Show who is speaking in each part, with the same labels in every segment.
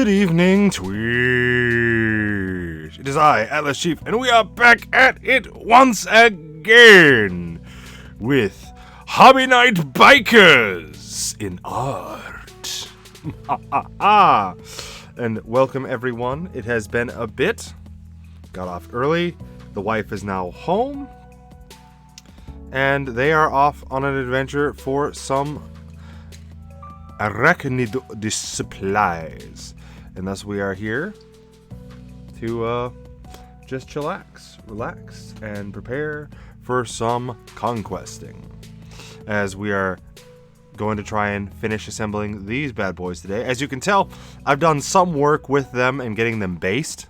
Speaker 1: Good evening, Tweet. It is I, Atlas Chief, and we are back at it once again with Hobby Night Bikers in art. And welcome everyone. It has been a bit. Got off early. The wife is now home. And they are off on an adventure for some arachnid supplies. And thus we are here to just chillax, relax, and prepare for some conquesting. As we are going to try and finish assembling these bad boys today. As you can tell, I've done some work with them and getting them based.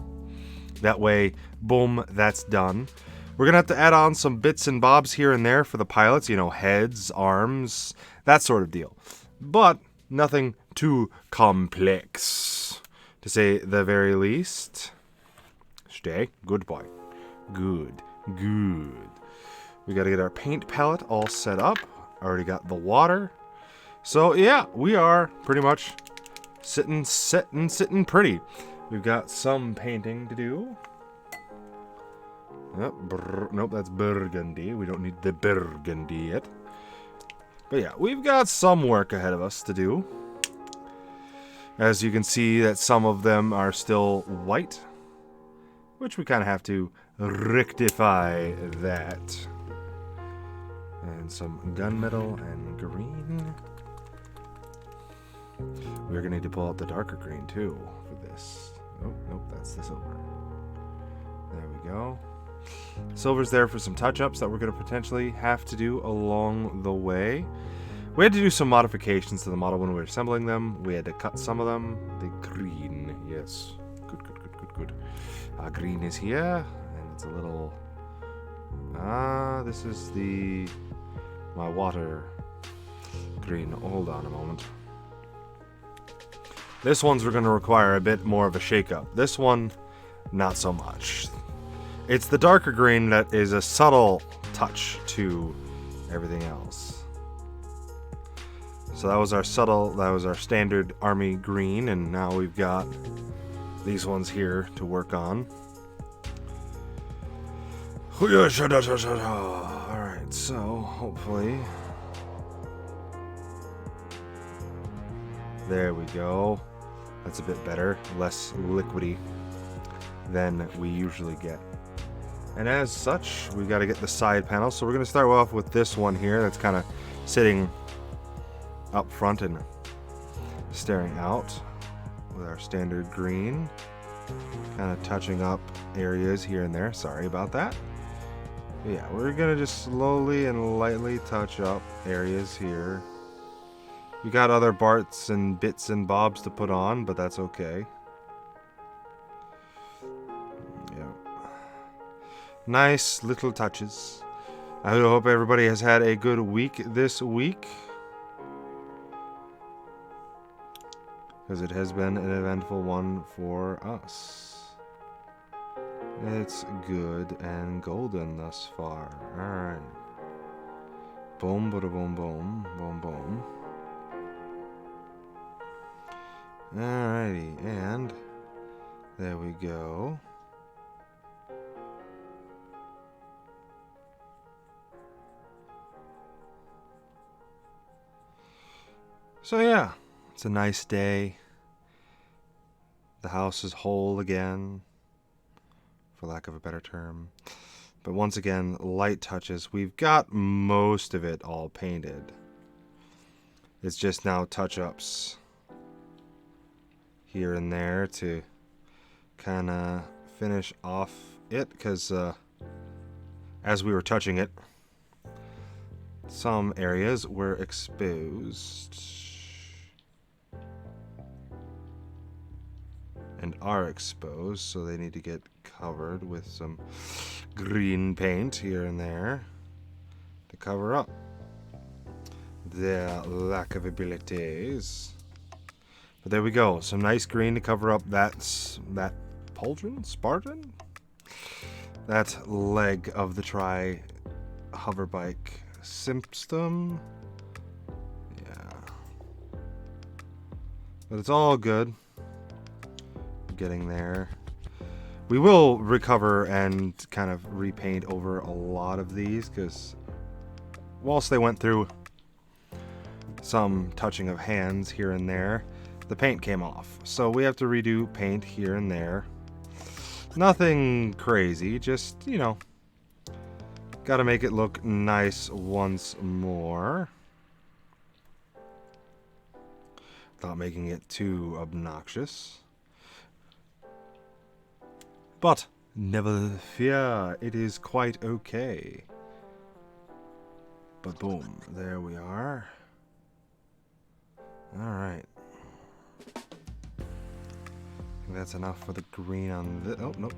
Speaker 1: That way, boom, that's done. We're going to have to add on some bits and bobs here and there for the pilots, you know, heads, arms, that sort of deal. But nothing too complex, to say the very least. Stay. Good boy. Good. We got to get our paint palette all set up. Already got the water. So, yeah, we are pretty much sitting pretty. We've got some painting to do. Nope, that's burgundy. We don't need the burgundy yet. But yeah, we've got some work ahead of us to do. As you can see that some of them are still white, which we kind of have to rectify that. And some gunmetal and green. We're going to need to pull out the darker green too for this. Oh, nope, that's the silver. There we go. Silver's there for some touch-ups that we're going to potentially have to do along the way. We had to do some modifications to the model when we were assembling them. We had to cut some of them. The green, yes. Good. Green is here, and it's a little... this is my water green. Hold on a moment. This one's going to require a bit more of a shake-up. This one, not so much. It's the darker green that is a subtle touch to everything else. So that was our standard army green, and now we've got these ones here to work on. Alright, so hopefully... There we go. That's a bit better, less liquidy than we usually get. And as such, we got to get the side panel. So we're going to start off with this one here that's kind of sitting up front and staring out with our standard green. Kind of touching up areas here and there. Sorry about that. But yeah, we're going to just slowly and lightly touch up areas here. We got other parts and bits and bobs to put on, but that's okay. Nice little touches. I hope everybody has had a good week this week, because it has been an eventful one for us. It's good and golden thus far. Alright. Boom, bada boom, boom, boom, boom. Alrighty, and there we go. So yeah, it's a nice day. The house is whole again, for lack of a better term. But once again, light touches. We've got most of it all painted. It's just now touch-ups here and there to kind of finish off it, because as we were touching it, some areas were exposed. And are exposed, so they need to get covered with some green paint here and there to cover up their lack of abilities. But there we go, some nice green to cover up that Spartan? That leg of the hover bike system. Yeah. But it's all good. getting there. We will recover and kind of repaint over a lot of these, because whilst they went through some touching of hands here and there, the paint came off. So we have to redo paint here and there. Nothing crazy, just, you know, gotta make it look nice once more, without making it too obnoxious. But never fear, it is quite okay. But boom, there we are. Alright. That's enough for the green on this. Oh, nope.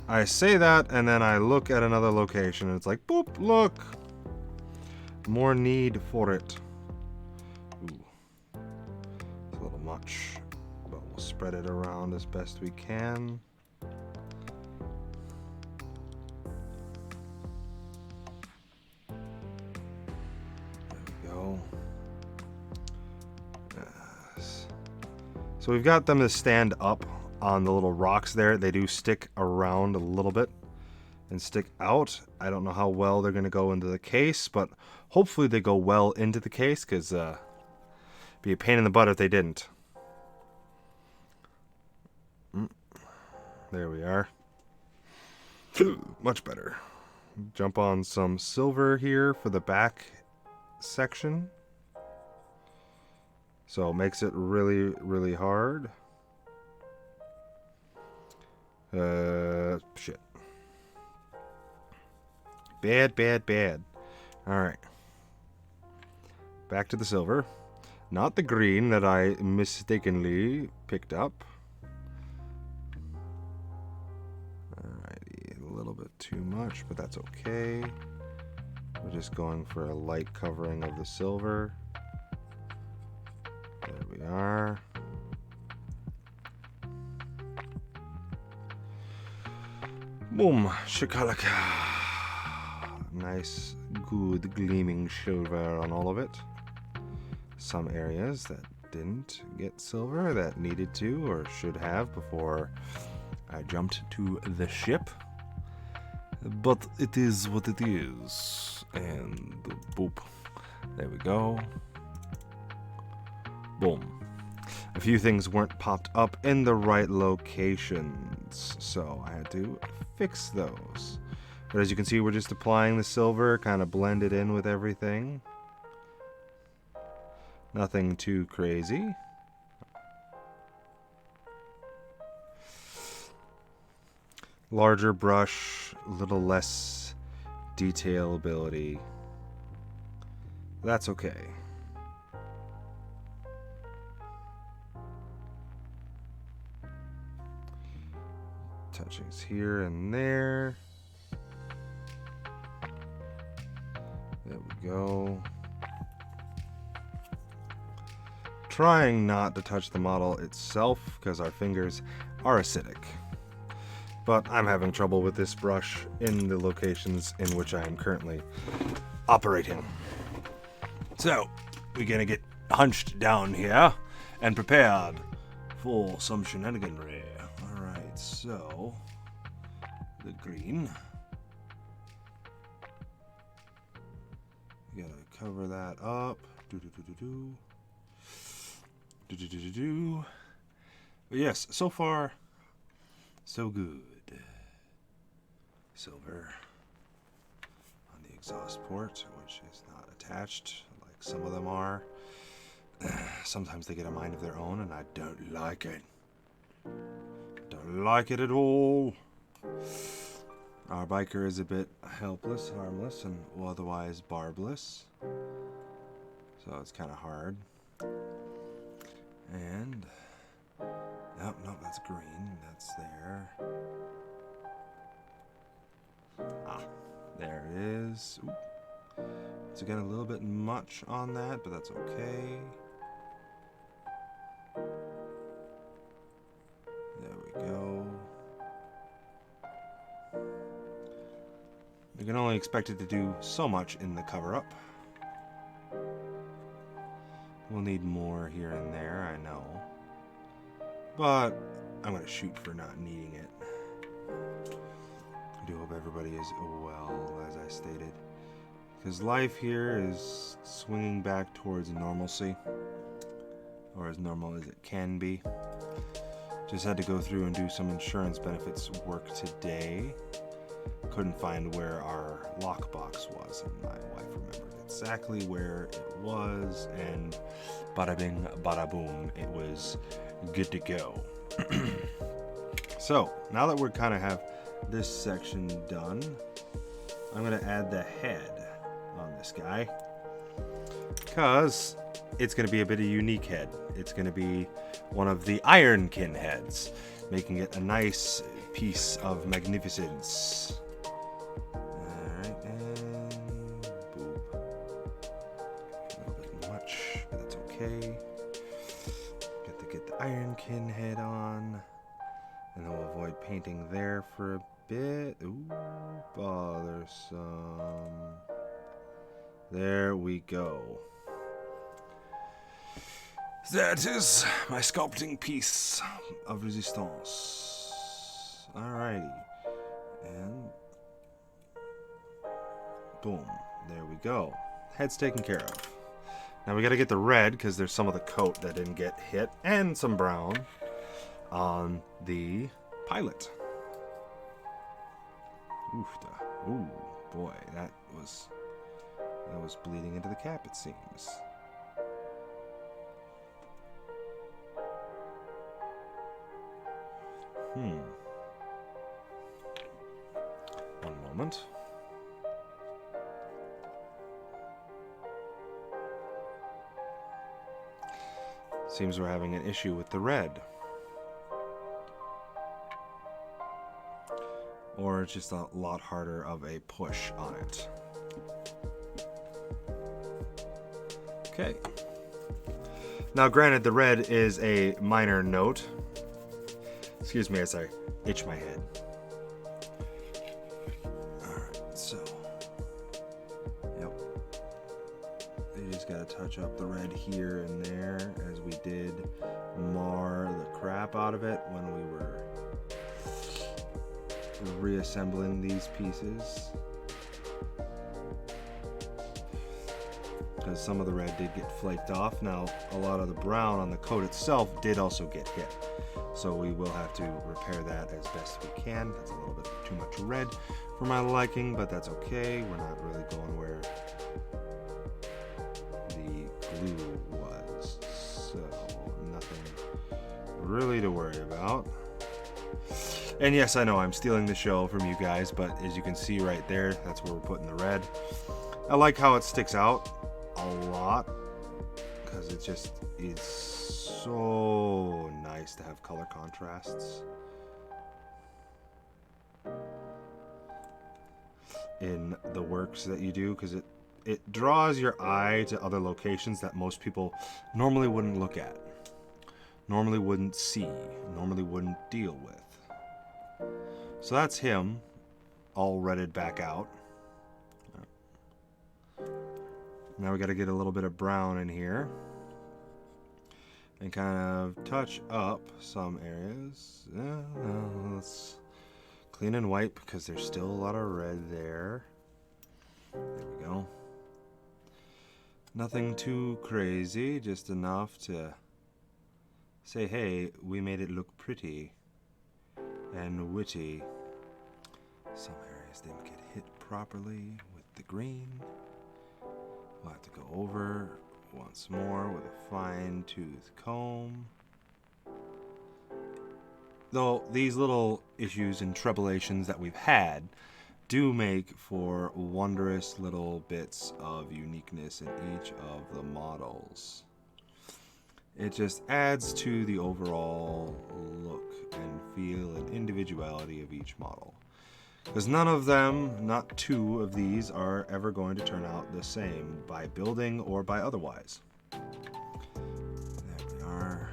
Speaker 1: I say that, and then I look at another location, and it's like, boop, look! More need for it. Ooh. It's a little much, but we'll spread it around as best we can. There we go. Yes. So we've got them to stand up on the little rocks there. They do stick around a little bit and stick out. I don't know how well they're going to go into the case, but hopefully they go well into the case, because it'd be a pain in the butt if they didn't. There we are. Much better. Jump on some silver here for the back section. So it makes it really, really hard. Shit. Bad. Alright. Back to the silver. Not the green that I mistakenly picked up. Alrighty, a little bit too much, but that's okay. We're just going for a light covering of the silver. There we are. Boom, shakalaka. Nice, good gleaming silver on all of it. Some areas that didn't get silver that needed to or should have before I jumped to the ship. But it is what it is. And boop. There we go. Boom. A few things weren't popped up in the right locations, so I had to fix those. But as you can see, we're just applying the silver, kind of blended in with everything. Nothing too crazy. Larger brush, a little less detailability. That's okay. Touchings here and there. There we go. Trying not to touch the model itself because our fingers are acidic. But I'm having trouble with this brush in the locations in which I am currently operating. So, we're gonna get hunched down here and prepared for some shenaniganry. Alright, so the green. We gotta cover that up. But yes, so far, so good. Silver on the exhaust port, which is not attached like some of them are. Sometimes they get a mind of their own, and I don't like it. Don't like it at all. Our biker is a bit helpless, harmless, and otherwise barbless. So it's kind of hard. And nope, that's green. That's there. Ah, there it is. Ooh. It's again a little bit much on that, but that's okay. There we go. You can only expect it to do so much in the cover-up. We'll need more here and there, I know. but I'm going to shoot for not needing it. I do hope everybody is well, as I stated. Because life here is swinging back towards normalcy. Or as normal as it can be. Just had to go through and do some insurance benefits work today. Couldn't find where our lockbox was, and my wife remembered exactly where it was, and bada bing, bada boom, it was good to go. So, now that we kind of have this section done, I'm going to add the head on this guy, because it's going to be a bit of a unique head. It's going to be one of the Ironkin heads, making it a nice piece of magnificence. Alright, and boop. A little bit much, but that's okay. Got to get the Ironkin head on, and then we'll avoid painting there for a bit. Ooh, bothersome. There we go. That is my sculpting piece of resistance. Alrighty. And boom. There we go. Head's taken care of. Now we gotta get the red, because there's some of the coat that didn't get hit, and some brown on the pilot. Ooh, boy, that was bleeding into the cap, it seems. One moment. Seems we're having an issue with the red. Or it's just a lot harder of a push on it. Okay. Now, granted, the red is a minor note. Excuse me as I itch my head. Alright, so. Yep. You just gotta touch up the red here and there, as we did mar the crap out of it when we were reassembling these pieces. Because some of the red did get flaked off. Now, a lot of the brown on the coat itself did also get hit. So we will have to repair that as best we can. That's a little bit too much red for my liking, but that's okay. We're not really going where the glue was. So, nothing really to worry about. And yes, I know I'm stealing the show from you guys, but as you can see right there, that's where we're putting the red. I like how it sticks out a lot, because it's so nice to have color contrasts in the works that you do, because it draws your eye to other locations that most people normally wouldn't look at, normally wouldn't see, normally wouldn't deal with. So that's him all redded back out. Now we got to get a little bit of brown in here and kind of touch up some areas. Let's clean and wipe, because there's still a lot of red there. There we go. Nothing too crazy, just enough to say, hey, we made it look pretty and witty. Some areas didn't get hit properly with the green. We'll have to go over once more with a fine-tooth comb. Though these little issues and tribulations that we've had do make for wondrous little bits of uniqueness in each of the models. It just adds to the overall look and feel and individuality of each model. Because none of them, not two of these, are ever going to turn out the same by building or by otherwise. There we are.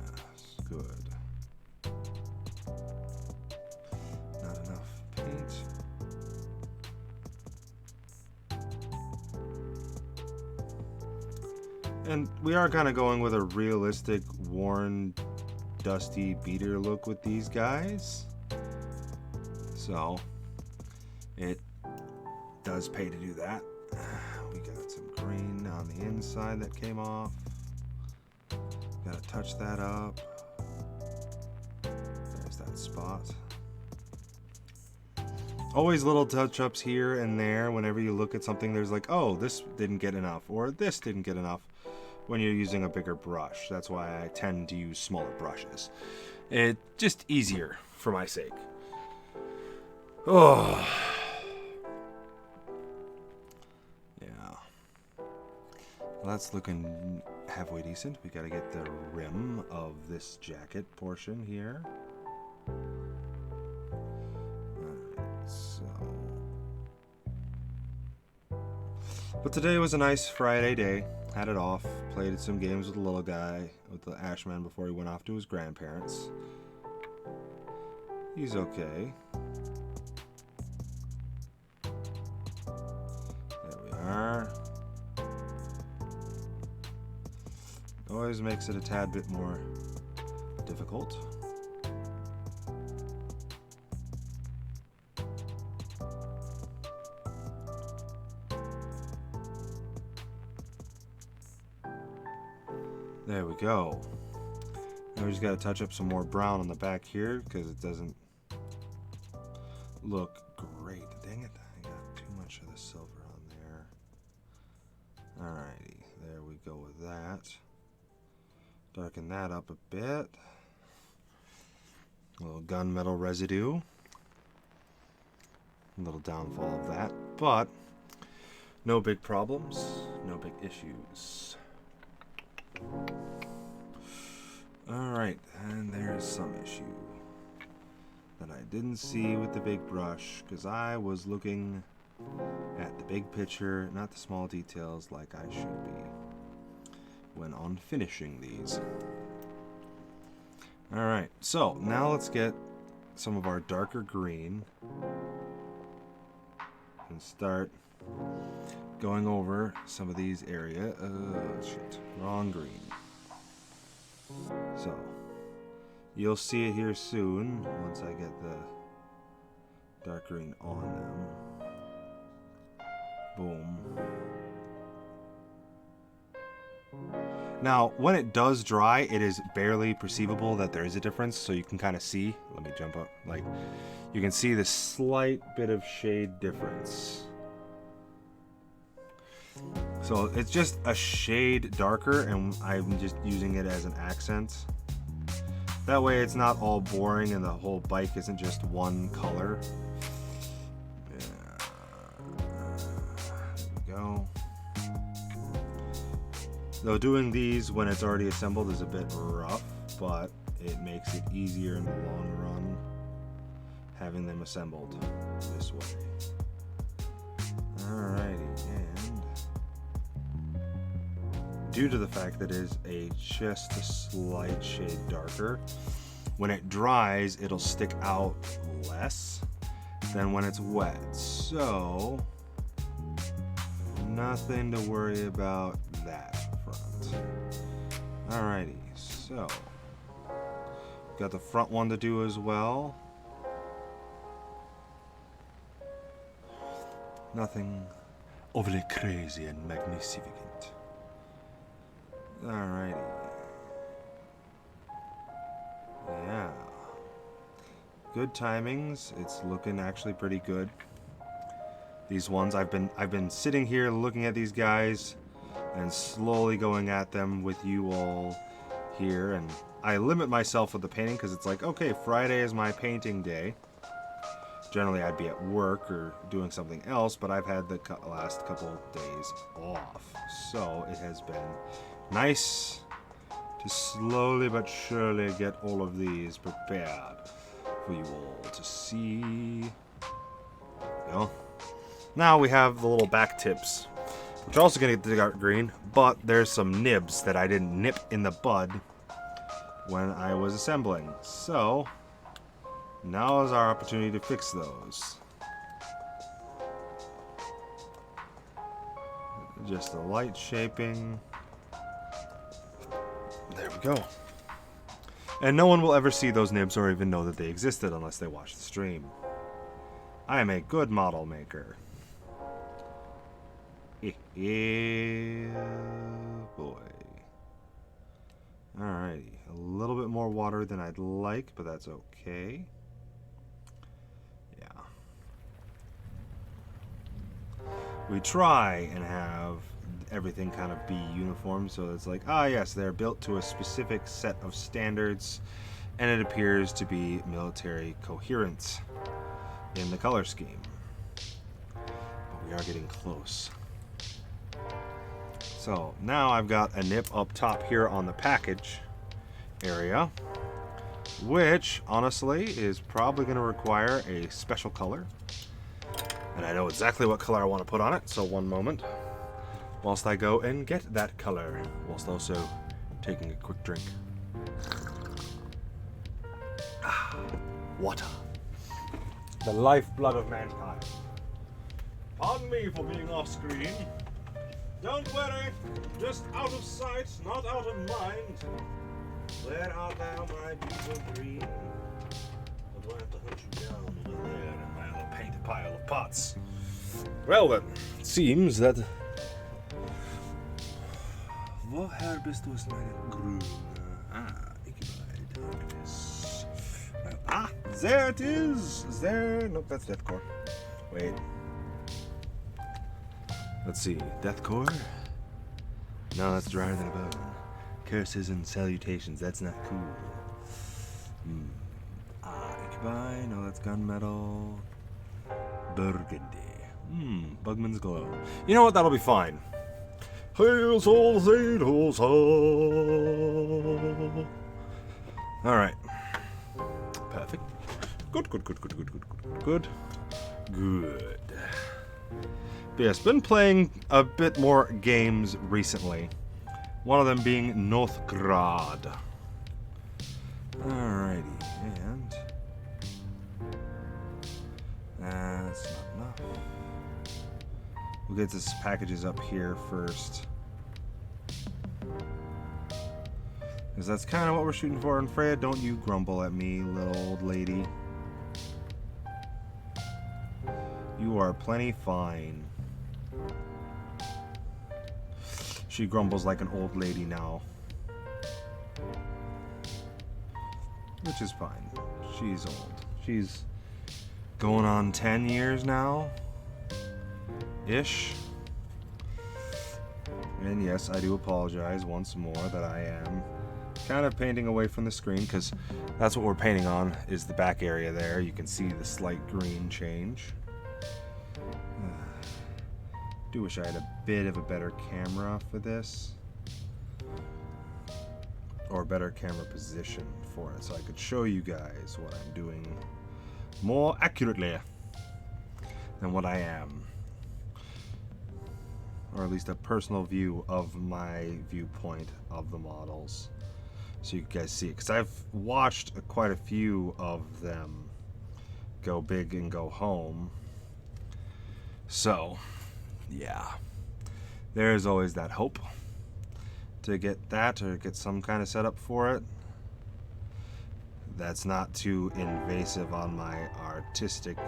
Speaker 1: Yes, good. Not enough paint. And we are kind of going with a realistic, worn, dusty beater look with these guys. So, it does pay to do that. We got some green on the inside that came off. Gotta touch that up. There's that spot. Always little touch-ups here and there. Whenever you look at something, there's like, oh, this didn't get enough, or this didn't get enough when you're using a bigger brush. That's why I tend to use smaller brushes. It's just easier for my sake. Oh. Yeah. Well, that's looking halfway decent. We gotta get the rim of this jacket portion here. So, but today was a nice Friday day. Had it off. Played some games with the little guy, with the Ashman, before he went off to his grandparents. He's okay. There we are. Always makes it a tad bit more difficult. There we go. Now we just got to touch up some more brown on the back here because it doesn't look great. Dang it, I got too much of the silver on there. Alrighty, there we go with that. Darken that up a bit. A little gunmetal residue. A little downfall of that, but no big problems, no big issues. Alright, and there's some issue that I didn't see with the big brush because I was looking at the big picture, not the small details like I should be when on finishing these. Alright, so now let's get some of our darker green and start going over some of these areas. Shit, wrong green. So, you'll see it here soon once I get the dark green on them. Boom. Now, when it does dry, it is barely perceivable that there is a difference, so you can kind of see. Let me jump up. Like, you can see the slight bit of shade difference. So it's just a shade darker, and I'm just using it as an accent. That way it's not all boring and the whole bike isn't just one color. Yeah. There we go. Though doing these when it's already assembled is a bit rough, but it makes it easier in the long run having them assembled this way. Alrighty, and due to the fact that it is just a slight shade darker, when it dries, it'll stick out less than when it's wet. So, nothing to worry about that front. Alrighty, so, got the front one to do as well. Nothing overly crazy and magnificent. Alrighty. Yeah. Good timings. It's looking actually pretty good. These ones I've been sitting here looking at these guys and slowly going at them with you all here, and I limit myself with the painting because it's like, okay, Friday is my painting day. Generally I'd be at work or doing something else, but I've had the last couple days off. So it has been nice to slowly but surely get all of these prepared for you all to see. There we go. Now we have the little back tips, which are also going to get the dark green, but there's some nibs that I didn't nip in the bud when I was assembling. So now is our opportunity to fix those. Just a light shaping. go. And no one will ever see those nibs or even know that they existed unless they watch the stream. I am a good model maker. Yeah, boy. Alrighty. A little bit more water than I'd like, but that's okay. Yeah. We try and have everything kind of be uniform, so it's like, ah, yes, they're built to a specific set of standards, and it appears to be military coherence in the color scheme. But we are getting close. So now I've got a nip up top here on the package area, which honestly is probably going to require a special color. And I know exactly what color I want to put on it, so one moment whilst I go and get that color, whilst also taking a quick drink. Water. The lifeblood of mankind. Pardon me for being off screen. Don't worry, just out of sight, not out of mind. Where art thou, my beautiful dream? I will have to hunt you down over there in my little painted pile of pots. Well then, it seems that... Hvor her bestås meine grüne? Ikke by darkness. There it is! Is there... Nope, that's deathcore. Wait. Let's see. Deathcore? No, that's drier than a bone. Curses and salutations. That's not cool. Ikebai? No, that's gunmetal. Burgundy. Bugman's Glow. You know what? That'll be fine. Hail Soul Zedos. Alright. Perfect. Good. But yes, been playing a bit more games recently. One of them being Northgrad. Alrighty, and... That's not enough. We'll get this packages up here first. Because that's kind of what we're shooting for. And Freya, don't you grumble at me, little old lady. You are plenty fine. She grumbles like an old lady now. Which is fine. She's old. She's going on 10 years now. Ish. And yes, I do apologize once more that I am kind of painting away from the screen, because that's what we're painting on, is the back area there. You can see the slight green change. Do wish I had a bit of a better camera for this, or a better camera position for it, so I could show you guys what I'm doing more accurately than what I am, or at least a personal view of my viewpoint of the models, so you guys see it, because I've watched quite a few of them go big and go home. So yeah, there is always that hope to get that, or get some kind of setup for it that's not too invasive on my artistic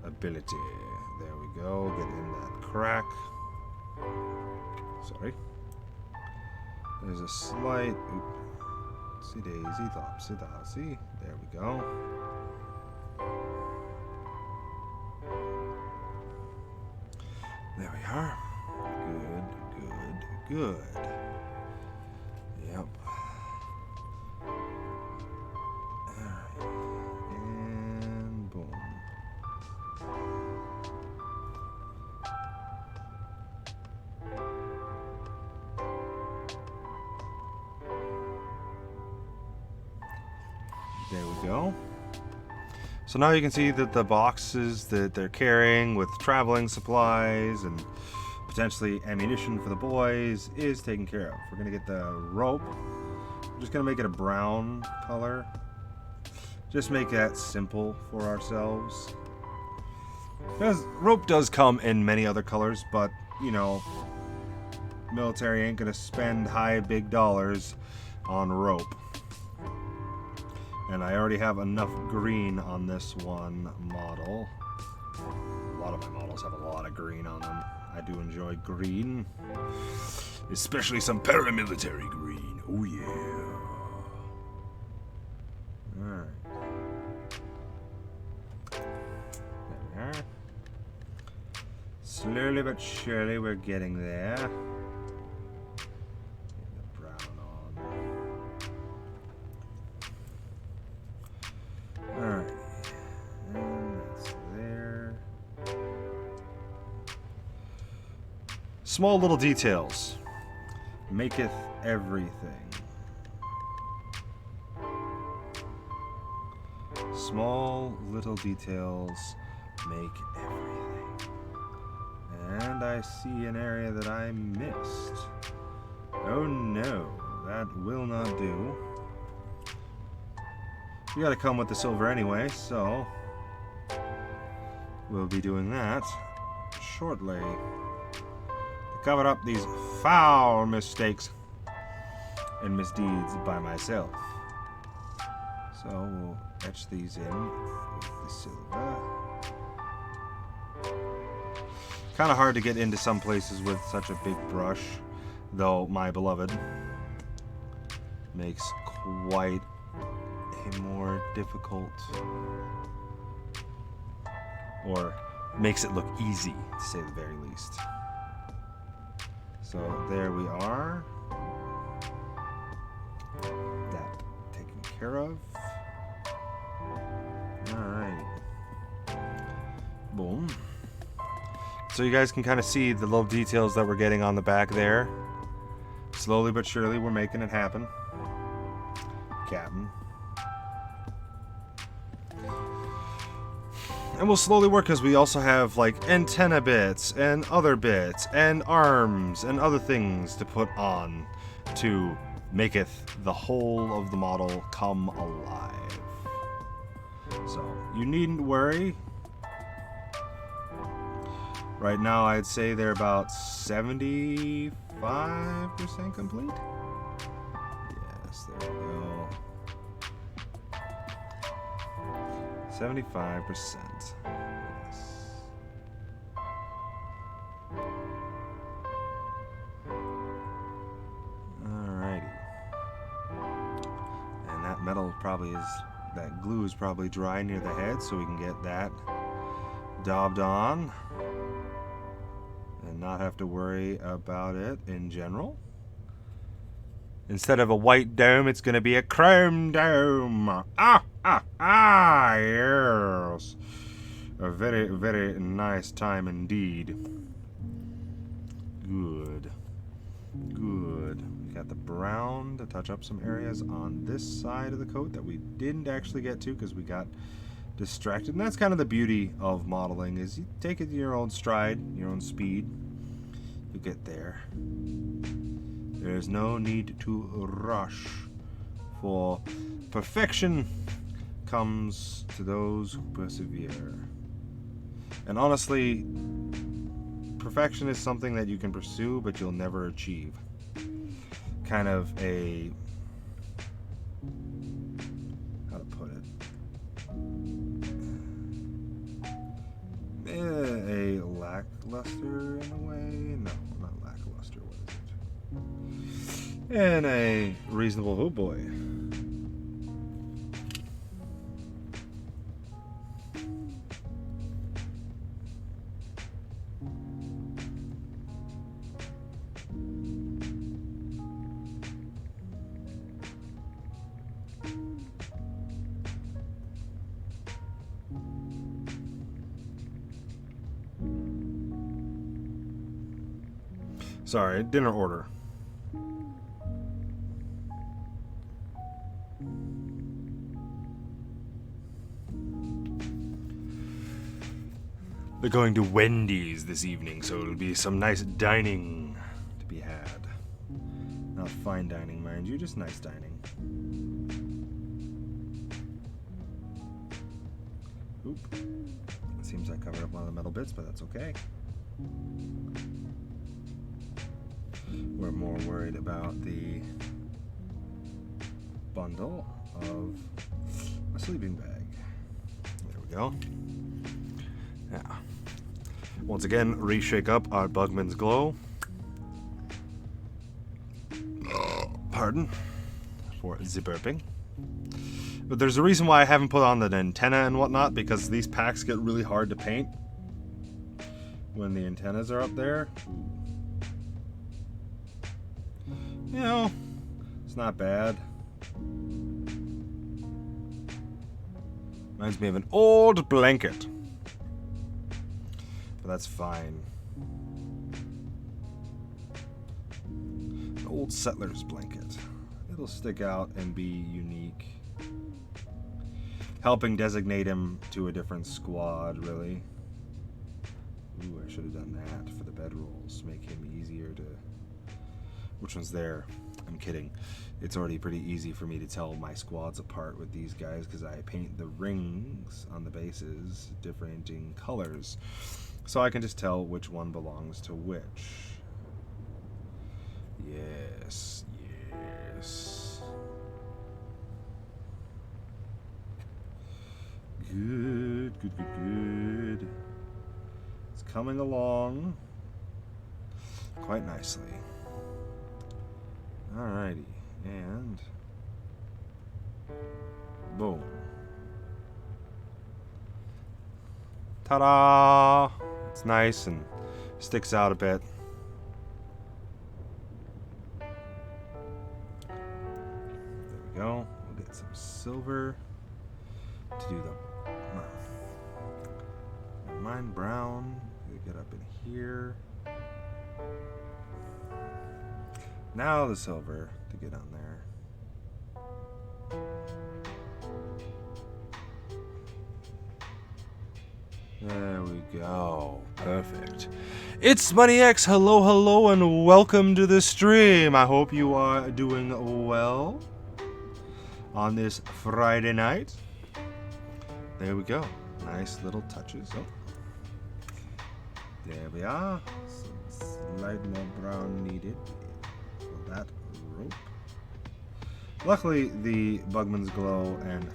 Speaker 1: ability. There we go, get in that crack. Sorry. There's a slight, oopsie daisy, topsy daisy. There we go. There we are. Good. Yep. Alright. And boom. There we go. So now you can see that the boxes that they're carrying with traveling supplies and potentially ammunition for the boys is taken care of. We're going to get the rope. I'm just going to make it a brown color. Just make that simple for ourselves. Because rope does come in many other colors, but, you know, military ain't gonna spend high big dollars on rope. And I already have enough green on this one model. A lot of my models have a lot of green on them. I do enjoy green. Especially some paramilitary green. Oh yeah. Alright. There we are. Slowly but surely we're getting there. Get the brown on. Alright. And that's there. Small little details maketh everything. Small little details make everything. And I see an area that I missed. Oh no, that will not do. We gotta come with the silver anyway, so we'll be doing that shortly. To cover up these foul mistakes and misdeeds by myself. So we'll etch these in with the silver. Kind of hard to get into some places with such a big brush, though my beloved makes quite a more difficult, or makes it look easy, to say the very least. So there we are. That taken care of. Alright. Boom. So you guys can kind of see the little details that we're getting on the back there. Slowly but surely we're making it happen. Captain. And we'll slowly work because we also have like antenna bits and other bits and arms and other things to put on to maketh the whole of the model come alive. So you needn't worry. Right now I'd say they're about 75% complete. Yes, there we go. 75%. Yes. Alrighty. And that metal probably is, that glue is probably dry near the head, so we can get that daubed on and not have to worry about it in general. Instead of a white dome, it's going to be a chrome dome. Yes. A very, very nice time indeed. Good. Good. We got the brown to touch up some areas on this side of the coat that we didn't actually get to because we got distracted. And that's kind of the beauty of modeling, is you take it to your own stride, your own speed. You get there. There's no need to rush, for perfection comes to those who persevere. And honestly, perfection is something that you can pursue, but you'll never achieve. Kind of a, how to put it? A lackluster in a way? No, not lackluster. What is it? And a reasonable, oh boy. Sorry, dinner order. They're going to Wendy's this evening, so it'll be some nice dining to be had. Not fine dining, mind you, just nice dining. Oop. It seems I covered up one of the metal bits, but that's okay. We're more worried about the bundle of a sleeping bag. There we go. Yeah. Once again, reshake up our Bugman's Glow. Pardon for the burping. But there's a reason why I haven't put on the antenna and whatnot, because these packs get really hard to paint when the antennas are up there. You know, it's not bad. Reminds me of an old blanket. But that's fine. An old settler's blanket. It'll stick out and be unique. Helping designate him to a different squad, really. Ooh, I should have done that for the bedrolls. Make him easier to... Which one's there? I'm kidding. It's already pretty easy for me to tell my squads apart with these guys because I paint the rings on the bases different in colors. So I can just tell which one belongs to which. Yes, yes. Good, good, good, good. It's coming along quite nicely. Alrighty, and boom. Ta-da! It's nice and sticks out a bit. There we go. We'll get some silver to do the mine brown. Get up in here. Now the silver to get on there. There we go. Perfect. It's MoneyX. Hello, hello, and welcome to the stream. I hope you are doing well on this Friday night. There we go. Nice little touches. Oh. There we are. Some slight more brown needed for that rope. Luckily, the Bugman's Glow and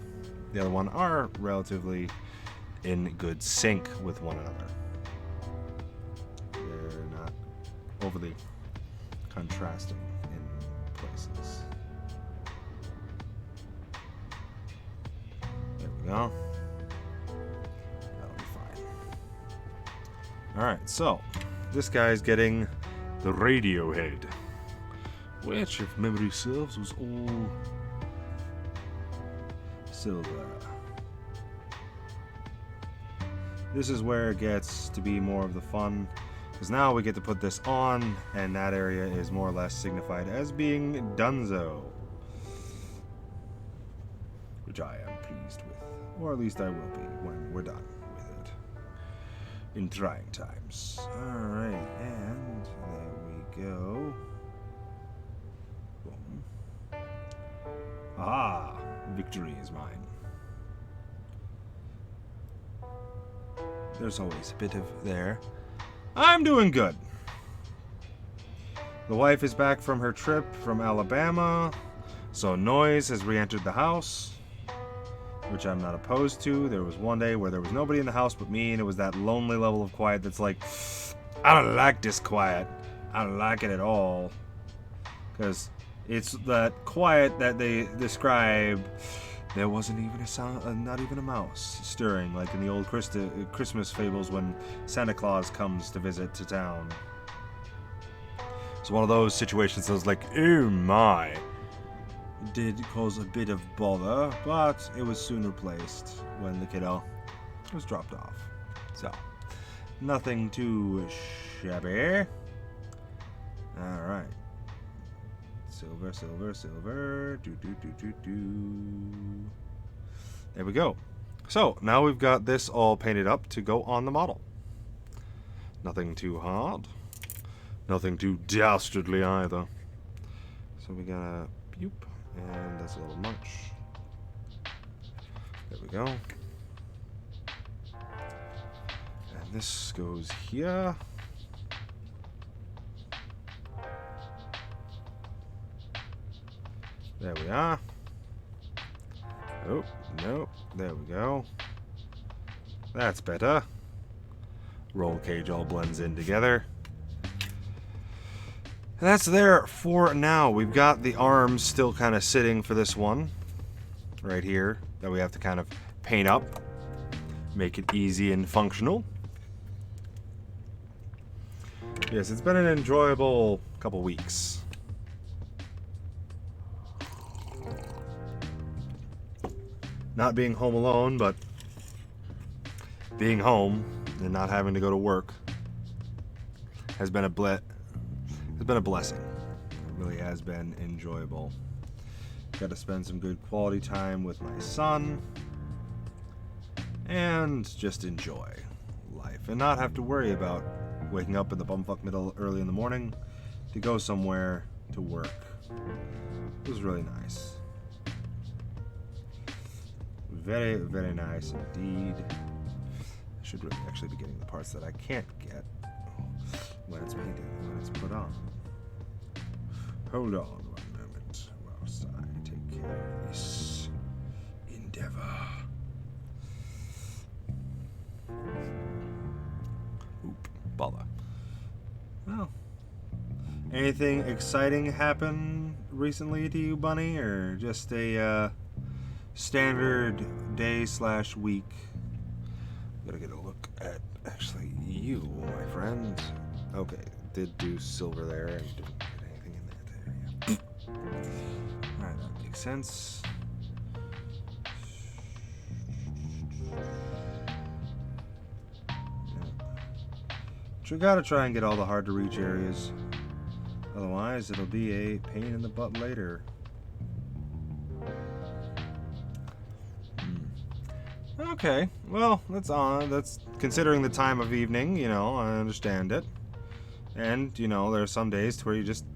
Speaker 1: the other one are relatively in good sync with one another. They're not overly contrasting in places. There we go. Alright, so this guy's getting the Radiohead, which, if memory serves, was all silver. This is where it gets to be more of the fun, because now we get to put this on, and that area is more or less signified as being donezo, which I am pleased with, or at least I will be when we're done in trying times. Alright, and there we go. Boom. Ah, victory is mine. There's always a bit of there. I'm doing good. The wife is back from her trip from Alabama, so noise has re-entered the house, which I'm not opposed to. There was one day where there was nobody in the house but me, and it was that lonely level of quiet that's like, I don't like this quiet. I don't like it at all. Because it's that quiet that they describe. There wasn't even a sound, not even a mouse stirring, like in the old Christmas fables when Santa Claus comes to visit to town. It's one of those situations that was like, oh my. Did cause a bit of bother, but it was soon replaced when the kiddo was dropped off. So, nothing too shabby. Alright. Silver, silver, silver. There we go. So, now we've got this all painted up to go on the model. Nothing too hard. Nothing too dastardly either. So we got a boop. And that's a little much. There we go. And this goes here. There we are. Oh, no. There we go. That's better. Roll cage all blends in together. And that's there for now. We've got the arms still kind of sitting for this one. Right here. That we have to kind of paint up. Make it easy and functional. Yes, it's been an enjoyable couple weeks. Not being home alone, but being home and not having to go to work has been a blessing. It really has been enjoyable. Got to spend some good quality time with my son and just enjoy life and not have to worry about waking up in the bumfuck middle early in the morning to go somewhere to work. It was really nice. Very, very nice indeed. I should really actually be getting the parts that I can't get when it's painted, when it's put on. Hold on one moment whilst I take care of this endeavor. Oop, bother. Well, anything exciting happen recently to you, Bunny, or just a standard day/week? Gotta get a look at actually you, my friend. Okay, did do silver there and didn't get anything in that area. Alright, that makes sense. We gotta try and get all the hard to reach areas. Otherwise, it'll be a pain in the butt later. Okay, well, that's considering the time of evening, you know, I understand it. And, you know, there are some days where you just,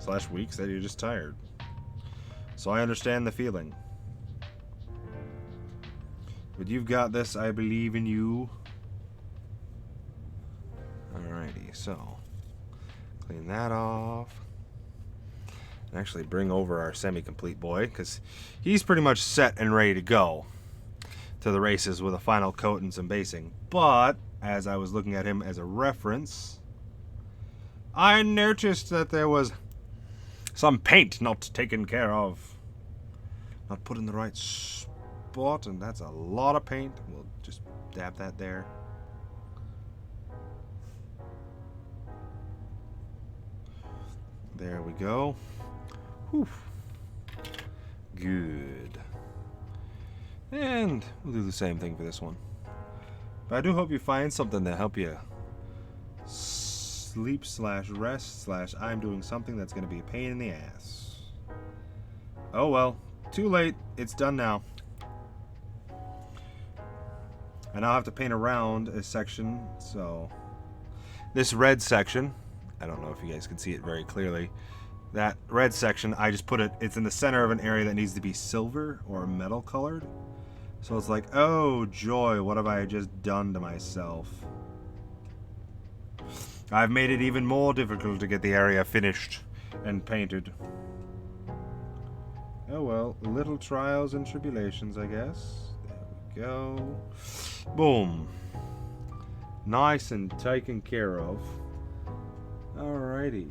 Speaker 1: /weeks that you're just tired. So I understand the feeling. But you've got this, I believe in you. Alrighty, so clean that off. And actually bring over our semi-complete boy, because he's pretty much set and ready to go to the races with a final coat and some basing. But as I was looking at him as a reference, I noticed that there was some paint not taken care of, not put in the right spot, and that's a lot of paint. We'll just dab that there. There we go. Whew. Good. And we'll do the same thing for this one. But I do hope you find something to help you sleep/rest/ I'm doing something that's going to be a pain in the ass. Oh well, too late. It's done now. I now have to paint around a section, so this red section, I don't know if you guys can see it very clearly. That red section, I just put it's in the center of an area that needs to be silver or metal colored. So it's like, oh joy, what have I just done to myself? I've made it even more difficult to get the area finished and painted. Oh well, little trials and tribulations, I guess. There we go. Boom. Nice and taken care of. Alrighty.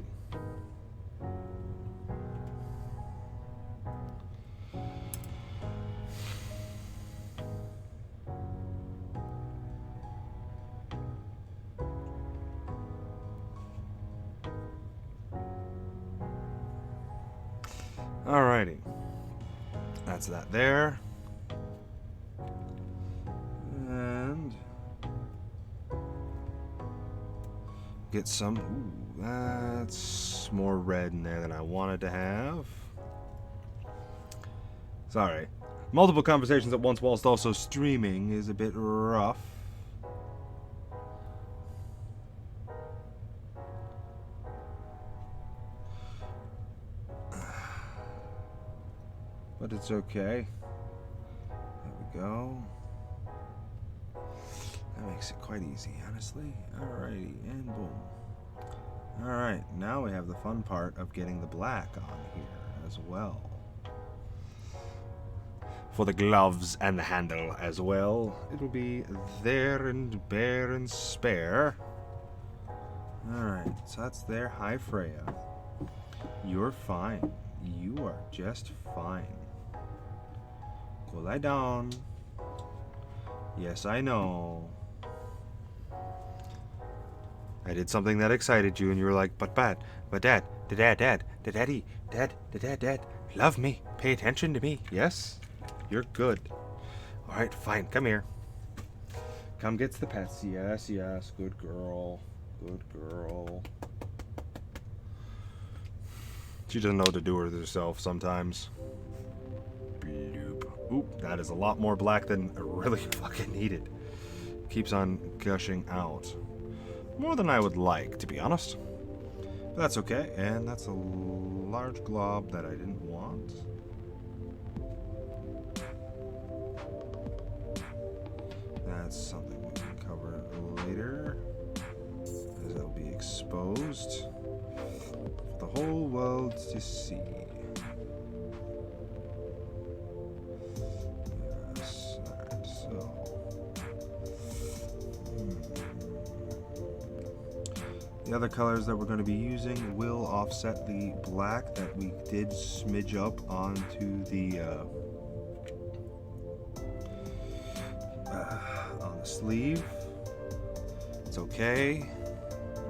Speaker 1: Alrighty. That's that there. And get some. Ooh, that's more red in there than I wanted to have. Sorry. Multiple conversations at once whilst also streaming is a bit rough. But it's okay. There we go. That makes it quite easy, honestly. Alrighty, and boom. Alright, now we have the fun part of getting the black on here as well. for the gloves and the handle as well. It'll be there and bare and spare. Alright, so that's there. Hi, Freya. You're fine. You are just fine. Go lie down. Yes, I know. I did something that excited you, and you were like, but Dad, Daddy, love me, pay attention to me. Yes, you're good. All right, fine, come here. Come gets the pets. Yes, yes, good girl, good girl. She doesn't know what to do with herself sometimes. Bloop. Oop, that is a lot more black than I really fucking needed. Keeps on gushing out. More than I would like, to be honest. But that's okay, and that's a large glob that I didn't want. That's something we can cover later, as it'll be exposed for the whole world to see. Yes, alright, so... The other colors that we're going to be using will offset the black that we did smidge up onto the on the sleeve. It's okay.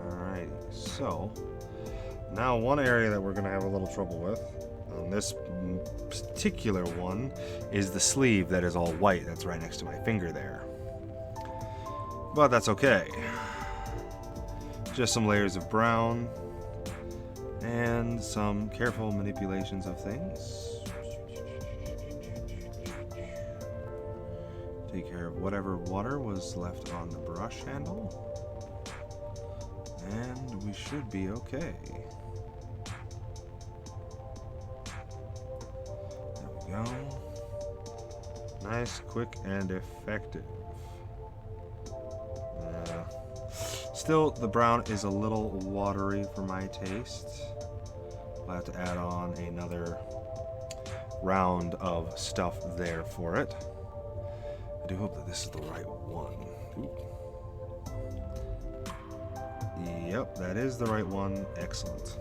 Speaker 1: Alrighty, so now one area that we're going to have a little trouble with on this particular one is the sleeve that is all white. That's right next to my finger there. But that's okay. Just some layers of brown and some careful manipulations of things. Take care of whatever water was left on the brush handle. And we should be okay. There we go. Nice, quick, and effective. Still, the brown is a little watery for my taste. I'll have to add on another round of stuff there for it. I do hope that this is the right one. Ooh. Yep, that is the right one. Excellent.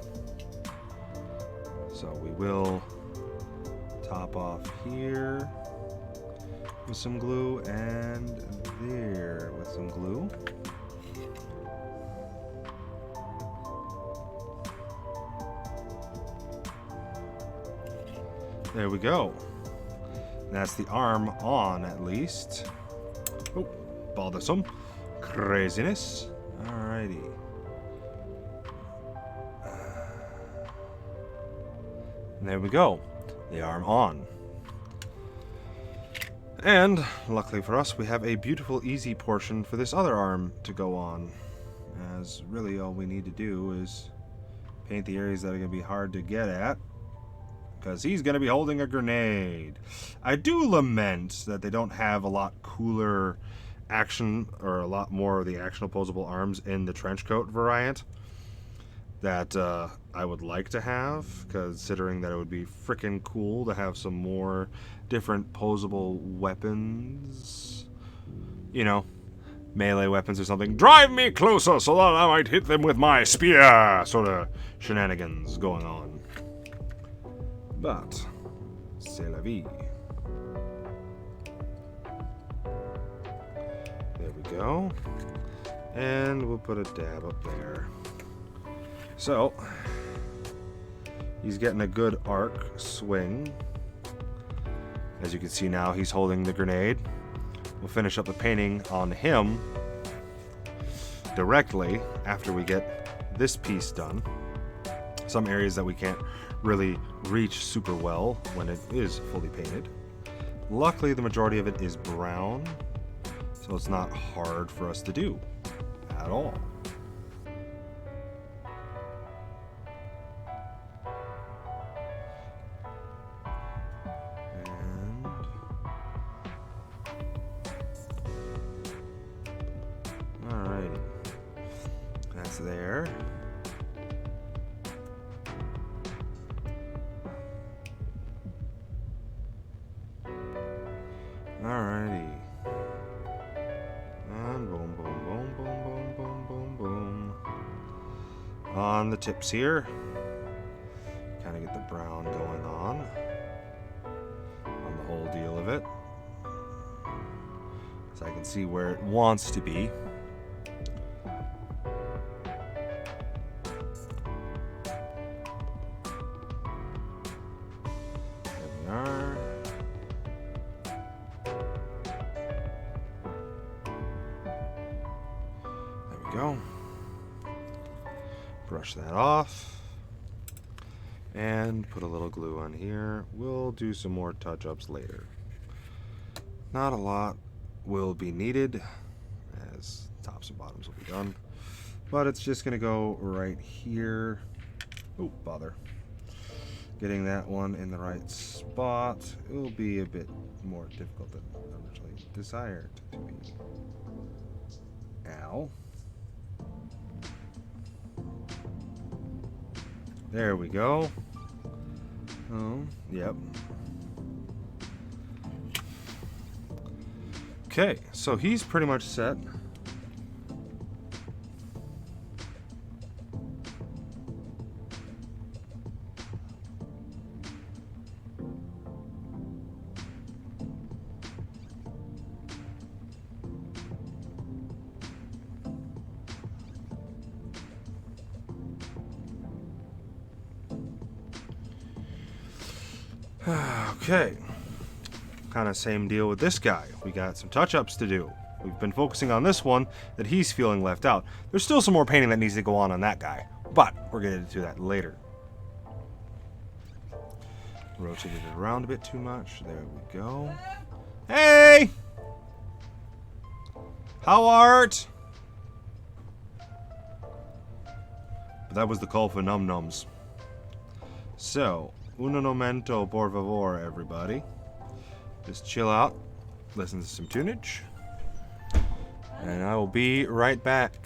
Speaker 1: So we will top off here with some glue and there with some glue. There we go. That's the arm on, at least. Oh, bothersome. Craziness. Alrighty. And there we go. The arm on. And, luckily for us, we have a beautiful, easy portion for this other arm to go on. As really all we need to do is paint the areas that are going to be hard to get at. Because he's going to be holding a grenade. I do lament that they don't have a lot cooler action, or a lot more of the action opposable arms in the trenchcoat variant that I would like to have, considering that it would be freaking cool to have some more different posable weapons. You know, melee weapons or something. Drive me closer so that I might hit them with my spear! Sort of shenanigans going on. But, c'est la vie. There we go. And we'll put a dab up there. So, he's getting a good arc swing. As you can see now, he's holding the grenade. We'll finish up the painting on him directly after we get this piece done. Some areas that we can't really reach super well when it is fully painted. Luckily, the majority of it is brown, so it's not hard for us to do at all. And alrighty, that's there. on the tips here. Kind of get the brown going on the whole deal of it. So I can see where it wants to be. There we are. There we go. Brush that off. And put a little glue on here. We'll do some more touch-ups later. Not a lot will be needed, as tops and bottoms will be done. But it's just going to go right here. Oh, bother. Getting that one in the right spot. It will be a bit more difficult than originally desired to be. Ow. There we go. Oh, yep. Okay, so he's pretty much set. Okay, kind of same deal with this guy. We got some touch-ups to do. We've been focusing on this one that he's feeling left out. There's still some more painting that needs to go on that guy, but we're going to do that later. Rotated it around a bit too much. There we go. Hey! How art? But that was the call for num-nums. So, un momento, por favor, everybody. Just chill out, listen to some tunage, and I will be right back.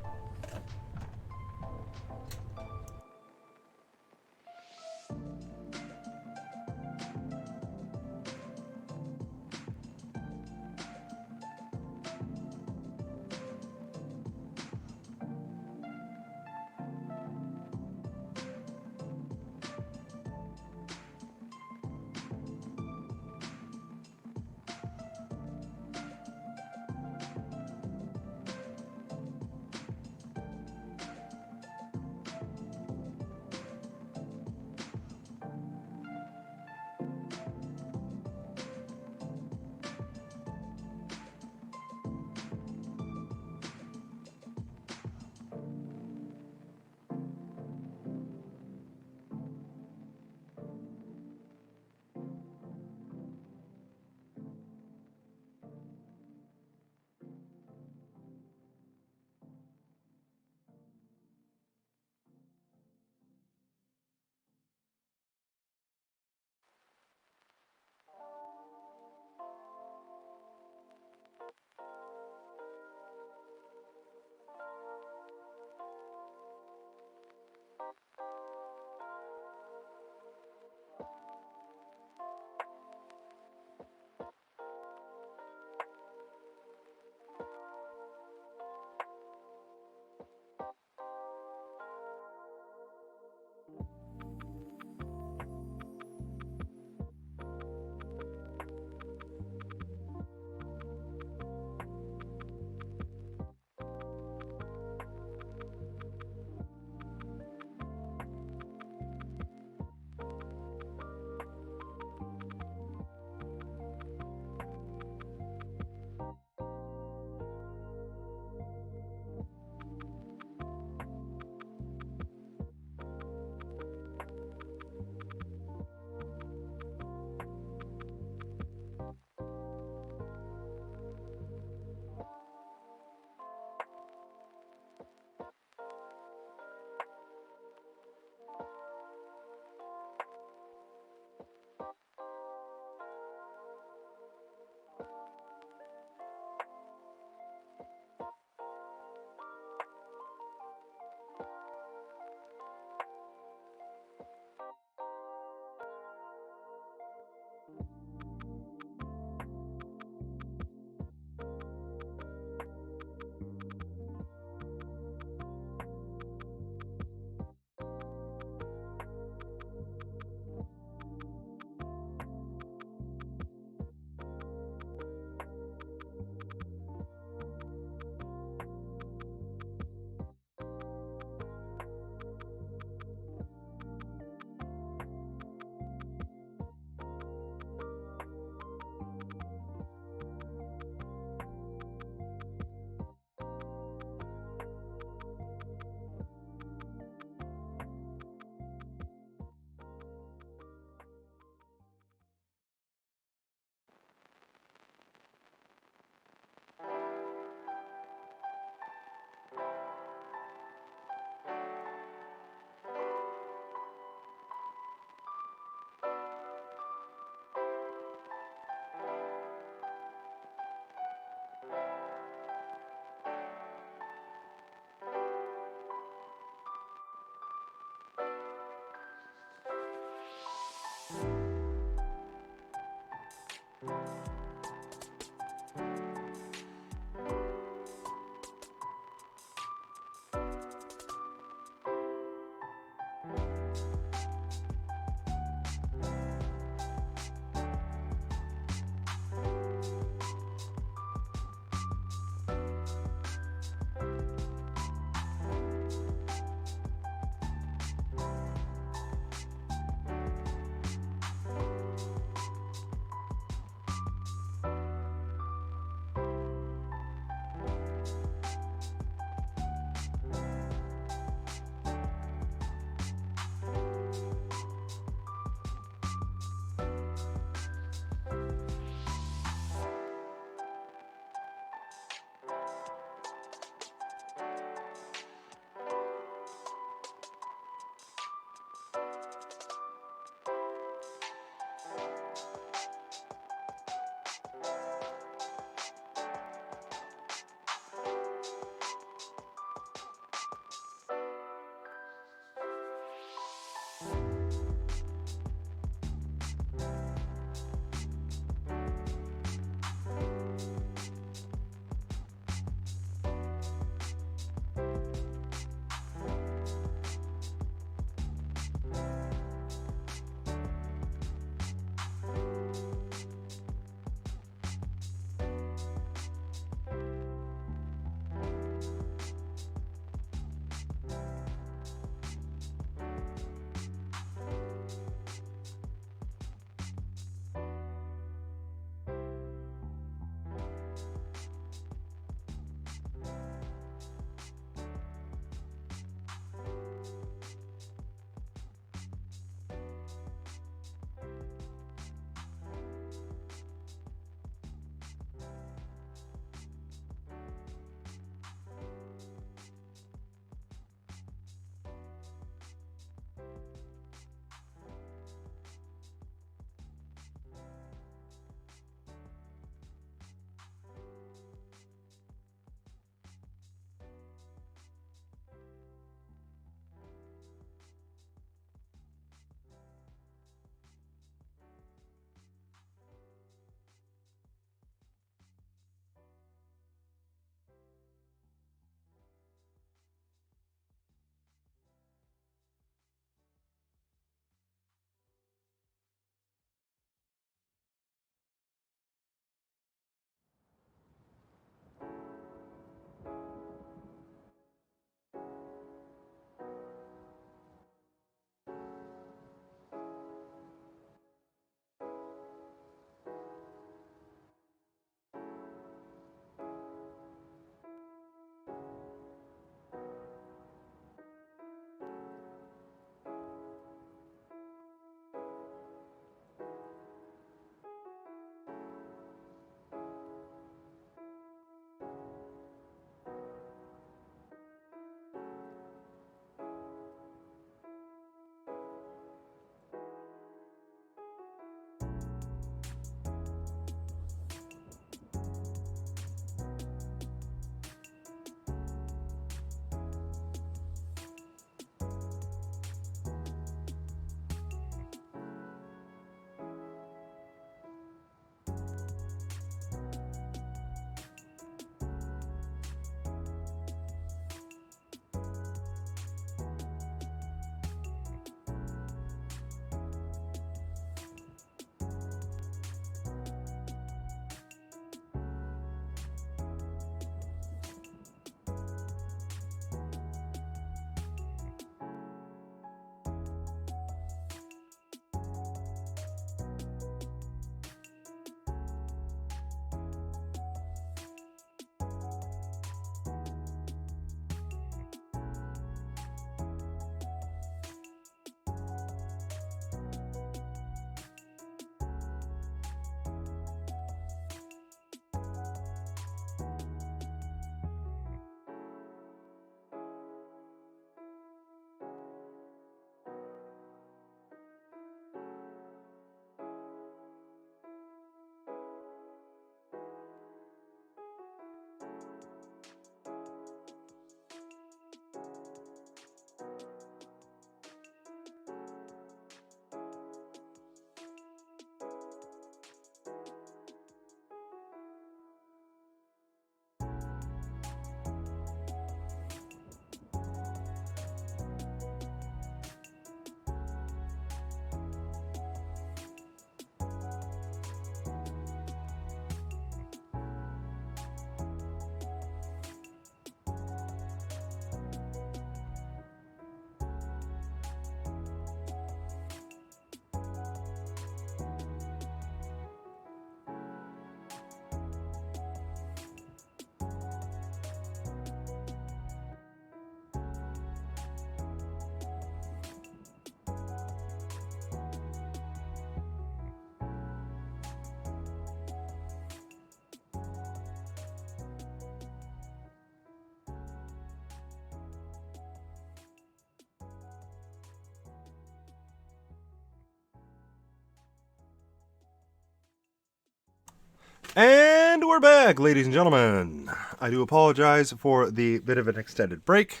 Speaker 1: And we're back, ladies and gentlemen. I do apologize for the bit of an extended break.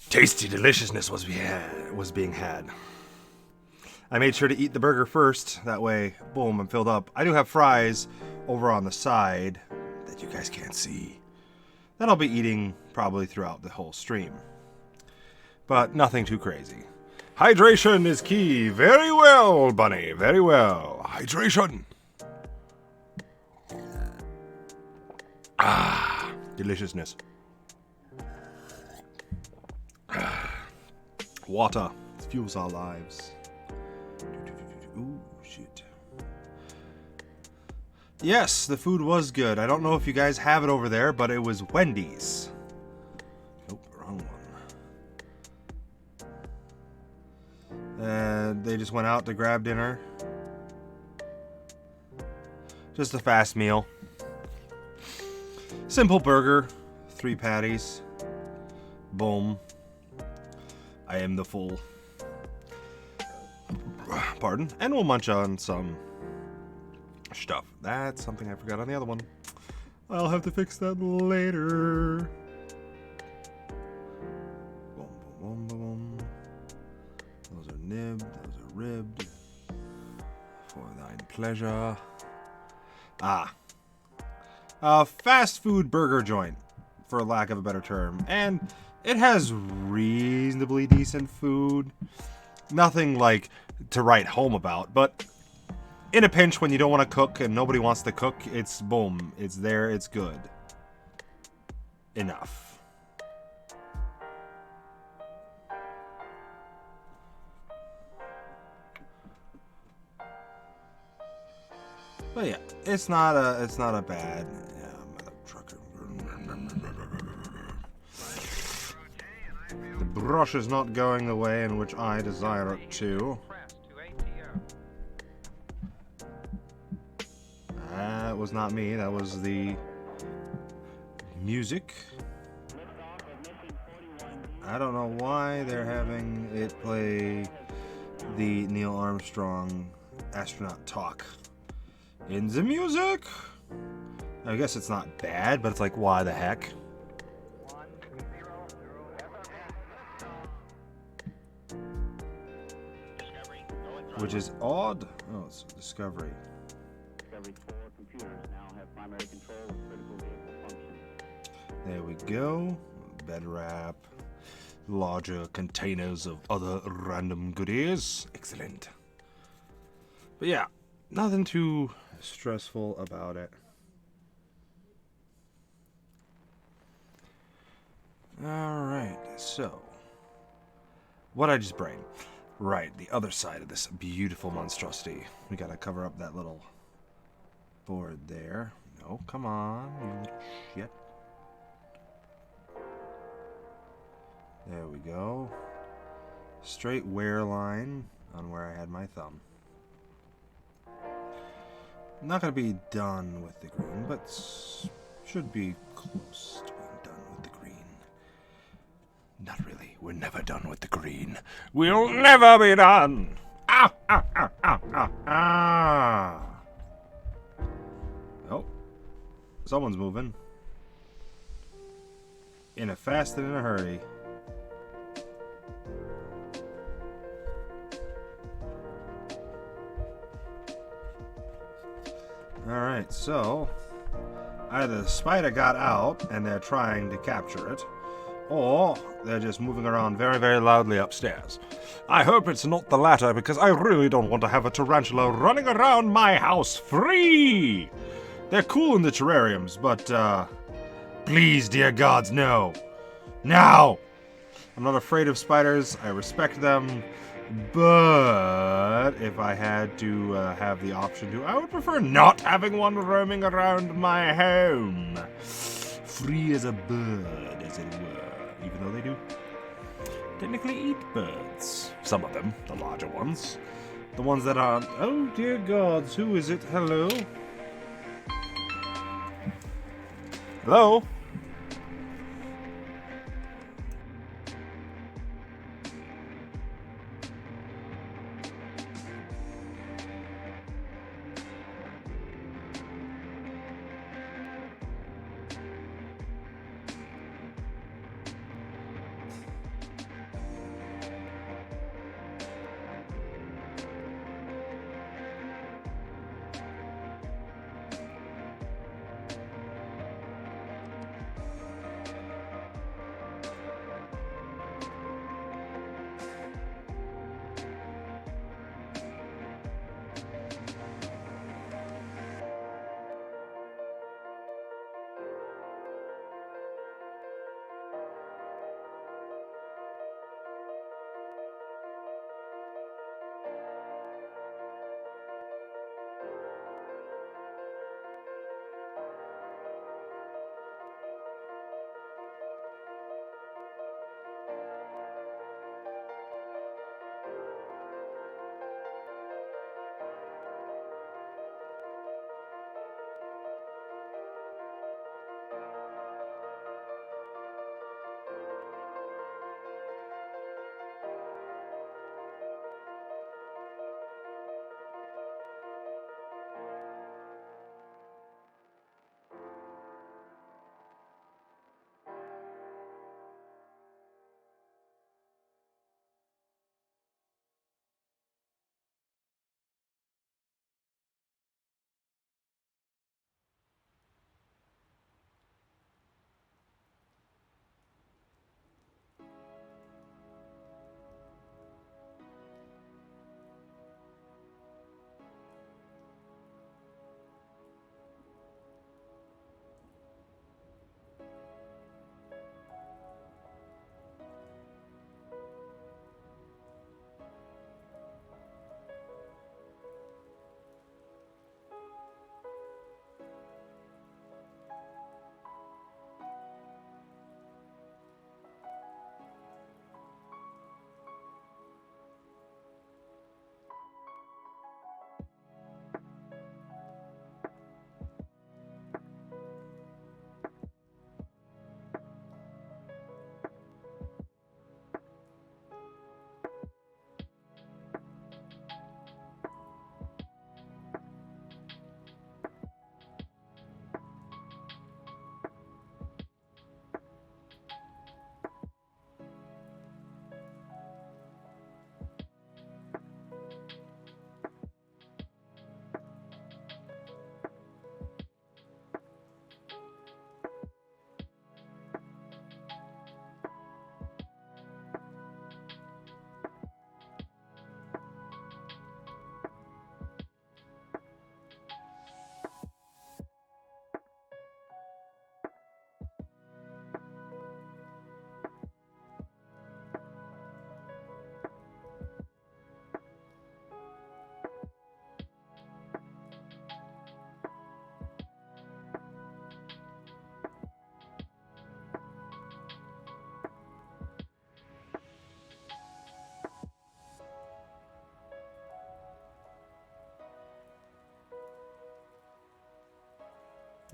Speaker 1: Tasty deliciousness was being had. I made sure to eat the burger first. That way, boom, I'm filled up. I do have fries over on the side that you guys can't see. That I'll be eating probably throughout the whole stream. But nothing too crazy. Hydration is key. Very well, Bunny. Very well. Hydration. Ah, deliciousness. Water fuels our lives. Ooh, shit. Yes, the food was good. I don't know if you guys have it over there, but it was Wendy's. Nope, wrong one. They just went out to grab dinner. Just a fast meal. Simple burger, 3 patties. Boom. I am the full. Pardon. And we'll munch on some stuff. That's something I forgot on the other one. I'll have to fix that later. Boom, boom, boom, boom. Those are nibbed. Those are ribbed. For thine pleasure. Ah. A fast food burger joint, for lack of a better term. And it has reasonably decent food. Nothing like to write home about, but in a pinch when you don't want to cook and nobody wants to cook, it's boom. It's there, it's good. Enough. But yeah, it's not a bad. Yeah, trucker. The brush is not going the way in which I desire it to. That was not me. That was the music. I don't know why they're having it play the Neil Armstrong astronaut talk in the music. I guess it's not bad, but it's like, why the heck? Which is odd. Oh, it's Discovery.
Speaker 2: Discovery 4 computers now have primary control of critical vehicle functions.
Speaker 1: There we go. Bed wrap. Larger containers of other random goodies. Excellent. But yeah, nothing too stressful about it. Alright, so what I just brain. Right, the other side of this beautiful monstrosity. We gotta cover up that little board there. No, come on, you little shit. There we go. Straight wear line on where I had my thumb. Not gonna be done with the green, but should be close to being done with the green. Not really. We're never done with the green. We'll never be done! Ah, ah, ah, ah, ah, ah. Oh. Someone's moving. In a fast and in a hurry. Alright, so either the spider got out and they're trying to capture it, or they're just moving around very, very loudly upstairs. I hope it's not the latter, because I really don't want to have a tarantula running around my house free! They're cool in the terrariums, but, please, dear gods, no. No! I'm not afraid of spiders, I respect them, but if I had to have the option to, I would prefer not having one roaming around my home. Free as a bird, as it were. Even though they do technically eat birds. Some of them, the larger ones. The ones that aren't. Oh dear gods, who is it? Hello? Hello?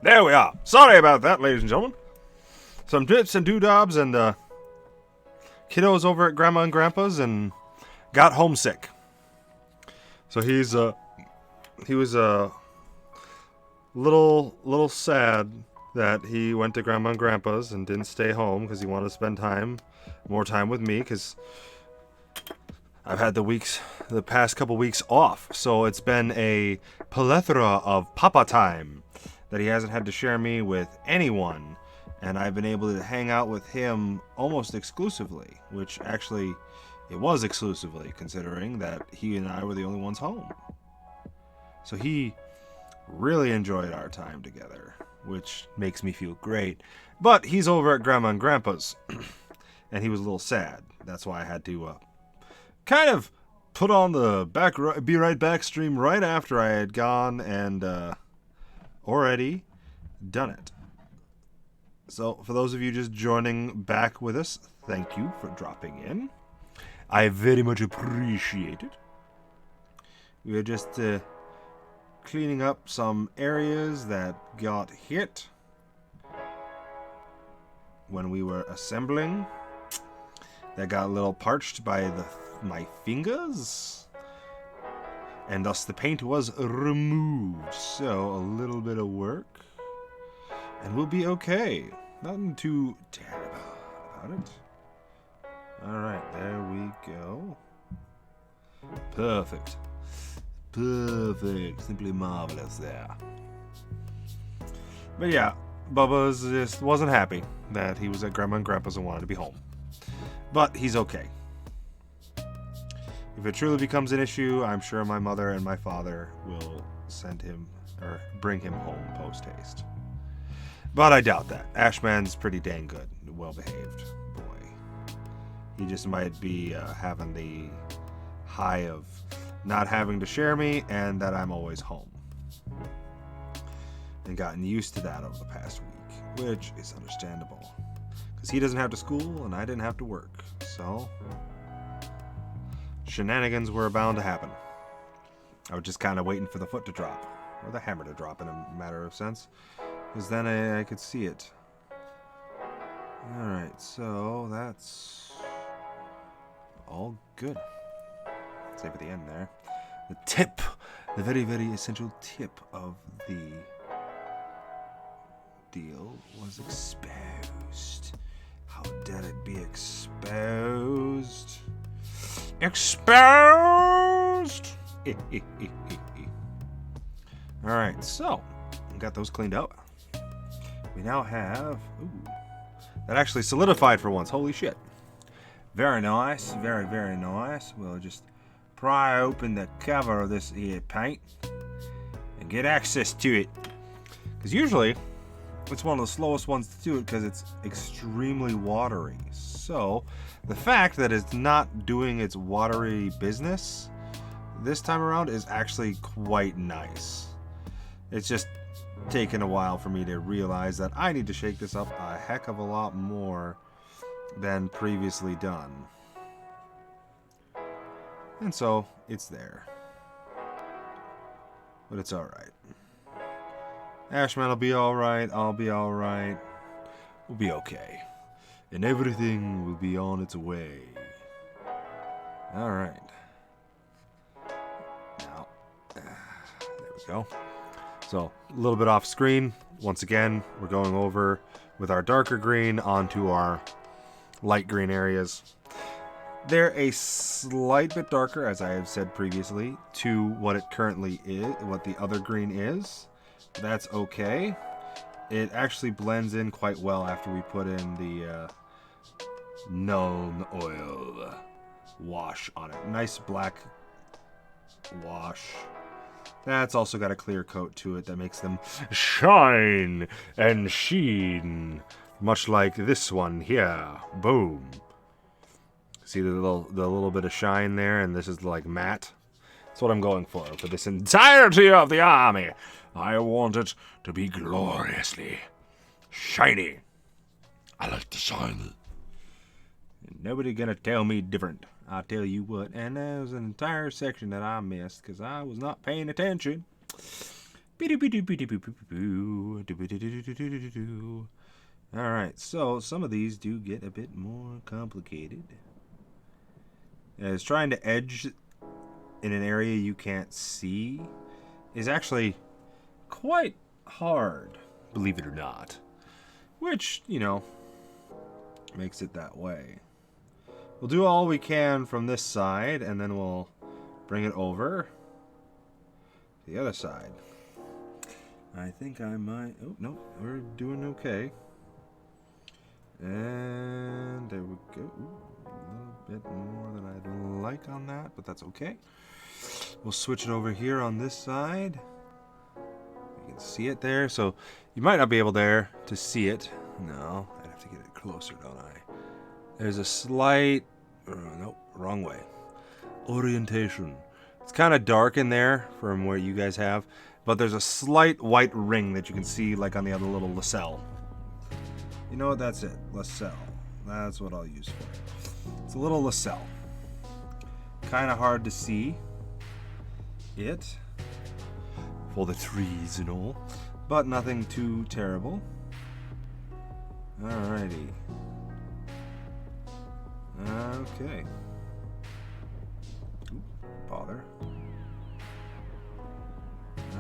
Speaker 1: There we are. Sorry about that, ladies and gentlemen. Some dips and doodobs and kiddos over at Grandma and Grandpa's and got homesick. So he was a little sad that he went to Grandma and Grandpa's and didn't stay home because he wanted to spend more time with me, because I've had the past couple weeks off. So it's been a plethora of papa time that he hasn't had to share me with anyone. And I've been able to hang out with him almost exclusively, which actually it was exclusively, considering that he and I were the only ones home. So he really enjoyed our time together, which makes me feel great. But he's over at Grandma and Grandpa's, and he was a little sad. That's why I had to kind of put on the Be Right Back stream right after I had gone and already done it. So for those of you just joining back with us, thank you for dropping in. I very much appreciate it. We are just cleaning up some areas that got hit when we were assembling. That got a little parched by my fingers, and thus the paint was removed. So a little bit of work, and we'll be okay. Nothing too terrible about it. Alright, there we go. Perfect. Perfect. Simply marvelous there. But yeah, Bubba's just wasn't happy that he was at Grandma and Grandpa's and wanted to be home. But he's okay. If it truly becomes an issue, I'm sure my mother and my father will send him or bring him home post-haste. But I doubt that. Ashman's pretty dang good. Well-behaved boy. He just might be having the high of not having to share me and that I'm always home. And gotten used to that over the past week, which is understandable. Because he doesn't have to school and I didn't have to work. So shenanigans were bound to happen. I was just kind of waiting for the foot to drop. Or the hammer to drop in a matter of sense. Because then I could see it. Alright, so that's all good. Save at the end there. The tip, the very, very essential tip of the deal was exposed. How dare it be exposed? Exposed! Alright, so we got those cleaned out. We now have... Ooh, that actually solidified for once. Holy shit. Very nice. Very, very nice. We'll just pry open the cover of this here paint and get access to it. Because usually, it's one of the slowest ones to do it because it's extremely watery. So, the fact that it's not doing its watery business this time around is actually quite nice. It's just taken a while for me to realize that I need to shake this up a heck of a lot more than previously done. And so, it's there. But it's alright. Ashman will be alright, I'll be alright. We'll be okay. And everything will be on its way. Alright. Now, there we go. So, a little bit off screen. Once again, we're going over with our darker green onto our light green areas. They're a slight bit darker, as I have said previously, to what it currently is, what the other green is. That's okay. It actually blends in quite well after we put in the Nuln Oil wash on it. Nice black wash. That's also got a clear coat to it that makes them shine and sheen, much like this one here. Boom. See the little bit of shine there, and this is like matte. That's what I'm going for this entirety of the army. I want it to be gloriously shiny. I like to shine. Nobody gonna tell me different. I'll tell you what. And there's an entire section that I missed because I was not paying attention. Alright, so some of these do get a bit more complicated. As trying to edge in an area you can't see is actually quite hard, believe it or not. Which, you know, makes it that way. We'll do all we can from this side, and then we'll bring it over to the other side. I think I might... Oh, no, we're doing okay. And there we go. Ooh, a little bit more than I'd like on that, but that's okay. We'll switch it over here on this side. You can see it there, so you might not be able there to see it. No, I'd have to get it closer, don't I? There's a slight... nope, wrong way. Orientation. It's kind of dark in there from where you guys have, but there's a slight white ring that you can see like on the other little lacelle. You know what? That's it. Lacelle. That's what I'll use for it. It's a little lacelle. Kind of hard to see it for the trees and all, but nothing too terrible. Alrighty. Okay. Oop, bother.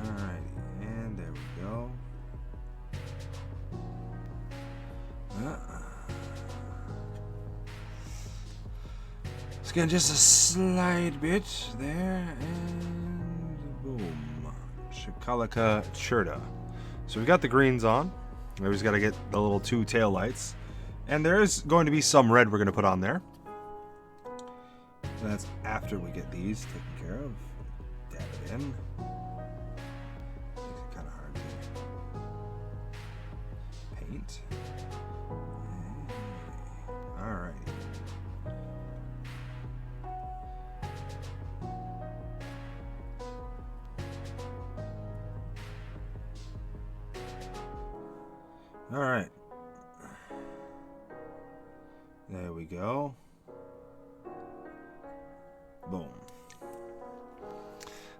Speaker 1: Alrighty, and there we go. Scan just a slight bit there, and boom. Shakalaka Churda. So we got the greens on. We just got to get the little 2 tail lights. And there is going to be some red we're going to put on there. So that's after we get these taken care of. Dab it in. Makes it kind of hard to paint. Alrighty. Alright. There we go. Boom.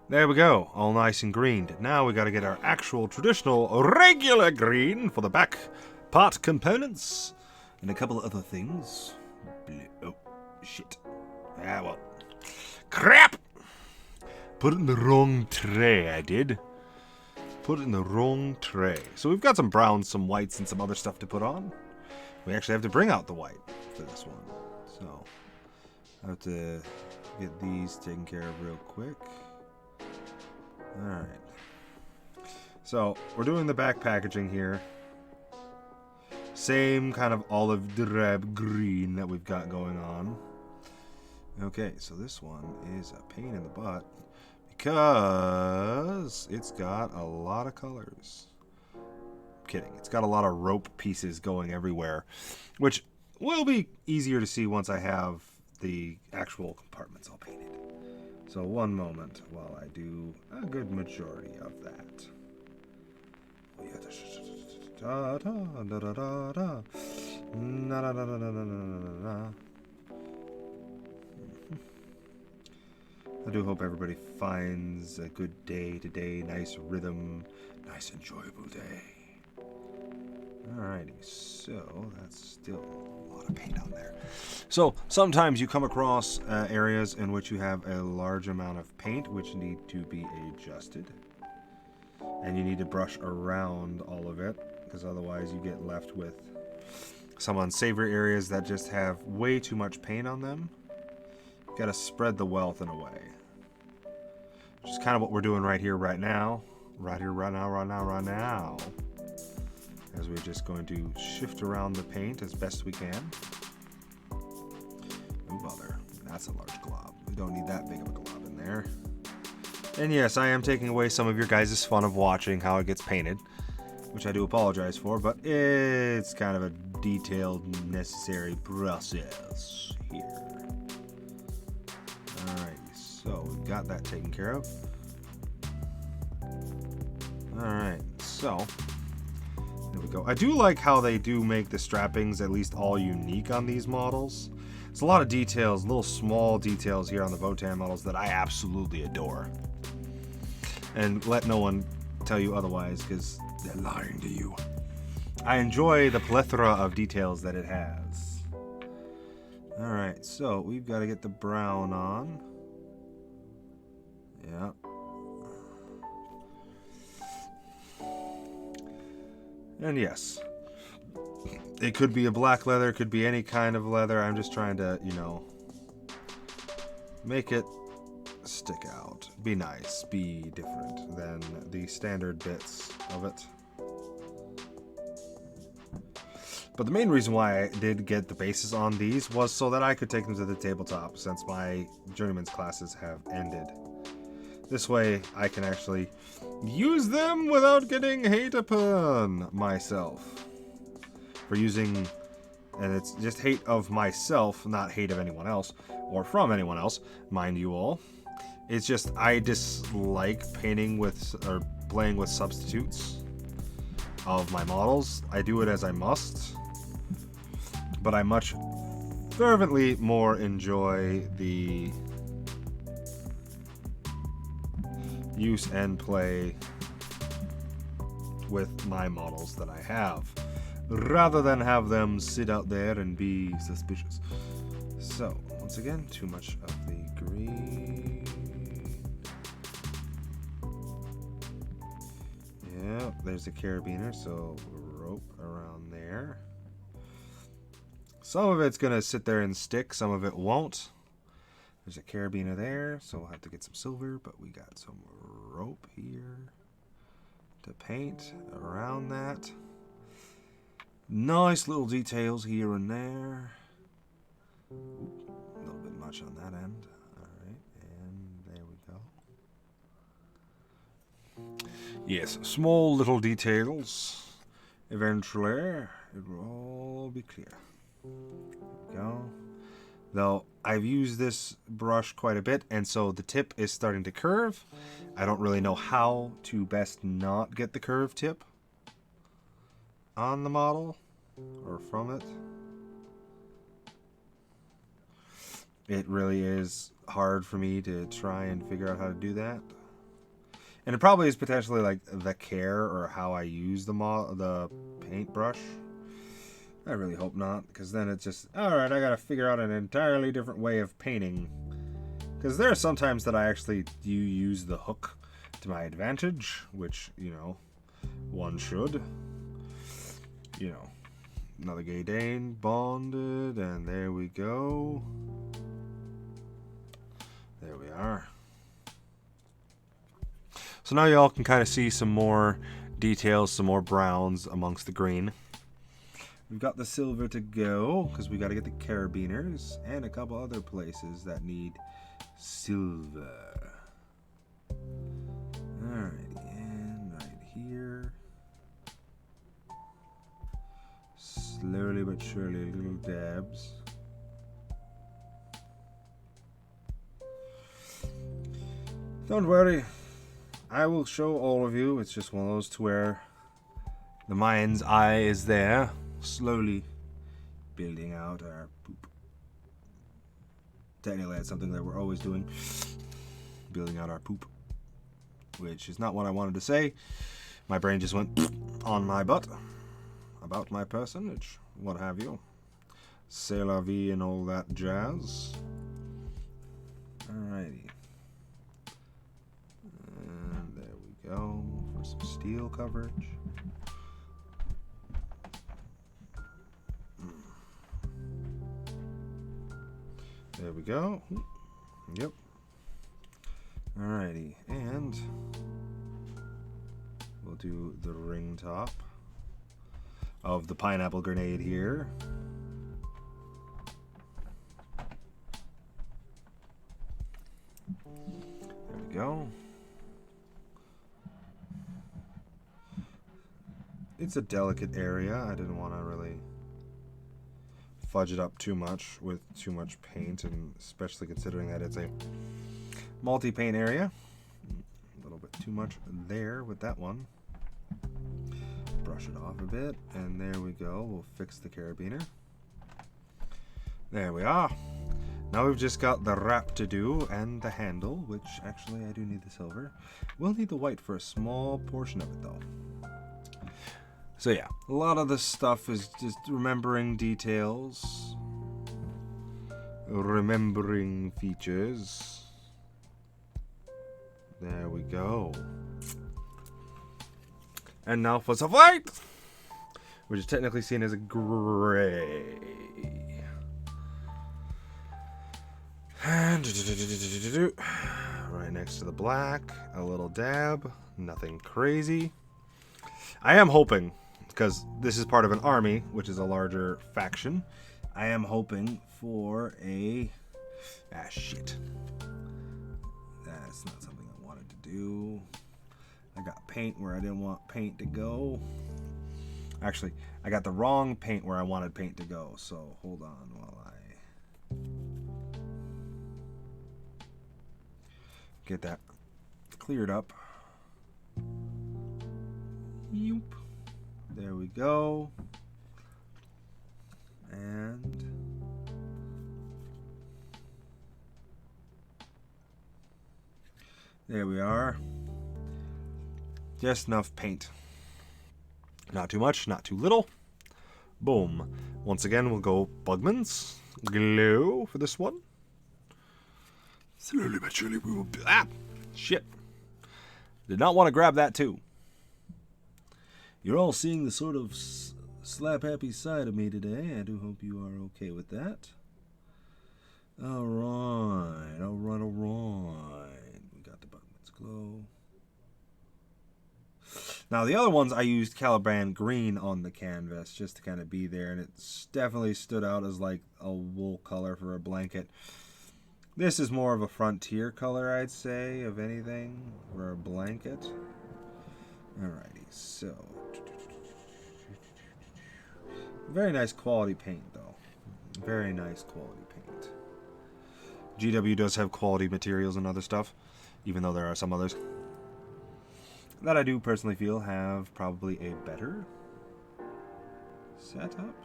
Speaker 1: There we go. All nice and greened. Now we got to get our actual traditional regular green for the back part components. And a couple of other things. Oh, shit. Ah, well. Crap! Put it in the wrong tray, I did. Put it in the wrong tray. So we've got some browns, some whites, and some other stuff to put on. We actually have to bring out the white for this one. So I have to get these taken care of real quick. Alright. So we're doing the back packaging here. Same kind of olive drab green that we've got going on. Okay, so this one is a pain in the butt because it's got a lot of colors. Kidding. It's got a lot of rope pieces going everywhere, which will be easier to see once I have the actual compartments all painted. So one moment while I do a good majority of that. I do hope everybody finds a good day today, nice rhythm, nice enjoyable day. Alrighty, so that's still a lot of paint on there. So sometimes you come across areas in which you have a large amount of paint which need to be adjusted. And you need to brush around all of it, because otherwise you get left with some unsavory areas that just have way too much paint on them. You gotta spread the wealth in a way. Which is kind of what we're doing right here, right now. Right here, right now. As we're just going to shift around the paint as best we can. Oh bother, that's a large glob. We don't need that big of a glob in there. And yes, I am taking away some of your guys' fun of watching how it gets painted, which I do apologize for, but it's kind of a detailed, necessary process here. Alright, so we've got that taken care of. Alright, so there we go. I do like how they do make the strappings at least all unique on these models. There's a lot of details, little small details here on the Votan models that I absolutely adore. And let no one tell you otherwise because they're lying to you. I enjoy the plethora of details that it has. Alright, so we've got to get the brown on. Yeah. And yes, it could be a black leather, could be any kind of leather. I'm just trying to, you know, make it stick out. Be nice, be different than the standard bits of it. But the main reason why I did get the bases on these was so that I could take them to the tabletop since my Journeyman's classes have ended. This way I can actually use them without getting hate upon myself for using, and it's just hate of myself, not hate of anyone else or from anyone else, mind you all. It's just I dislike painting with or playing with substitutes of my models. I do it as I must, but I much fervently more enjoy the use and play with my models that I have, rather than have them sit out there and be suspicious. So, once again, too much of the green. Yeah, there's a carabiner, so rope around there. Some of it's gonna sit there and stick, some of it won't. There's a carabiner there, so we'll have to get some silver, but we got some rope here to paint around that. Nice little details here and there. Ooh, a little bit much on that end. Alright, and there we go. Yes, small little details. Eventually, it will all be clear. There we go. Though I've used this brush quite a bit, and so the tip is starting to curve. I don't really know how to best not get the curved tip on the model or from it. It really is hard for me to try and figure out how to do that. And it probably is potentially like the care or how I use the paintbrush. I really hope not, because then it's just, alright, I gotta figure out an entirely different way of painting. Because there are some times that I actually do use the hook to my advantage, which, you know, one should. You know, another gay Dane bonded, and there we go. There we are. So now y'all can kind of see some more details, some more browns amongst the green. We've got the silver to go, because we got to get the carabiners and a couple other places that need silver. Alright, and right here. Slowly but surely, little dabs. Don't worry, I will show all of you. It's just one of those to where the mind's eye is there. Slowly building out our poop. Technically, that's something that we're always doing. Building out our poop. Which is not what I wanted to say. My brain just went on my butt. About my personage. What have you. C'est la vie and all that jazz. Alrighty. And there we go. For some steel coverage. There we go. Yep. Alrighty, and we'll do the ring top of the pineapple grenade here. There we go. It's a delicate area. I didn't want to really fudge it up too much with too much paint, and especially considering that it's a multi-paint area. A little bit too much there with that one. Brush it off a bit, and there we go. We'll fix the carabiner. There we are. Now we've just got the wrap to do and the handle, which actually I do need the silver. We'll need the white for a small portion of it though. So yeah, a lot of this stuff is just remembering details, remembering features. There we go. And now for some white, which is technically seen as a gray. And right next to the black, a little dab, nothing crazy. I am hoping, because this is part of an army, which is a larger faction, I am hoping for a... shit. That's not something I wanted to do. I got paint where I didn't want paint to go. Actually, I got the wrong paint where I wanted paint to go, so hold on while I get that cleared up. Yoop. There we go. And there we are. Just enough paint. Not too much, not too little. Boom. Once again, we'll go Bugman's Glow for this one. Slowly but surely we will... Shit. Did not want to grab that too. You're all seeing the sort of slap-happy side of me today. I do hope you are okay with that. Alright. We got the Bugman's Glow. Now, the other ones I used Caliban Green on the canvas just to kind of be there, and it definitely stood out as like a wool color for a blanket. This is more of a frontier color, I'd say, of anything, for a blanket. Alrighty, so... Very nice quality paint, though. Very nice quality paint. GW does have quality materials and other stuff, even though there are some others that I do personally feel have probably a better setup.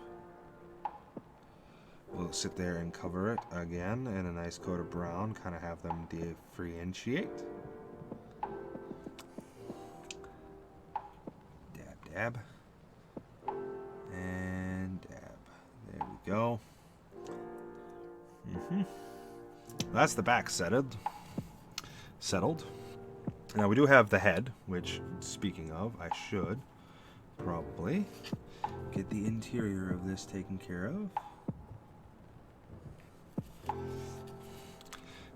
Speaker 1: We'll sit there and cover it again in a nice coat of brown, kind of have them differentiate. Dab, dab. And dab. There we go. That's the back settled. Now we do have the head, which, speaking of, I should probably get the interior of this taken care of.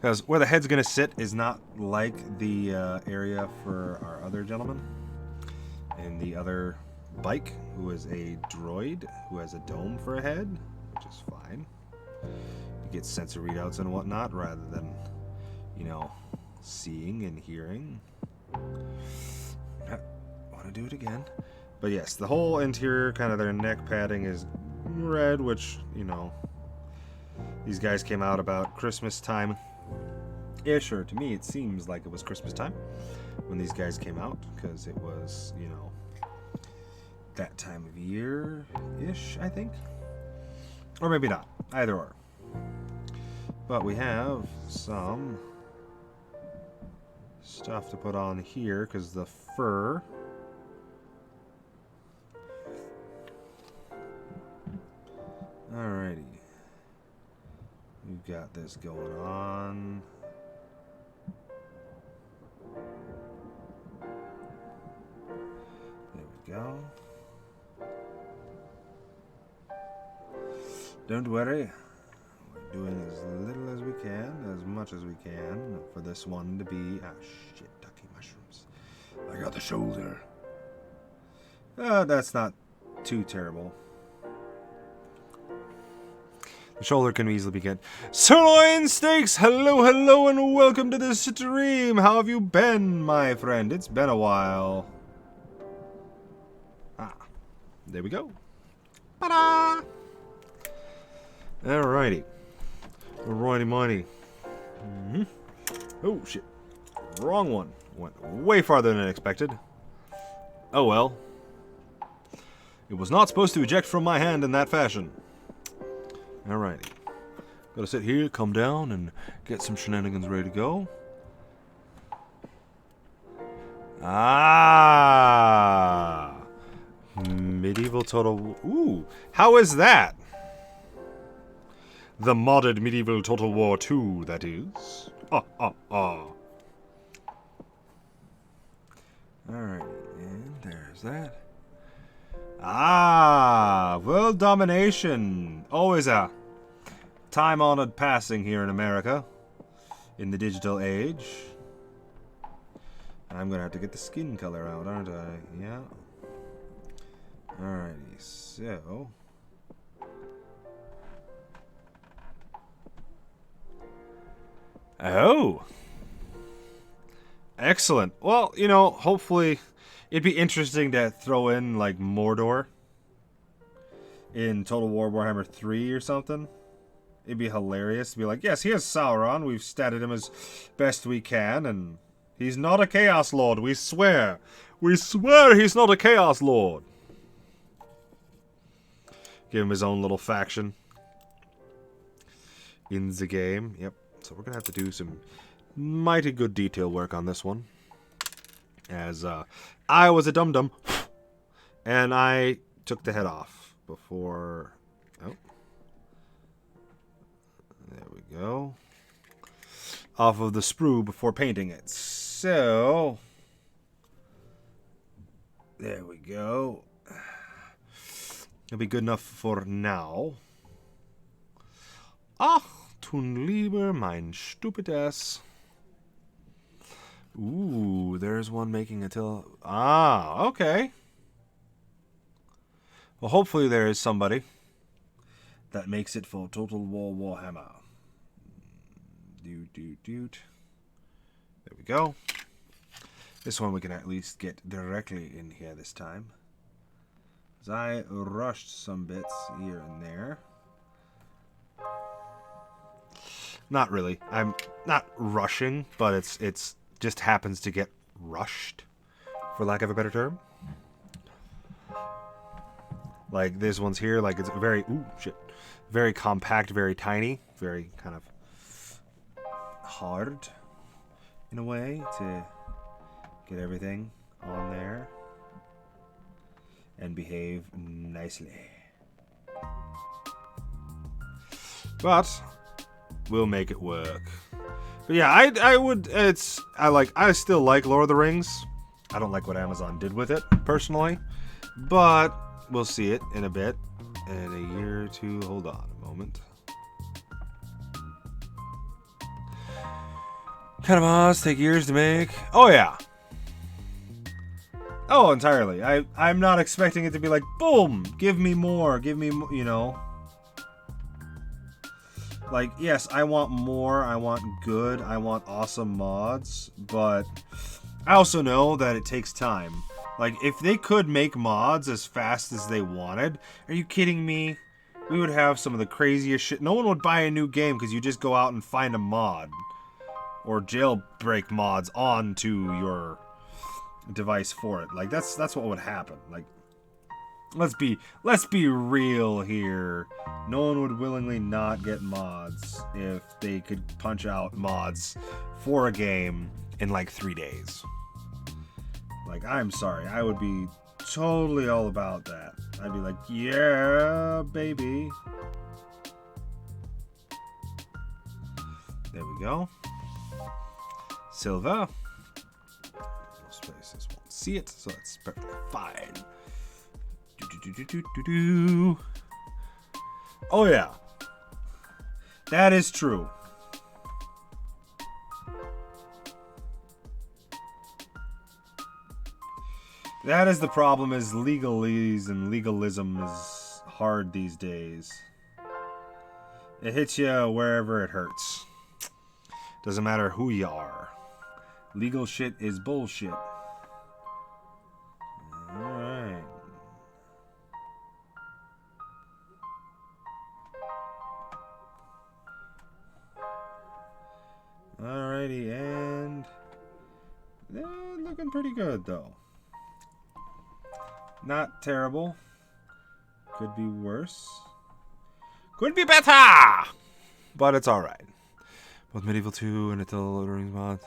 Speaker 1: Because where the head's going to sit is not like the area for our other gentleman and the other bike, who is a droid who has a dome for a head, which is fine. He gets sensor readouts and whatnot rather than, you know, seeing and hearing. I want to do it again. But yes, the whole interior, kind of their neck padding is red, which, you know, these guys came out about Christmas time ish, or to me it seems like it was Christmas time when these guys came out, because it was, you know, that time of year ish, I think, or maybe not, either or. But we have some stuff to put on here because the fur. Alrighty. We've got this going on. There we go. Don't worry. We're doing as little as we can, as much as we can, for this one to be... Ah, shit, ducky mushrooms. I got the shoulder. That's not too terrible. The shoulder can easily be good. Sirloin Steaks! Hello, and welcome to the stream! How have you been, my friend? It's been a while. Ah, there we go. Ta-da! Alrighty. Righty mighty. Oh, shit. Wrong one. Went way farther than expected. Oh well. It was not supposed to eject from my hand in that fashion. Alrighty. Gotta sit here, come down, and get some shenanigans ready to go. Ah! Medieval Total... Ooh! How is that? The modded Medieval Total War 2, that is. Alright, and there's that. Ah! World domination! Always a time-honored passing here in America. In the digital age. I'm gonna have to get the skin color out, aren't I? Yeah. Alrighty, so... Oh! Excellent. Well, you know, hopefully it'd be interesting to throw in, like, Mordor in Total War Warhammer 3 or something. It'd be hilarious to be like, yes, here's Sauron. We've statted him as best we can, and he's not a Chaos Lord. We swear. We swear he's not a Chaos Lord. Give him his own little faction in the game. Yep. So we're going to have to do some mighty good detail work on this one. As I was a dum-dum, and I took the head off before... Oh. There we go. Off of the sprue before painting it. So... There we go. It'll be good enough for now. Ach, tun lieber mein stupides. Ooh, there's one making a till. Ah, okay. Well, hopefully there is somebody that makes it for Total War Warhammer. There we go. This one we can at least get directly in here this time. As I rushed some bits here and there. Not really. I'm not rushing, but it's just happens to get rushed, for lack of a better term. Like this one's here, like it's very very compact, very tiny, very kind of hard in a way to get everything on there and behave nicely. But we'll make it work. But yeah, I still like Lord of the Rings. I don't like what Amazon did with it, personally. But we'll see it in a bit. In a year or two. Hold on a moment. Kind of mods take years to make. Oh yeah. Oh, entirely. I'm not expecting it to be like, boom, give me more, you know. Like, yes, I want more, I want good, I want awesome mods, but I also know that it takes time. Like, if they could make mods as fast as they wanted, are you kidding me? We would have some of the craziest shit. No one would buy a new game because you just go out and find a mod. Or jailbreak mods onto your device for it. Like, that's what would happen. Like, let's be real here. No one would willingly not get mods if they could punch out mods for a game in like 3 days. Like, I'm sorry, I would be totally all about that. I'd be like, yeah, baby. There we go. Silver. Most places won't see it, so that's perfectly fine. Oh yeah, that is true. That is the problem, is legalese and legalism is hard these days. It hits you wherever it hurts. Doesn't matter who you are. Legal shit is bullshit. Alright. Alrighty, and they're looking pretty good though. Not terrible. Could be worse. Could be better! but it's alright. Both Medieval 2 and Attila Rings mod.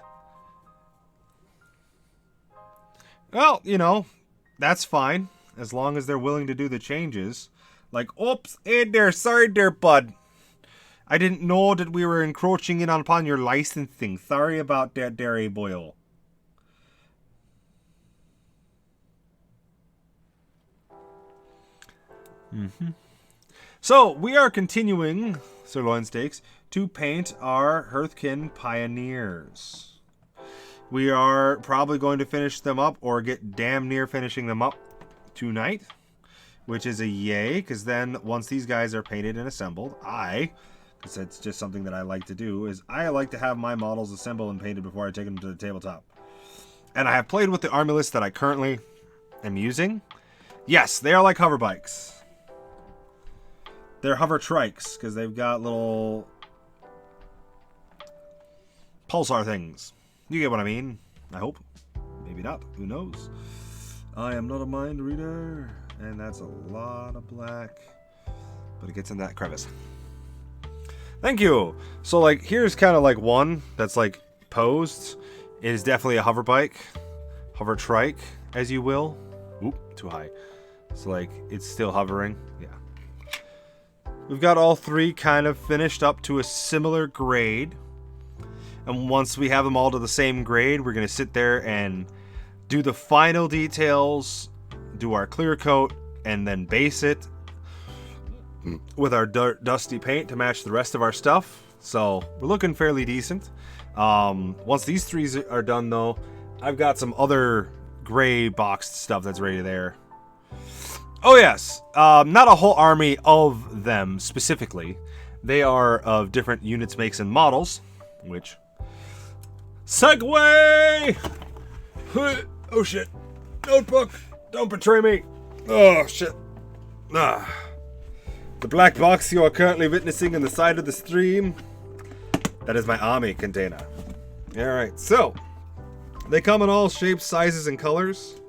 Speaker 1: Well, you know, that's fine. As long as they're willing to do the changes. Like, oops, hey there, sorry there, bud. I didn't know that we were encroaching in upon your licensing. Sorry about that, Dairy Boyle. So, we are continuing, Sirloin Steaks, to paint our Hearthkin Pioneers. We are probably going to finish them up or get damn near finishing them up tonight, which is a yay, because then once these guys are painted and assembled, because that's just something that I like to do, is I like to have my models assembled and painted before I take them to the tabletop. And I have played with the army list that I currently am using. Yes, they are like hover bikes. They're hover trikes, because they've got little pulsar things. You get what I mean, I hope. Maybe not, who knows. I am not a mind reader, and that's a lot of black. But it gets in that crevice. Thank you! So, like, here's kind of like one that's, like, posed. It is definitely a hover bike. Hover trike, as you will. Oop, too high. So, like, it's still hovering. Yeah. We've got all three kind of finished up to a similar grade. And once we have them all to the same grade, we're going to sit there and do the final details, do our clear coat, and then base it with our dusty paint to match the rest of our stuff. So we're looking fairly decent. Once these three are done, though, I've got some other gray boxed stuff that's ready there. Oh yes, not a whole army of them specifically. They are of different units, makes, and models, which... Segway! Oh shit. Notebook! Don't betray me! Oh shit. The black box you are currently witnessing on the side of the stream, that is my army container. Alright, so they come in all shapes, sizes, and colors.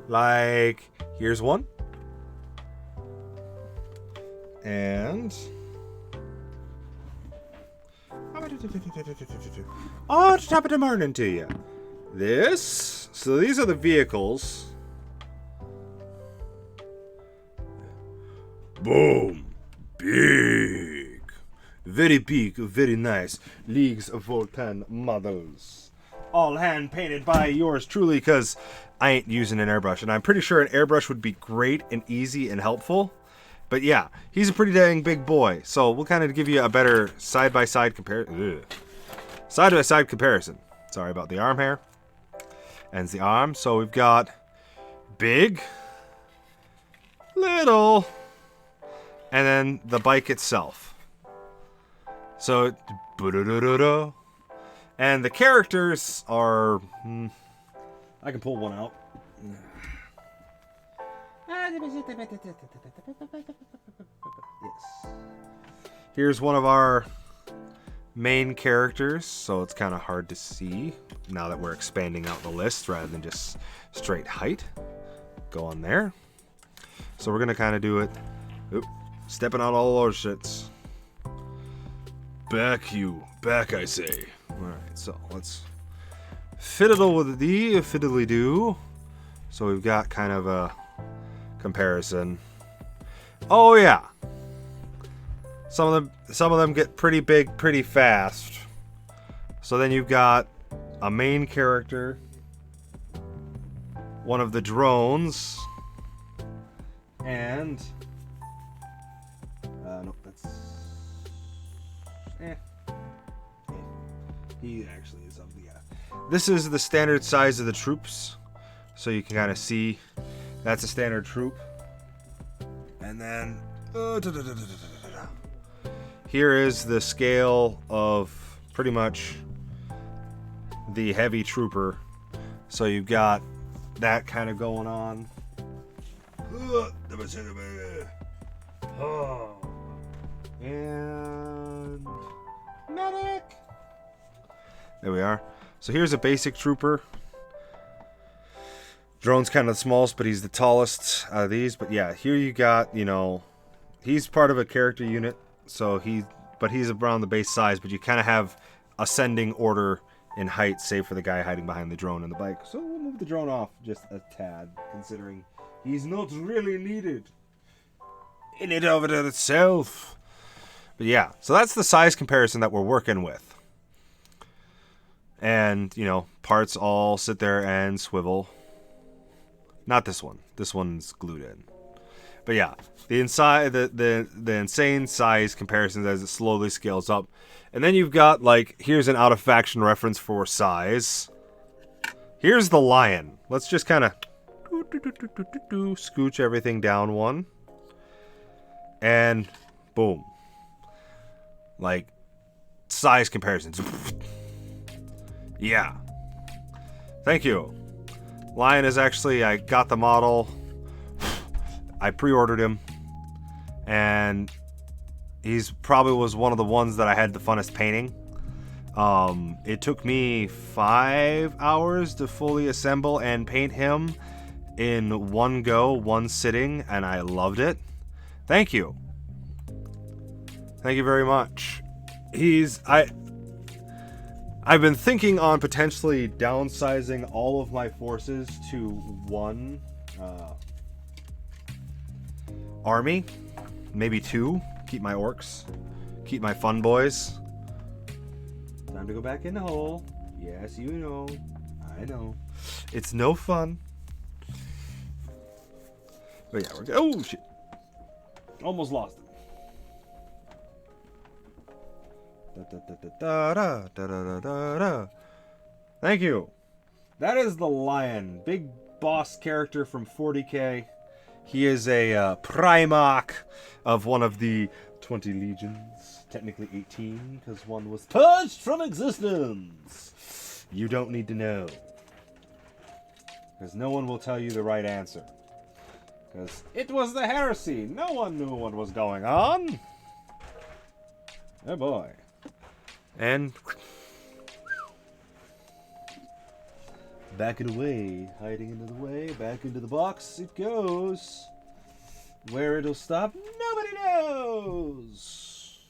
Speaker 1: Like, here's one. And... oh, top of the morning to you. This. So these are the vehicles. Boom. Big. Very big, very nice. Leagues of Voltan models. All hand painted by yours truly, because I ain't using an airbrush. And I'm pretty sure an airbrush would be great and easy and helpful. But yeah, he's a pretty dang big boy. So we'll kind of give you a better side-by-side comparison. Side-by-side comparison. Sorry about the arm hair. And the arm. So we've got big, little, and then the bike itself. So, and the characters are... I can pull one out. Yes. Here's one of our main characters, so it's kind of hard to see now that we're expanding out the list rather than just straight height. Go on there. So we're gonna kind of do it. Oop, stepping out all those shits. Back you, back I say. All right, so let's fiddle with the fiddly do. So we've got kind of a comparison. Oh yeah. Some of them get pretty big pretty fast. So then you've got a main character, one of the drones, and nope, that's he actually is of the this is the standard size of the troops. So you can kind of see that's a standard troop. And then here is the scale of pretty much the heavy trooper. So you've got that kind of going on. And medic. There we are. So here's a basic trooper. Drone's kind of the smallest, but he's the tallest out of these. But yeah, here you got, you know, he's part of a character unit. So he but he's around the base size, but you kind of have ascending order in height, save for the guy hiding behind the drone and the bike. So we'll move the drone off just a tad, considering he's not really needed in it of it itself. But yeah, so that's the size comparison that we're working with. And, you know, parts all sit there and swivel. Not this one. This one's glued in. But yeah, the insane size comparisons as it slowly scales up. And then you've got, like, here's an out-of-faction reference for size. Here's the lion. Let's just kind of scooch everything down one. And boom. Like, size comparisons. Yeah. Thank you. Lion is actually, I got the model. I pre-ordered him. And he's probably was one of the ones that I had the funnest painting. It took me 5 hours to fully assemble and paint him in one go, one sitting, and I loved it. Thank you. Thank you very much. I've been thinking on potentially downsizing all of my forces to one army, maybe 2. Keep my orcs, keep my fun boys. Time to go back in the hole. Yes, you know. I know. It's no fun. But yeah, we're good. Oh shit! Almost lost it. Thank you. That is the lion, big boss character from 40K. He is a Primarch of one of the 20 legions. Technically 18, because one was purged from existence. You don't need to know. Because no one will tell you the right answer. Because it was the heresy. No one knew what was going on. Oh boy. And back and away, hiding into the way, back into the box it goes. Where it'll stop, nobody knows.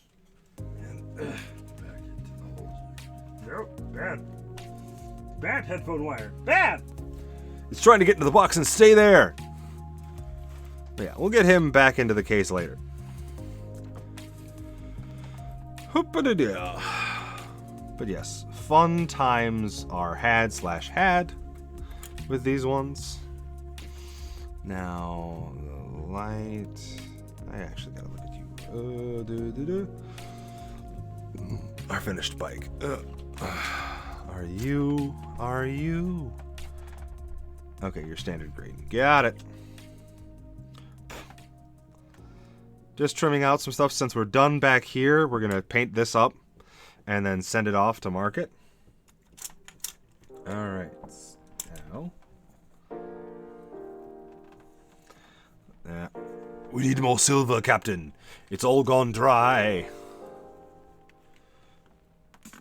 Speaker 1: And back into the hole. Nope, bad. Bad headphone wire. Bad! It's trying to get into the box and stay there. But yeah, we'll get him back into the case later. Hoop-a-da-da. But yes, fun times are had with these ones. Now, the light. I actually gotta look at you. Our finished bike. Are you? Okay, you're standard green. Got it. Just trimming out some stuff since we're done back here. We're gonna paint this up and then send it off to market. All right. Now, we need more silver, Captain. It's all gone dry.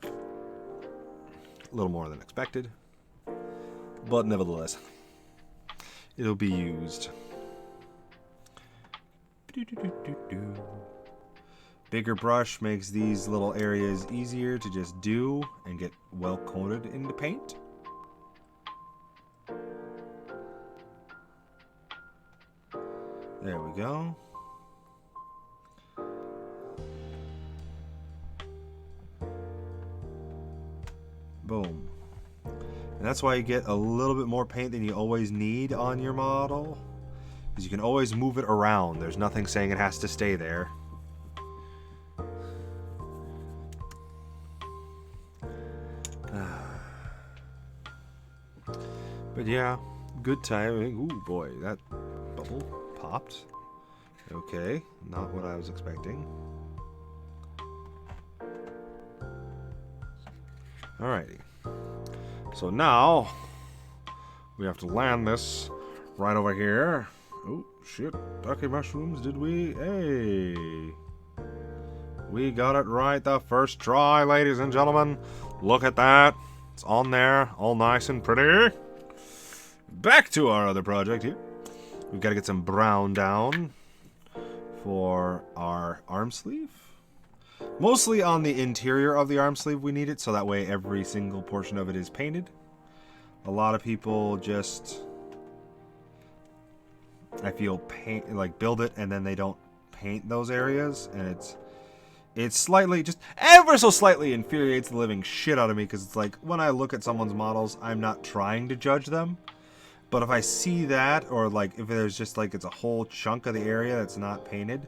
Speaker 1: A little more than expected, but nevertheless, it'll be used. Bigger brush makes these little areas easier to just do and get well coated in the paint. There we go. Boom. And that's why you get a little bit more paint than you always need on your model. Because you can always move it around. There's nothing saying it has to stay there. But yeah, good timing. Ooh boy, that bubble popped. Okay, not what I was expecting. Alrighty. So now we have to land this right over here. Oh shit, ducky mushrooms, did we? Hey. We got it right the first try, ladies and gentlemen. Look at that. It's on there, all nice and pretty. Back to our other project here. We've got to get some brown down for our arm sleeve. Mostly on the interior of the arm sleeve we need it, so that way every single portion of it is painted. A lot of people just, I feel, build it and then they don't paint those areas, and it's slightly, just ever so slightly infuriates the living shit out of me, because it's like, when I look at someone's models, I'm not trying to judge them, but if I see that, or like if there's just like it's a whole chunk of the area that's not painted,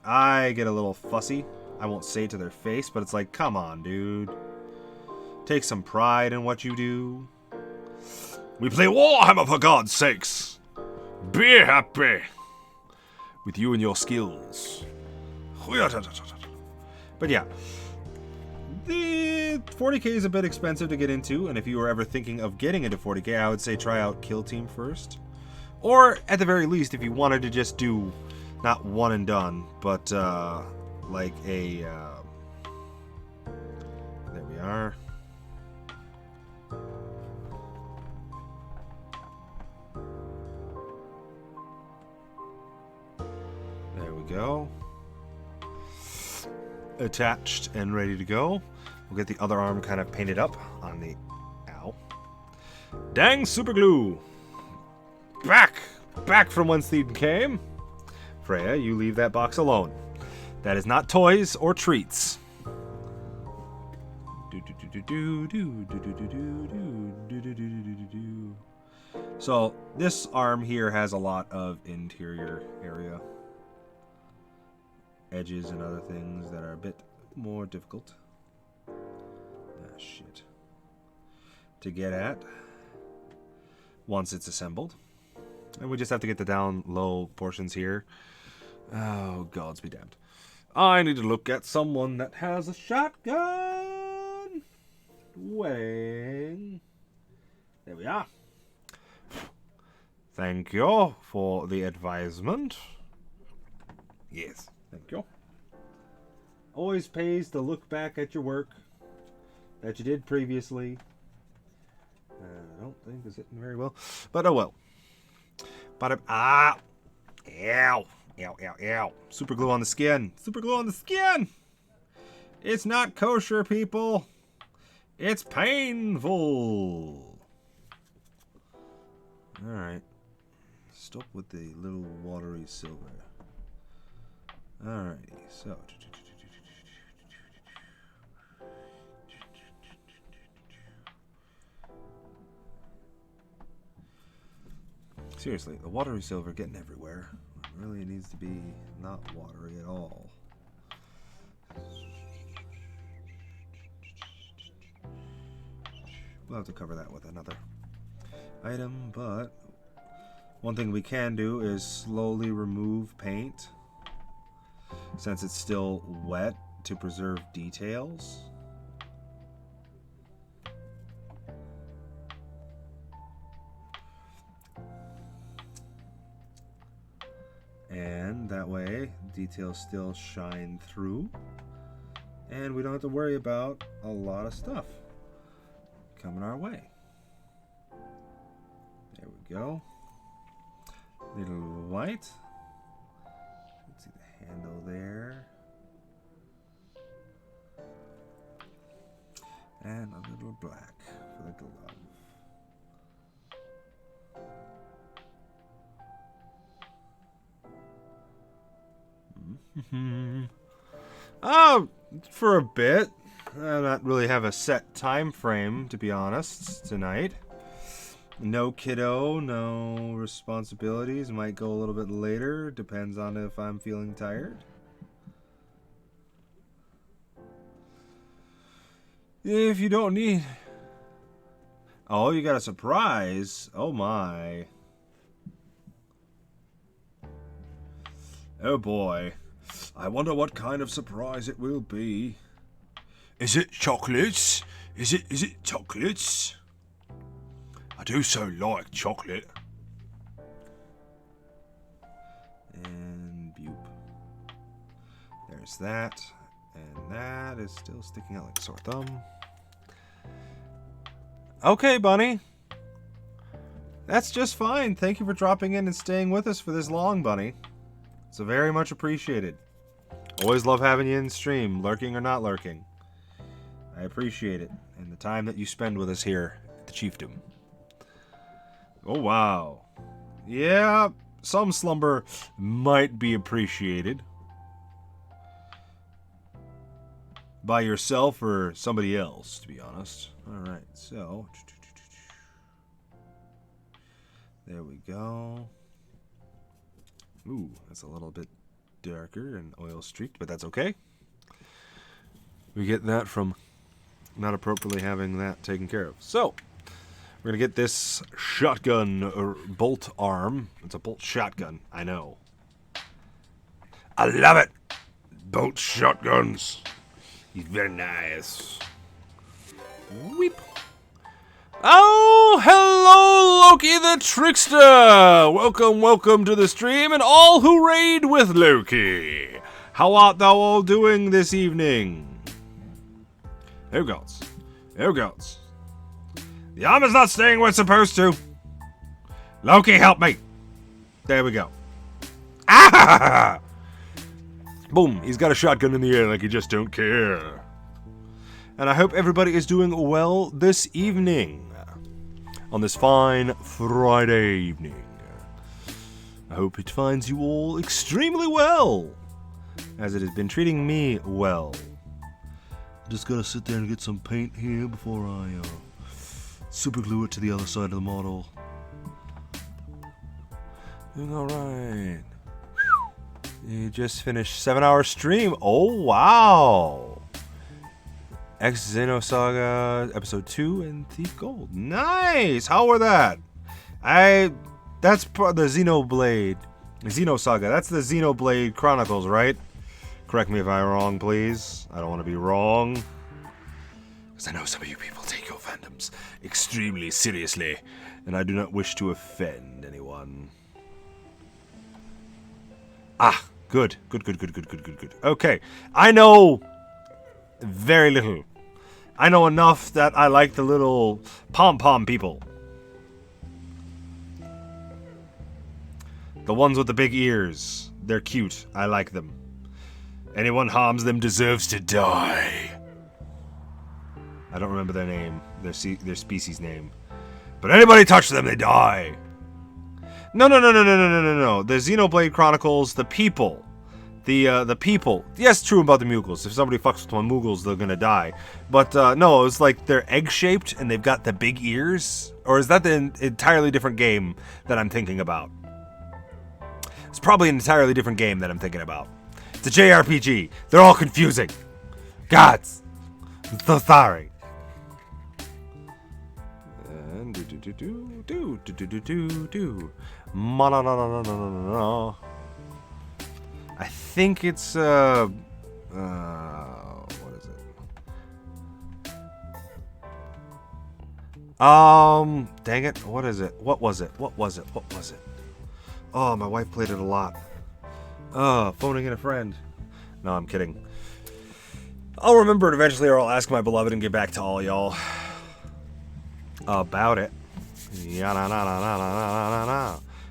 Speaker 1: I get a little fussy. I won't say it to their face, but it's like, come on, dude. Take some pride in what you do. We play Warhammer, for God's sakes! Be happy with you and your skills. But yeah, the 40k is a bit expensive to get into, and if you were ever thinking of getting into 40k, I would say try out Kill Team first. Or, at the very least, if you wanted to just do, not one and done, but, like a, there we are. There we go. Attached and ready to go. We'll get the other arm kind of painted up on the, ow. Dang super glue! Back from whence thee came. Freya, you leave that box alone. That is not toys or treats. So this arm here has a lot of interior area, edges and other things that are a bit more difficult. Ah, shit. To get at once it's assembled. And we just have to get the down low portions here. Oh, gods be damned. I need to look at someone that has a shotgun. Waiting. There we are. Thank you for the advisement. Yes, thank you. Always pays to look back at your work that you did previously. I don't think it's hitting very well, but oh well. But ow, ow, ow. Super glue on the skin. Super glue on the skin. It's not kosher, people. It's painful. All right. Stop with the little watery silver. Alrighty, so seriously, the watery silver getting everywhere. It really needs to be not watery at all. We'll have to cover that with another item, but one thing we can do is slowly remove paint since it's still wet to preserve details. And that way, details still shine through. And we don't have to worry about a lot of stuff coming our way. There we go. Little white. Let's see the handle there. And a little black for the glove. For a bit. I don't really have a set time frame, to be honest, tonight. No kiddo, no responsibilities. Might go a little bit later. Depends on if I'm feeling tired. If you don't need... Oh, you got a surprise. Oh my. Oh boy. I wonder what kind of surprise it will be. Is it chocolates? Is it chocolates? I do so like chocolate. And boop. There's that. And that is still sticking out like a sore thumb. Okay, Bunny. That's just fine. Thank you for dropping in and staying with us for this long, Bunny. It's very much appreciated. Always love having you in stream, lurking or not lurking. I appreciate it, and the time that you spend with us here at the Chiefdom. Oh, wow. Yeah, some slumber might be appreciated. By yourself or somebody else, to be honest. Alright, so... There we go. Ooh, that's a little bit darker and oil streaked, but that's okay. We get that from not appropriately having that taken care of. So, we're going to get this shotgun or bolt arm. It's a bolt shotgun, I know. I love it! Bolt shotguns. He's very nice. Weep. Oh, hello, Loki the Trickster! Welcome, welcome to the stream, and all who raid with Loki. How art thou all doing this evening? There goes. There goes. The arm is not staying where it's supposed to. Loki, help me. There we go. Ah! Boom, he's got a shotgun in the air like he just don't care. And I hope everybody is doing well this evening. On this fine Friday evening. I hope it finds you all extremely well. As it has been treating me well. Just gotta sit there and get some paint here before I super glue it to the other side of the model. Doing alright. You just finished 7-hour stream. Oh, wow. Xenosaga Episode 2 and Thief Gold. Nice. How were that? That's the Xenoblade. Xenosaga. That's the Xenoblade Chronicles, right? Correct me if I'm wrong, please. I don't want to be wrong. Because I know some of you people take your fandoms extremely seriously. And I do not wish to offend anyone. Ah, good. Good. Okay, I know very little. I know enough that I like the little pom-pom people. The ones with the big ears. They're cute. I like them. Anyone harms them deserves to die. I don't remember their name, their species name. But anybody touch them, they die. No. The Xenoblade Chronicles, the people. The people. Yes, true about the Muggles. If somebody fucks with my Muggles, they're gonna die. But no, it's like they're egg-shaped and they've got the big ears. Or is that the entirely different game that I'm thinking about? It's probably an entirely different game that I'm thinking about. It's a JRPG. They're all confusing. Gods. I'm so sorry. And I think it's what is it? Dang it. What is it? What was it? Oh, my wife played it a lot. Phoning in a friend. No, I'm kidding. I'll remember it eventually, or I'll ask my beloved and get back to all y'all about it.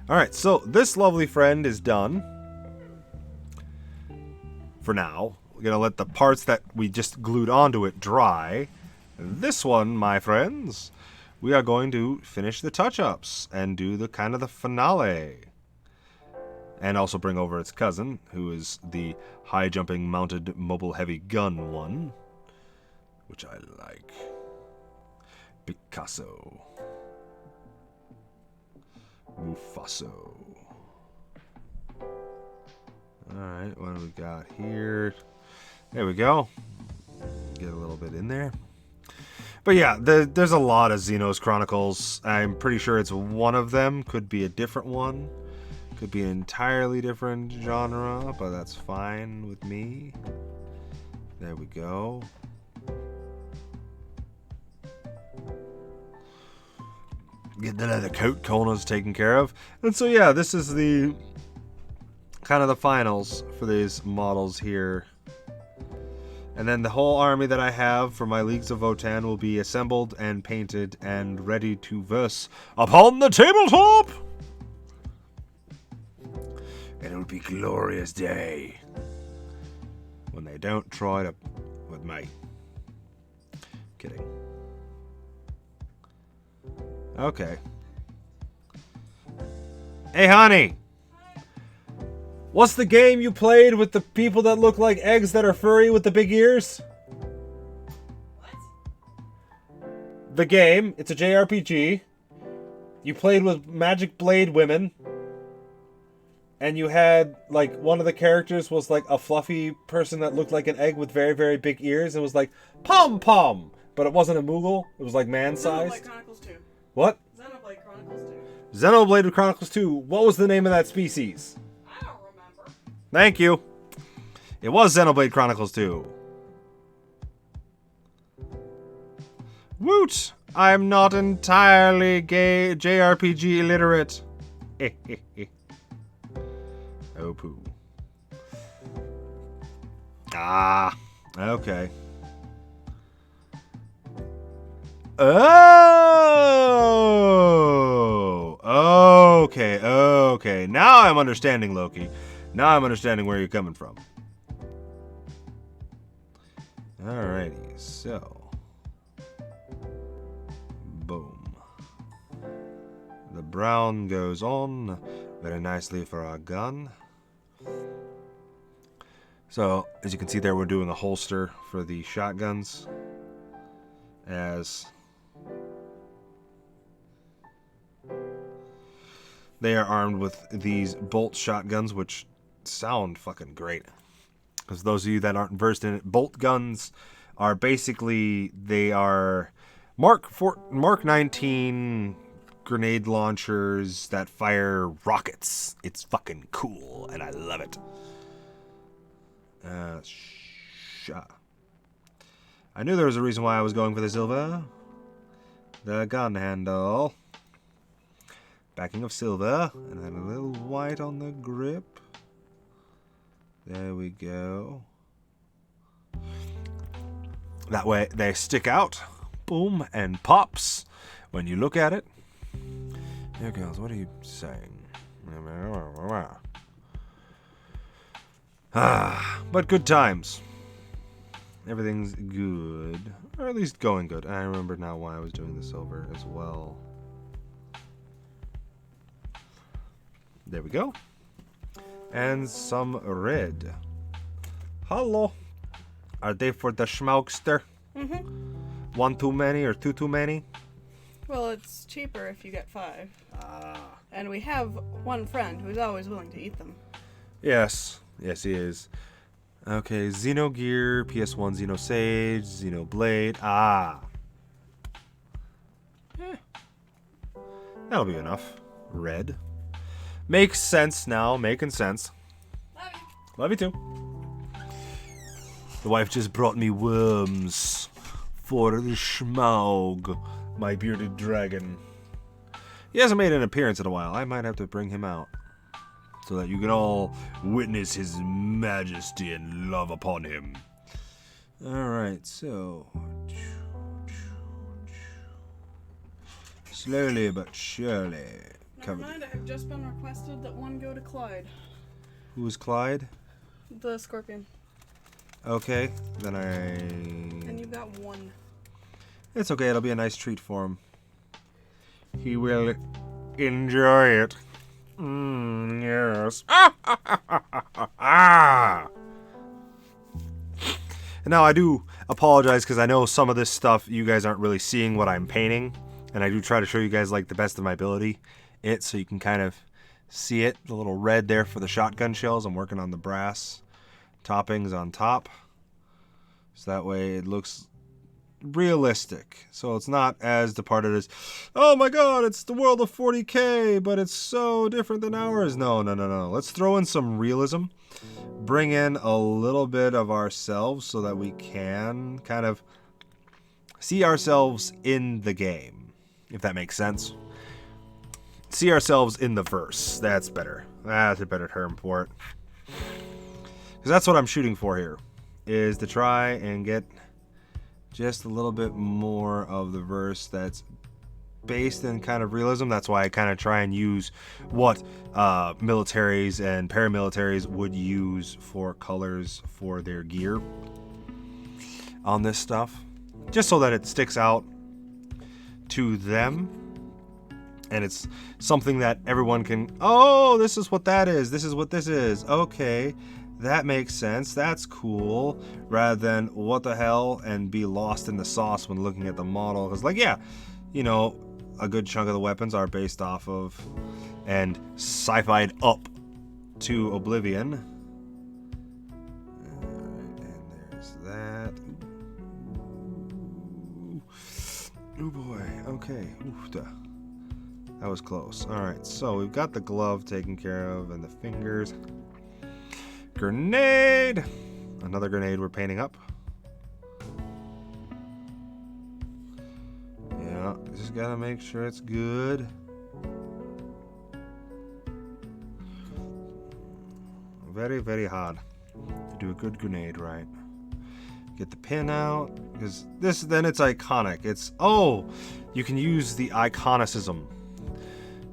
Speaker 1: Alright, so this lovely friend is done. For now. We're gonna let the parts that we just glued onto it dry. This one, my friends, we are going to finish the touch-ups and do the kind of the finale. And also bring over its cousin, who is the high-jumping, mounted, mobile heavy gun one. Which I like. Picasso. Mufaso. Alright, what do we got here? There we go. Get a little bit in there. But yeah, there's a lot of Xenos Chronicles. I'm pretty sure it's one of them. Could be a different one. Could be an entirely different genre, but that's fine with me. There we go. Get the leather coat corners taken care of. And so yeah, this is the kind of the finals for these models here. And then the whole army that I have for my Leagues of Votann will be assembled and painted and ready to verse upon the tabletop! And it will be a glorious day. when they don't try to with me. Kidding. Okay. Hey, honey. What's the game you played with the people that look like eggs that are furry with the big ears?
Speaker 3: What?
Speaker 1: The game. It's a JRPG. You played with Magic Blade women. And you had, like, one of the characters was, like, a fluffy person that looked like an egg with very, very big ears. And was like, Pom-Pom! But it wasn't a Moogle. It was, like, man-sized.
Speaker 3: Xenoblade Chronicles 2.
Speaker 1: What?
Speaker 3: Xenoblade Chronicles 2.
Speaker 1: Xenoblade Chronicles 2. What was the name of that species?
Speaker 3: I don't remember.
Speaker 1: Thank you. It was Xenoblade Chronicles 2. Woot! I'm not entirely gay JRPG illiterate. Oh, poo. Ah, okay. Oh! Okay. Now I'm understanding, Loki. Now I'm understanding where you're coming from. Alrighty, so. Boom. The brown goes on very nicely for our gun. So, as you can see there, we're doing a holster for the shotguns. As they are armed with these bolt shotguns, which sound fucking great. Because those of you that aren't versed in it, bolt guns are basically, they are Mark 19 grenade launchers that fire rockets. It's fucking cool, and I love it. I knew there was a reason why I was going for the silver. The gun handle. Backing of silver, and then a little white on the grip. There we go. That way they stick out. Boom, and pops when you look at it. Here goes, what are you saying? But good times. Everything's good. Or at least going good. I remember now why I was doing the silver as well. There we go. And some red. Hello. Are they for the schmaukster?
Speaker 3: Mm-hmm.
Speaker 1: One too many or two too many?
Speaker 3: Well, it's cheaper if you get 5. And we have one friend who's always willing to eat them.
Speaker 1: Yes. Yes, he is. Okay, Xenogear, PS1 Xenosage, Xenoblade. That'll be enough. Red. Makes sense now. Making sense.
Speaker 3: Love you.
Speaker 1: Love you too. The wife just brought me worms for the Schmaug, my bearded dragon. He hasn't made an appearance in a while. I might have to bring him out so that you can all witness his majesty and love upon him. Alright, so slowly but surely.
Speaker 3: Never mind, I have just been requested that one go to Clyde.
Speaker 1: Who's Clyde?
Speaker 3: The scorpion.
Speaker 1: Okay, then
Speaker 3: And you got 1.
Speaker 1: It's okay, it'll be a nice treat for him. He will enjoy it. Yes. And now I do apologize because I know some of this stuff you guys aren't really seeing what I'm painting, and I do try to show you guys like the best of my ability so you can kind of see it. The little red there for the shotgun shells. I'm working on the brass toppings on top, so that way it looks realistic. So it's not as departed as, oh my god, it's the world of 40K, but it's so different than ours. No. Let's throw in some realism. Bring in a little bit of ourselves so that we can kind of see ourselves in the game, if that makes sense. See ourselves in the verse. That's better. That's a better term for it. Because that's what I'm shooting for here, is to try and get just a little bit more of the verse that's based in kind of realism. That's why I kind of try and use what militaries and paramilitaries would use for colors for their gear on this stuff, just so that it sticks out to them, and it's something that everyone can, oh, this is what that is, this is what this is, okay, that makes sense, that's cool, rather than what the hell and be lost in the sauce when looking at the model. Because, like, yeah, you know, a good chunk of the weapons are based off of and sci-fi'd up to oblivion. And there's that. Oh boy, okay. Oof, that was close. Alright, so we've got the glove taken care of and the fingers. Grenade! Another grenade we're painting up. Yeah, just gotta make sure it's good. Very, very hard to do a good grenade right. Get the pin out, because this, then it's iconic. It's, oh, you can use the iconicism.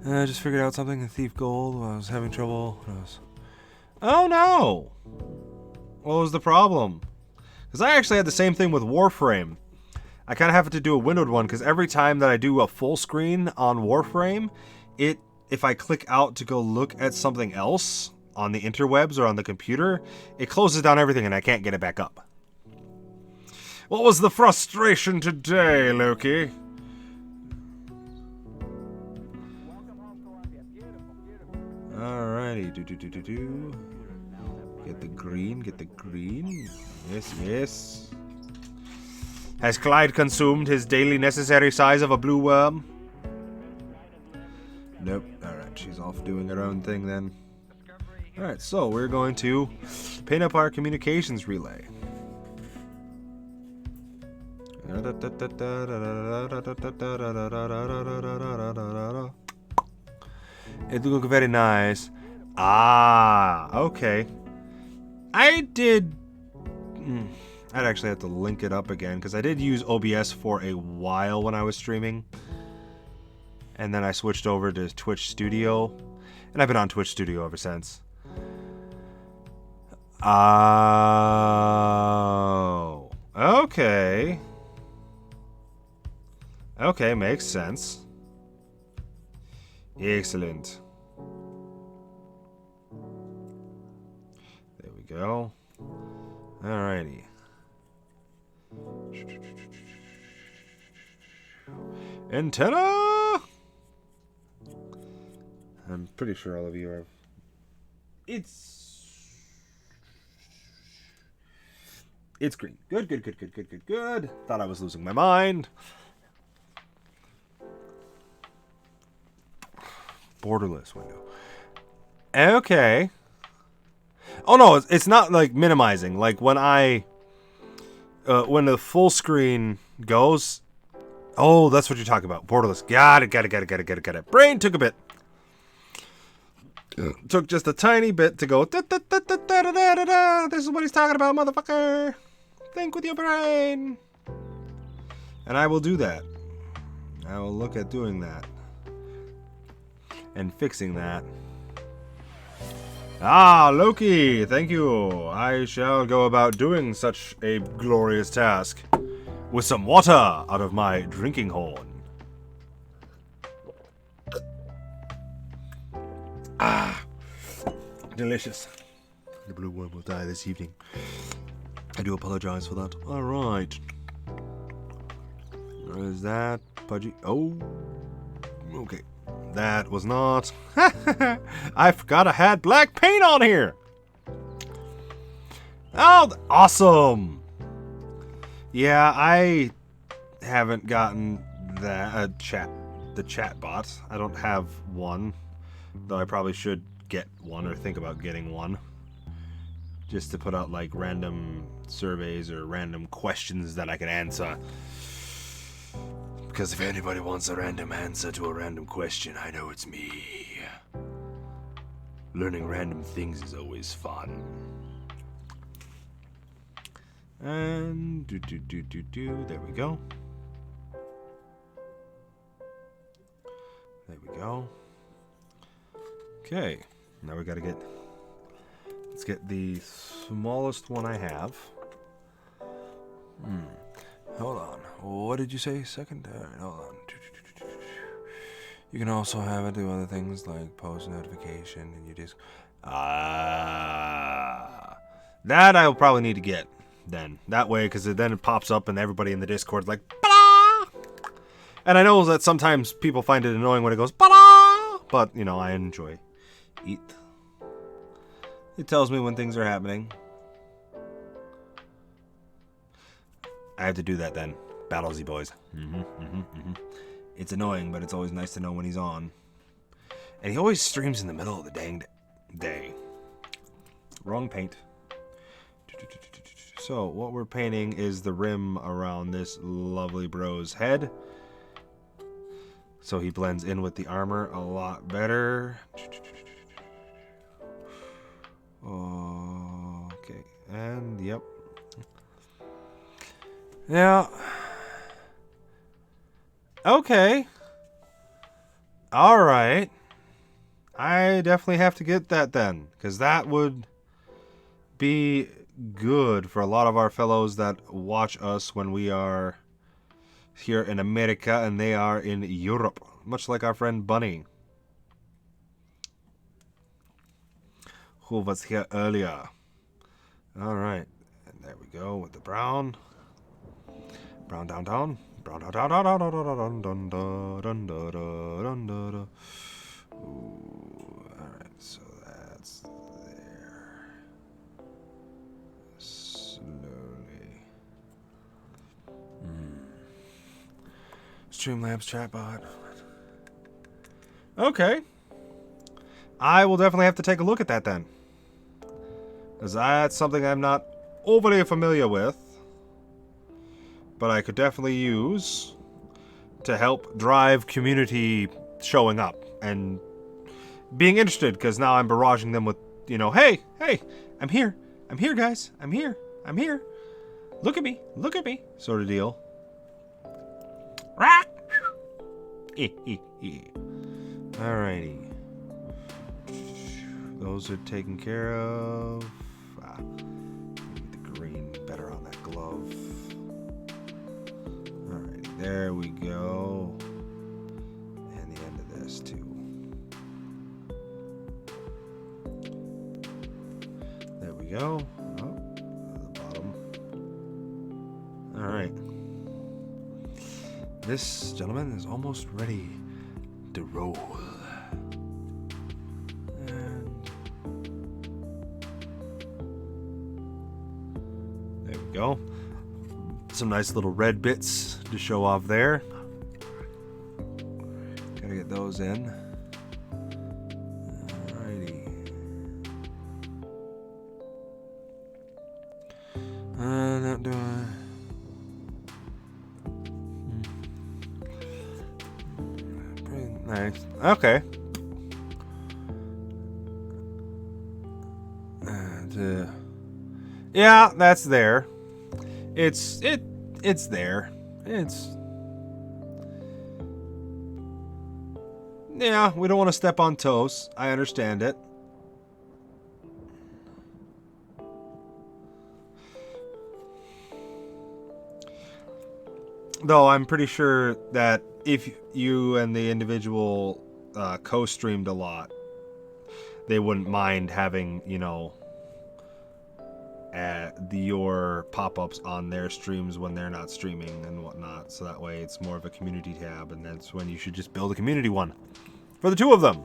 Speaker 1: I just figured out something in Thief Gold while I was having trouble. Oh no! What was the problem? Because I actually had the same thing with Warframe. I kind of have to do a windowed one, because every time that I do a full screen on Warframe, if I click out to go look at something else on the interwebs or on the computer, it closes down everything and I can't get it back up. What was the frustration today, Loki? Alrighty, do. Get the green, get the green. Yes, yes. Has Clyde consumed his daily necessary size of a blue worm? Nope. Alright, she's off doing her own thing then. Alright, so we're going to paint up our communications relay. It looks very nice. Ah, okay. I'd actually have to link it up again, because I did use OBS for a while when I was streaming. And then I switched over to Twitch Studio. And I've been on Twitch Studio ever since. Oh. Okay. Okay, makes sense. Excellent. There we go. Alrighty. Antenna! I'm pretty sure all of you are. It's green. Good. Thought I was losing my mind. Borderless window. Okay. Oh no, it's not like minimizing. Like when when the full screen goes. Oh, that's what you're talking about. Borderless. Got it. Brain took a bit. Took just a tiny bit to go. This is what he's talking about, motherfucker. Think with your brain. And I will do that. I will look at doing that. And fixing that. Ah, Loki, thank you. I shall go about doing such a glorious task with some water out of my drinking horn. Ah, delicious. The blue worm will die this evening. I do apologize for that. All right. Is that pudgy? Oh, okay. That was not. I forgot I had black paint on here. Oh, awesome. Yeah, I haven't gotten that the chat bot. I don't have one, though I probably should get one or think about getting one. Just to put out like random surveys or random questions that I can answer. Because if anybody wants a random answer to a random question, I know it's me. Learning random things is always fun. And there we go. we go. Okay, now we gotta get. Let's get the smallest one I have. Hold on. What did you say? Second? Alright, hold on. You can also have it do other things like post notification and you just. That I'll probably need to get then. That way, because then it pops up and everybody in the Discord's like, "Ba-da!" And I know that sometimes people find it annoying when it goes, "Ba-da!" But, you know, I enjoy it. It tells me when things are happening. I have to do that then. Battlesy boys. It's annoying, but it's always nice to know when he's on. And he always streams in the middle of the dang day. Wrong paint. So, what we're painting is the rim around this lovely bro's head. So he blends in with the armor a lot better. Okay, and yep. Yeah. Okay. Alright. I definitely have to get that then, because that would be good for a lot of our fellows that watch us when we are here in America and they are in Europe, much like our friend Bunny, who was here earlier. Alright, and there we go with the brown. Brown down down. Brown down down down down down down down down down down. Alright, so that's there. Slowly. Streamlabs chatbot. Okay. I will definitely have to take a look at that then. Because that's something I'm not overly familiar with. But I could definitely use to help drive community showing up and being interested, because now I'm barraging them with, you know, hey, I'm here, guys, I'm here, look at me, sort of deal. Alrighty, those are taken care of. Get the green better on that glove. Alrighty, there we go. And the end of this too. There we go. Oh, the bottom. Alright. This gentleman is almost ready to roll. And there we go. Some nice little red bits to show off there. Gotta get those in. Alrighty. Not doing. Pretty nice. Okay. And, yeah, that's there. It's there. Yeah, we don't want to step on toes. I understand it. Though I'm pretty sure that if you and the individual co-streamed a lot, they wouldn't mind having, you know, your pop-ups on their streams when they're not streaming and whatnot. So that way it's more of a community tab, and that's when you should just build a community one for the two of them.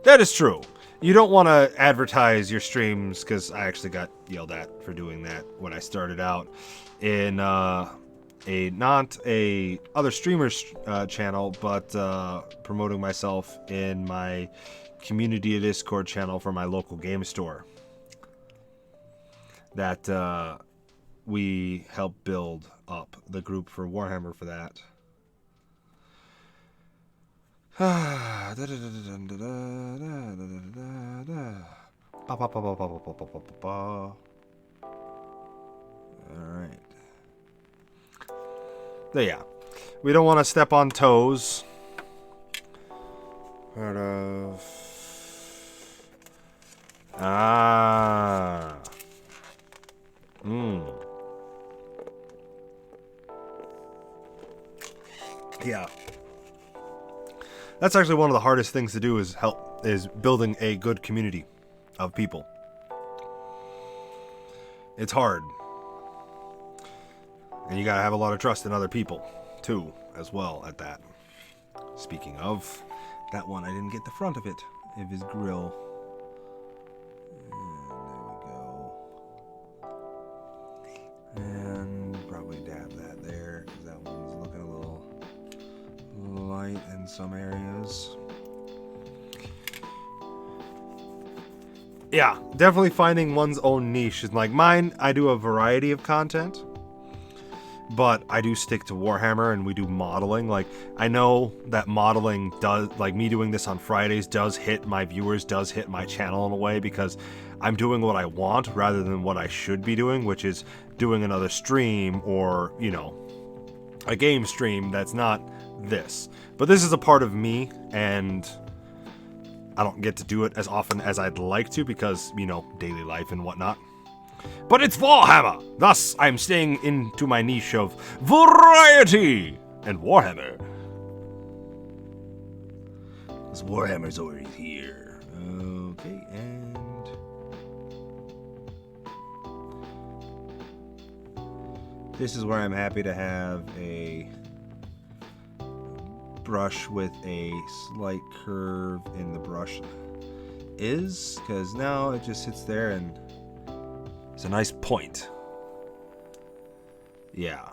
Speaker 1: That is true. You don't want to advertise your streams, because I actually got yelled at for doing that when I started out in not a other streamers channel, but promoting myself in my community Discord channel for my local game store that we helped build up the group for Warhammer for that. Alright. So yeah, we don't want to step on toes. Part of... Ah. Yeah. That's actually one of the hardest things to do is building a good community of people. It's hard. And you gotta have a lot of trust in other people, too, as well, at that. Speaking of, that one, I didn't get the front of it, of his grill. And there we go. And probably dab that there, because that one's looking a little light in some areas. Yeah, definitely finding one's own niche is like mine. I do a variety of content, but I do stick to Warhammer, and we do modeling. Like, I know that modeling does, like me doing this on Fridays does hit my viewers, does hit my channel in a way, because I'm doing what I want rather than what I should be doing, which is doing another stream or, you know, a game stream that's not this. But this is a part of me, and I don't get to do it as often as I'd like to because, you know, daily life and whatnot. But it's Warhammer! Thus, I'm staying into my niche of variety and Warhammer. Because Warhammer's already here. Okay, and... this is where I'm happy to have a brush with a slight curve in the brush is, because now it just sits there and it's a nice point. Yeah.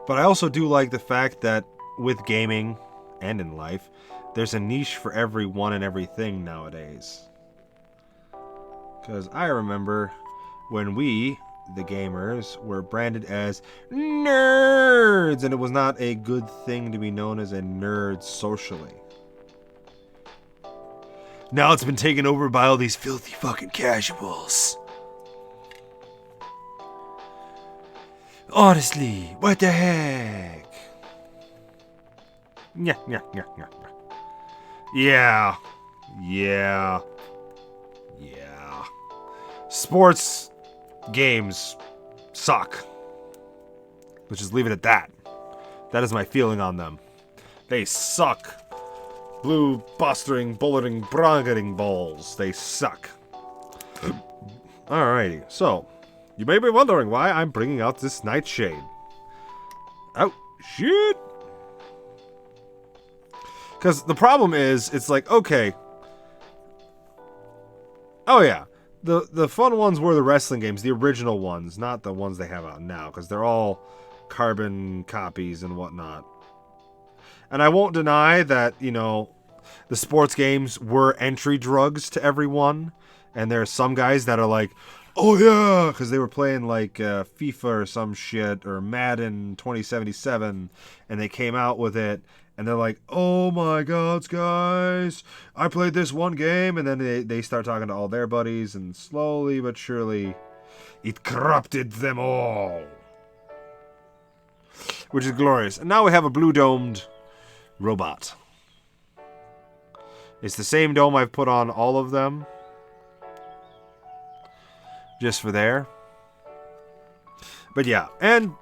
Speaker 1: But I also do like the fact that with gaming and in life, there's a niche for everyone and everything nowadays. Because I remember when we, the gamers, were branded as nerds, and it was not a good thing to be known as a nerd socially. Now it's been taken over by all these filthy fucking casuals. Honestly, what the heck? Yeah. Sports games suck. Let's just leave it at that. That is my feeling on them. They suck. Blue, bustering, bulleting, brongering balls. They suck. Alrighty, so you may be wondering why I'm bringing out this Nightshade. Oh, shit. Because the problem is, it's like, okay. Oh, yeah. The fun ones were the wrestling games, the original ones, not the ones they have out now, because they're all carbon copies and whatnot. And I won't deny that, you know, the sports games were entry drugs to everyone. And there are some guys that are like, oh yeah, because they were playing like FIFA or some shit, or Madden 2077, and they came out with it. And they're like, oh my god, guys, I played this one game. And then they start talking to all their buddies, and slowly but surely, it corrupted them all. Which is glorious. And now we have a blue-domed robot. It's the same dome I've put on all of them. Just for there. But yeah, and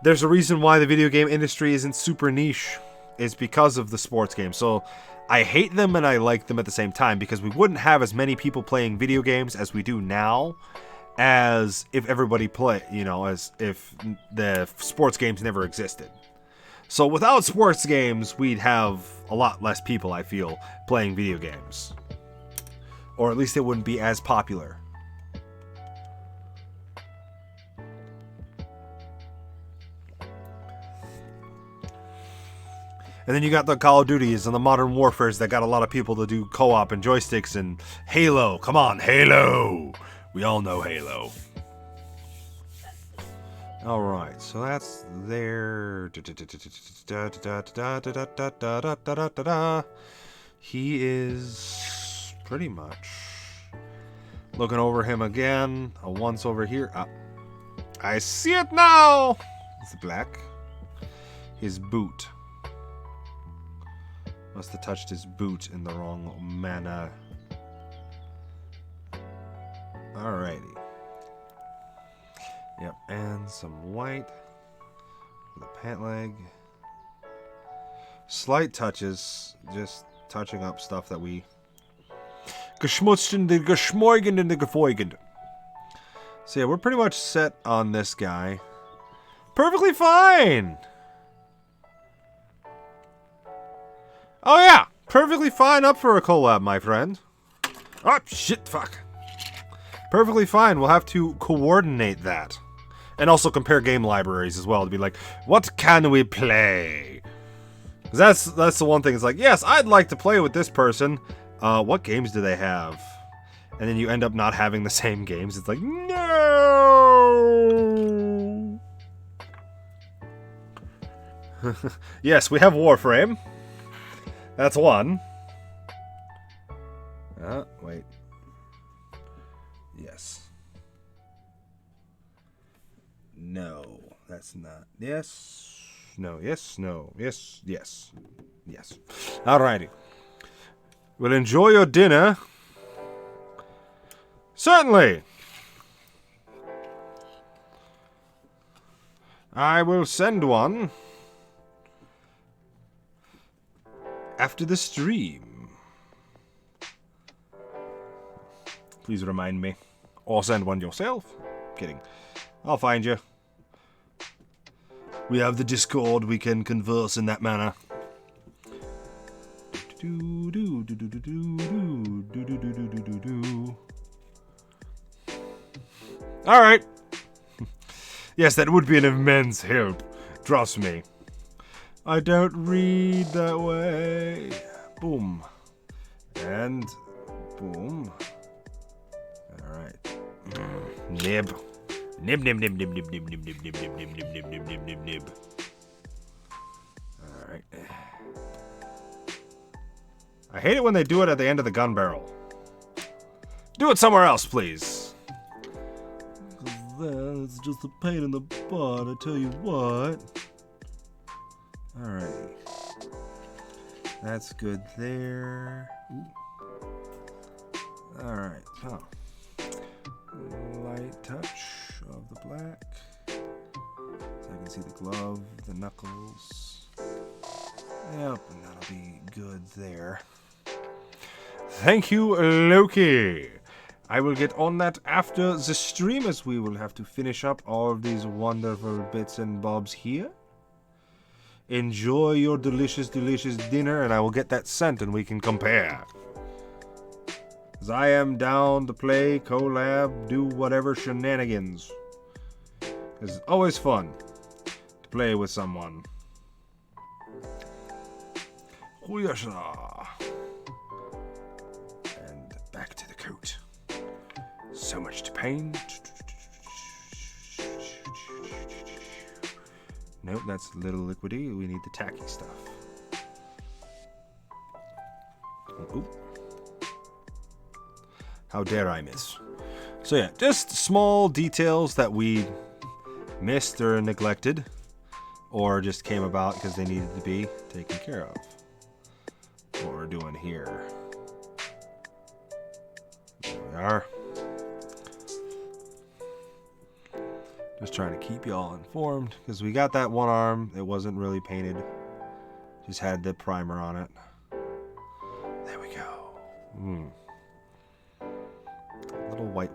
Speaker 1: there's a reason why the video game industry isn't super niche. It's because of the sports games. So I hate them and I like them at the same time, because we wouldn't have as many people playing video games as we do now, as if everybody as if the sports games never existed. So without sports games, we'd have a lot less people, I feel, playing video games. Or at least it wouldn't be as popular. And then you got the Call of Duties and the Modern Warfares that got a lot of people to do co-op and joysticks, and Halo. Come on, Halo! We all know Halo. Alright, so that's there. He is pretty much looking over him again. A once over here. I see it now! It's black. his boot. Must have touched his boot in the wrong manner. Alrighty. Yep, and some white for the pant leg. Slight touches, just touching up stuff that we geschmutzten, the geschmorgen, and the gefeugen. So yeah, we're pretty much set on this guy. Perfectly fine! Oh yeah! Perfectly fine up for a collab, my friend. Oh, shit, fuck. Perfectly fine. We'll have to coordinate that. And also compare game libraries as well to be like, what can we play? Because that's the one thing. It's like, yes, I'd like to play with this person. What games do they have? And then you end up not having the same games. It's like, no! Yes, we have Warframe. That's one. Wait. Yes. No, that's not. Yes. No, yes, no, yes, yes. Yes. Alrighty. Well, enjoy your dinner. Certainly. I will send one after the stream. Please remind me. Or send one yourself. Kidding. I'll find you. We have the Discord. We can converse in that manner. Alright. Yes, that would be an immense help. Trust me. I don't read that way. Boom. And boom. Alright. Nib. Nib, nib, nib, nib, nib, nib, nib, nib, nib, nib, nib, nib, nib, nib, nib, nib. Alright. I hate it when they do it at the end of the gun barrel. Do it somewhere else, please. That's just a pain in the butt, I tell you what. Alright. That's good there. Alright, huh. Light touch of the black. So I can see the glove, the knuckles. Yep, and that'll be good there. Thank you, Loki. I will get on that after the stream, as we will have to finish up all of these wonderful bits and bobs here. Enjoy your delicious, delicious dinner, and I will get that sent and we can compare. Because I am down to play, collab, do whatever shenanigans. It's always fun to play with someone. And back to the coat. So much to paint. Nope, that's a little liquidy. We need the tacky stuff. Oop. How dare I miss? So yeah, just small details that we missed or neglected, or just came about because they needed to be taken care of. What we're doing here. There we are. Just trying to keep y'all informed, because we got that one arm. It wasn't really painted. Just had the primer on it. There we go. Little white,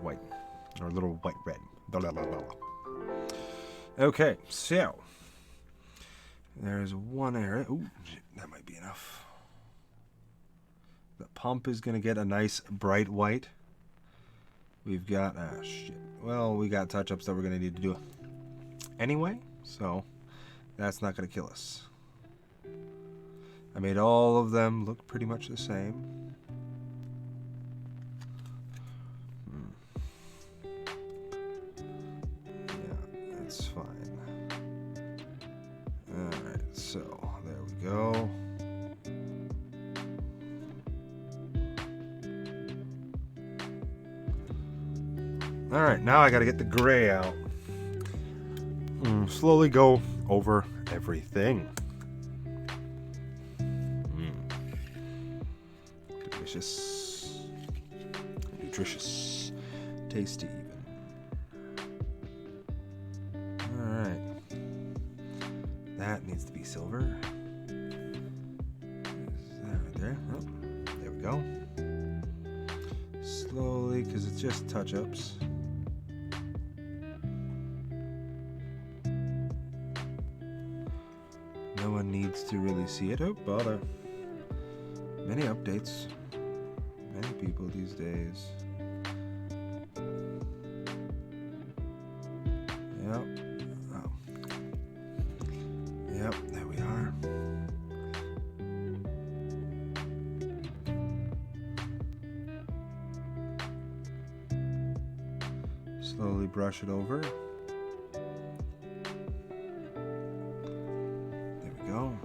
Speaker 1: or little white red. Blah, blah, blah, blah. Okay, so there's one area. Ooh, that might be enough. The pump is gonna get a nice bright white. We've got shit. Well, we got touch-ups that we're gonna need to do anyway, so that's not gonna kill us. I made all of them look pretty much the same. Yeah, that's fine. Alright, so there we go. Alright, now I gotta get the gray out. slowly go over everything. Delicious. Nutritious. Tasty even. Alright. That needs to be silver. Is that right there? Oh, there we go. Slowly, because it's just touch-ups. No one needs to really see it. Oh, bother. Many updates. Many people these days. Yep. Oh. Yep, there we are. Slowly brush it over. There we go.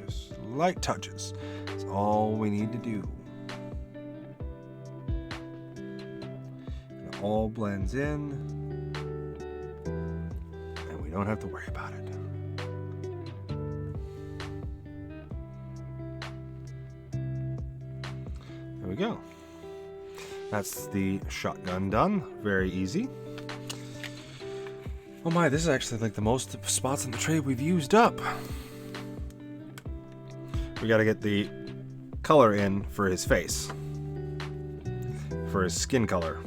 Speaker 1: Just light touches. That's all we need to do. It all blends in, and we don't have to worry about it. There we go. That's the shotgun done. Very easy. Oh my, this is actually like the most spots in the tray we've used up. We gotta get the color in for his face. For his skin color.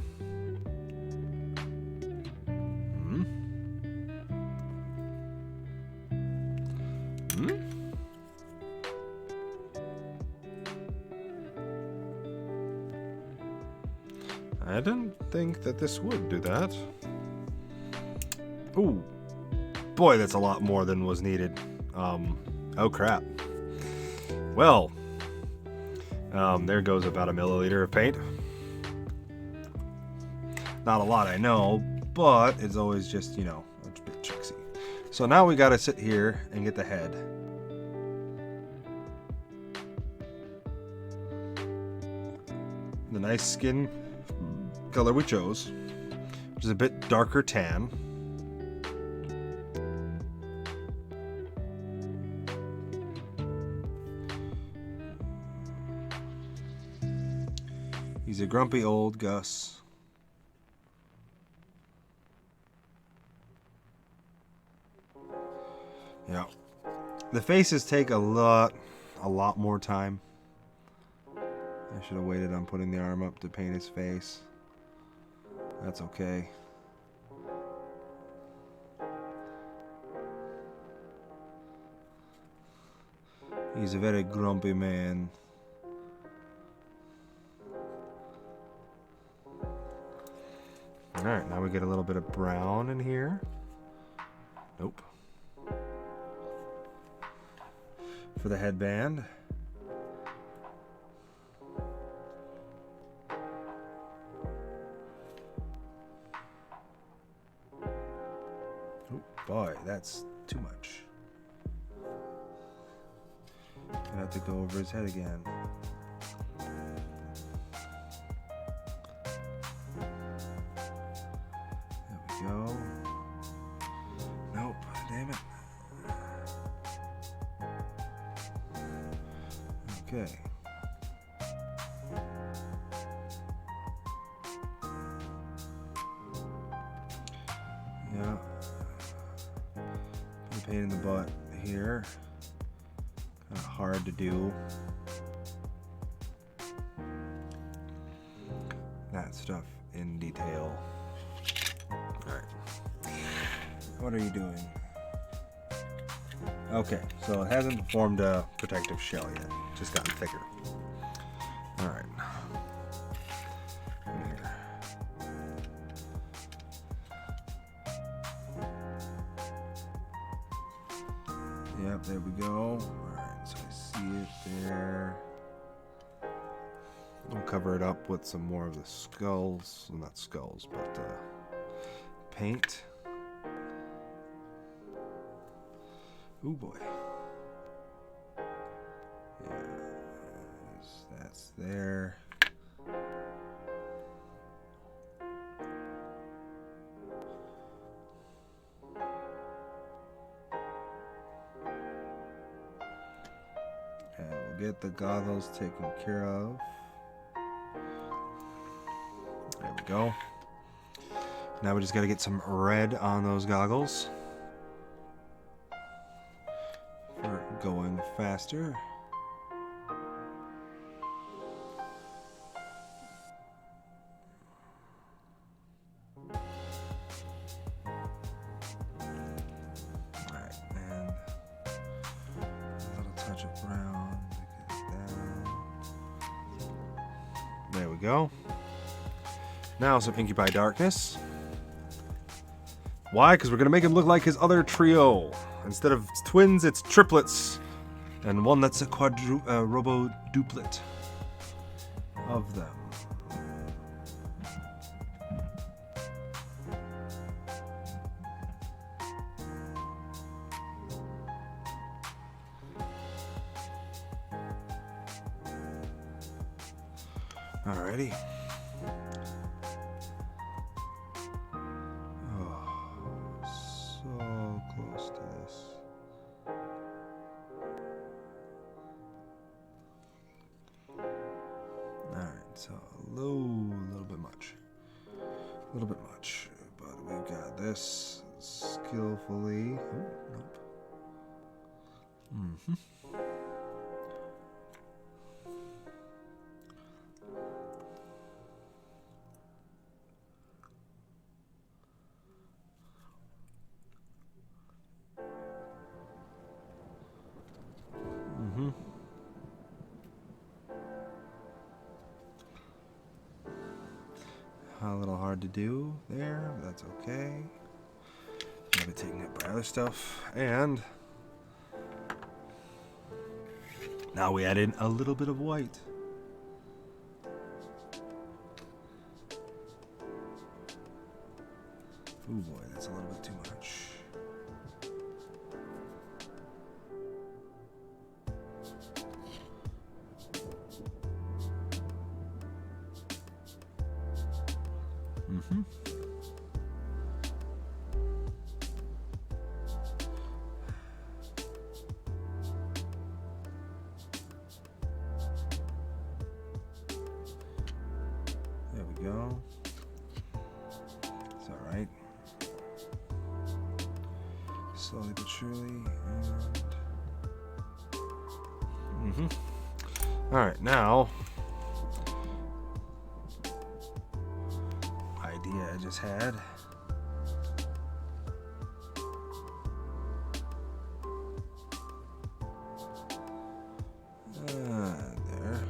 Speaker 1: I didn't think that this would do that. Ooh. Boy, that's a lot more than was needed. Oh crap. Well, there goes about 1 milliliter of paint. Not a lot, I know, but it's always just, you know, a bit tricksy. So now we gotta sit here and get the head. The nice skin color we chose, which is a bit darker tan. He's a grumpy old Gus. Yeah. The faces take a lot more time. I should have waited on putting the arm up to paint his face. That's okay. He's a very grumpy man. Alright, now we get a little bit of brown in here. Nope. For the headband. Oh boy, that's too much. I have to go over his head again. Go. Nope, damn it. Okay. Yeah. Put a pain in the butt here. Kind of hard to do. That stuff in detail. Alright. What are you doing? Okay, so it hasn't formed a protective shell yet. Just gotten thicker. Alright. Come here. Yep, there we go. Alright, so I see it there. I'll cover it up with some more of the skulls. Well, not skulls, but paint. Ooh boy. Yeah, that's there. get the goggles taken care of. There we go. Now we just gotta get some red on those goggles for going faster. Alright, and a little touch of brown to get it down. There we go. Now some Incubi Darkness. Why? Because we're going to make him look like his other trio. Instead of twins, it's triplets. And one that's a robo-duplet of them. Alrighty. So close to this. Alright, so a little bit much. A little bit much. But we've got this skillfully. Oh, nope. Mm-hmm. Mm-hmm. A little hard to do there, but that's okay. I've been taking it by other stuff, and now we add in a little bit of white. Oh boy, that's a little bit too much. Mm-hmm. There we go. It's all right. Slowly but surely, and all right, now idea I just had. There.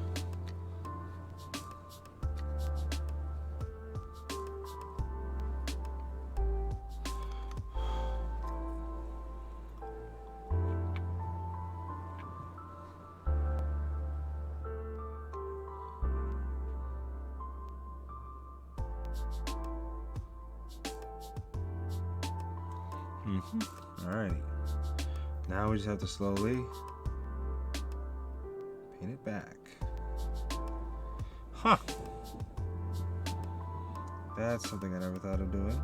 Speaker 1: Alrighty. Now we just have to slowly paint it back. Huh. That's something I never thought of doing.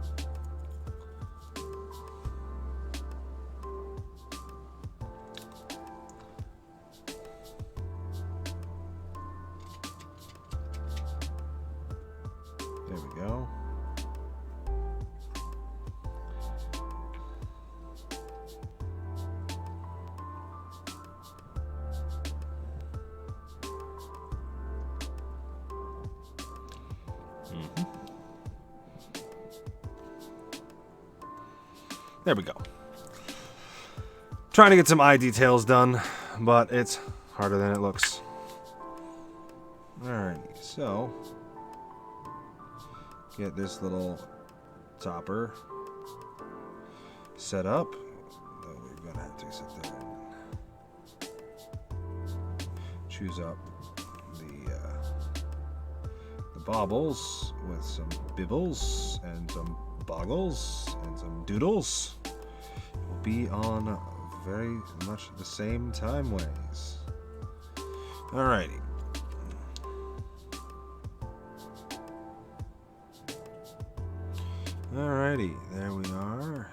Speaker 1: There we go. There we go. Trying to get some eye details done, but it's harder than it looks. Alrighty, so get this little topper set up. Though we're gonna have to sit there and choose up the baubles with some bibbles and some boggles and some doodles. Will be on very much the same time ways. Alrighty. Alrighty, there we are.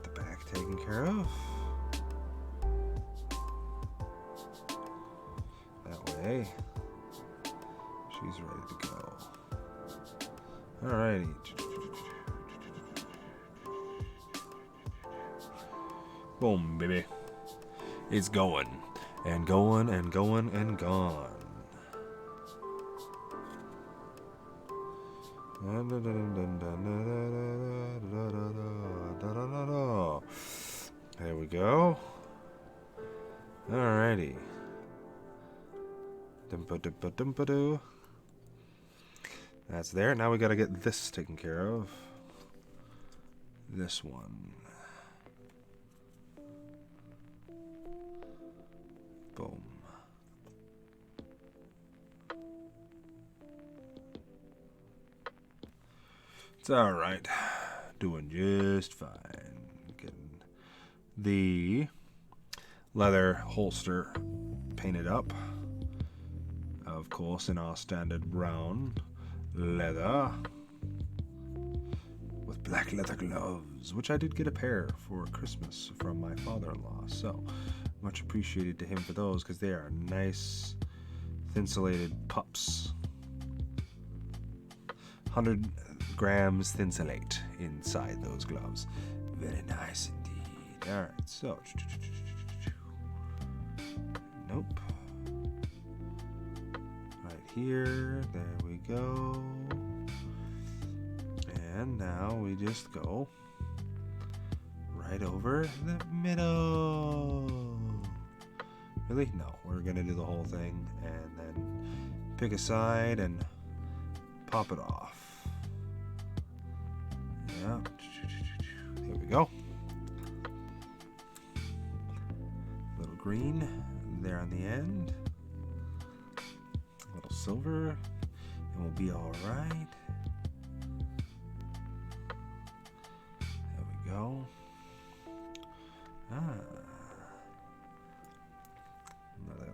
Speaker 1: The back taken care of. Okay. She's ready to go. Alrighty. Boom, baby. It's going. And going and going and gone. There we go. Alrighty. Dumpa-dumpa-dumpa-doo. That's there. Now we gotta get this taken care of. This one. Boom. It's alright. Doing just fine. Getting the leather holster painted up. Of course, in our standard brown leather. With black leather gloves, which I did get a pair for Christmas from my father-in-law. So, much appreciated to him for those, because they are nice, thin-insulated pups. 100 grams thinsulate inside those gloves. Very nice indeed. Alright, so. Nope. Right here. There we go. And now we just go right over the middle. Really? No. We're going to do the whole thing and then pick a side and pop it off. Yeah. There we go. Little green there on the end. A little silver. And we'll be alright. There we go. Another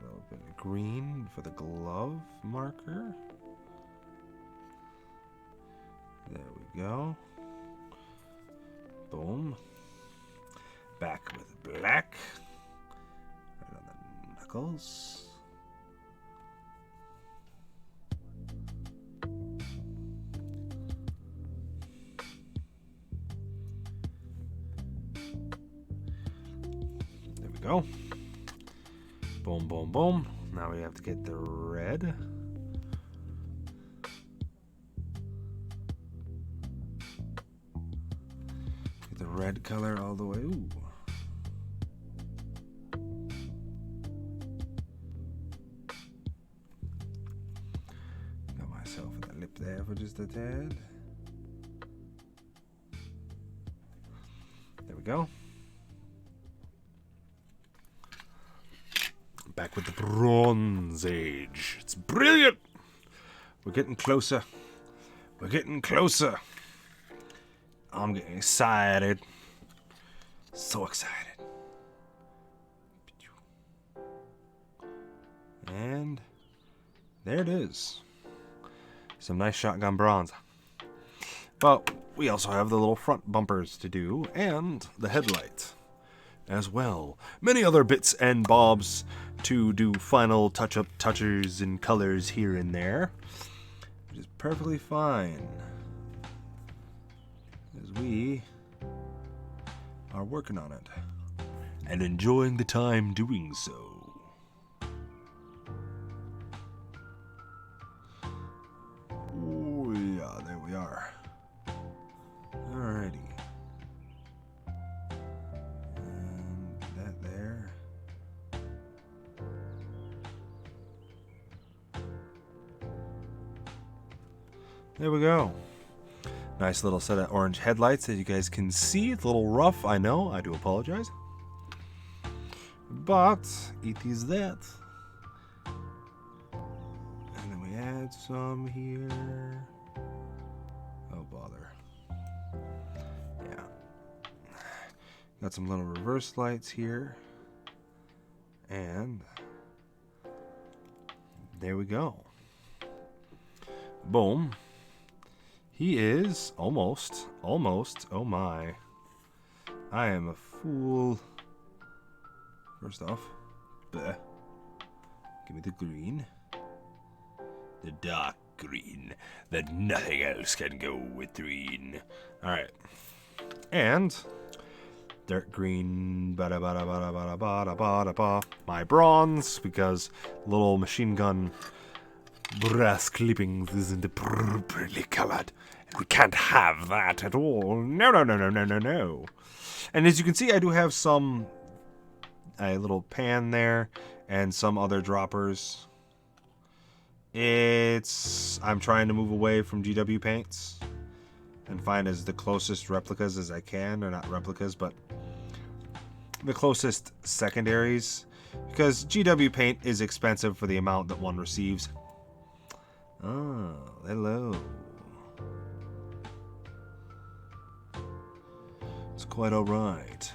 Speaker 1: little bit of green for the glove marker. There we go. Boom. Back with black. Right on the knuckles. There we go. Boom, boom, boom. Now we have to get the red. Red color all the way. Ooh. Got myself in the lip there for just a tad. There we go. Back with the Bronze Age. It's brilliant. We're getting closer. We're getting closer. I'm getting excited. So excited. And there it is. Some nice shotgun bronze. But we also have the little front bumpers to do and the headlight as well. Many other bits and bobs to do final touch-up touches and colors here and there, which is perfectly fine. As we are working on it and enjoying the time doing so. Oh yeah, there we are. Alrighty. And that there. There we go. Nice little set of orange headlights that you guys can see. It's a little rough, I know. I do apologize. But it is that. And then we add some here. Oh, bother. Yeah. Got some little reverse lights here. And there we go. Boom. He is almost, oh my. I am a fool. First off, bleh. Give me the green. The dark green that nothing else can go with green. Alright. And dark green, bada bada bada bada bada bada ba. My bronze, because little machine gun brass clippings isn't appropriately colored. And we can't have that at all. No, no, no, no, no, no, no. And as you can see, I do have a little pan there and some other droppers. I'm trying to move away from GW paints and find as the closest replicas as I can, or not replicas, but the closest secondaries, because GW paint is expensive for the amount that one receives. Oh, hello. It's quite alright.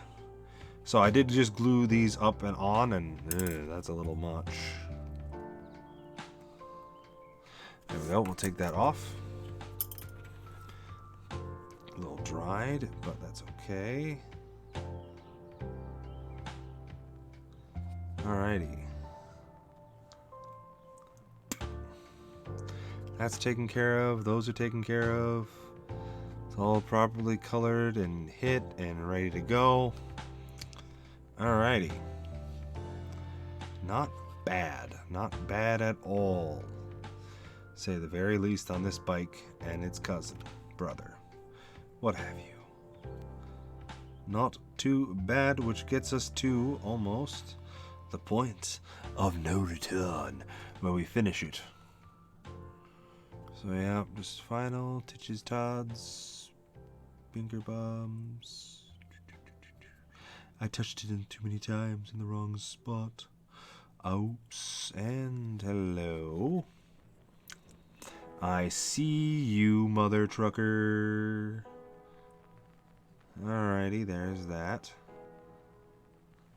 Speaker 1: So I did just glue these up and on, and that's a little much. There we go, we'll take that off. A little dried, but that's okay. Alrighty. That's taken care of, those are taken care of. It's all properly colored and hit and ready to go. Alrighty. Not bad. Not bad at all. Say the very least on this bike and its cousin, brother, what have you. Not too bad, which gets us to almost the point of no return, where we finish it. So yeah, just final touches, Todd's finger bumps. I touched it in too many times in the wrong spot. Oops, and hello. I see you, mother trucker. Alrighty, there's that.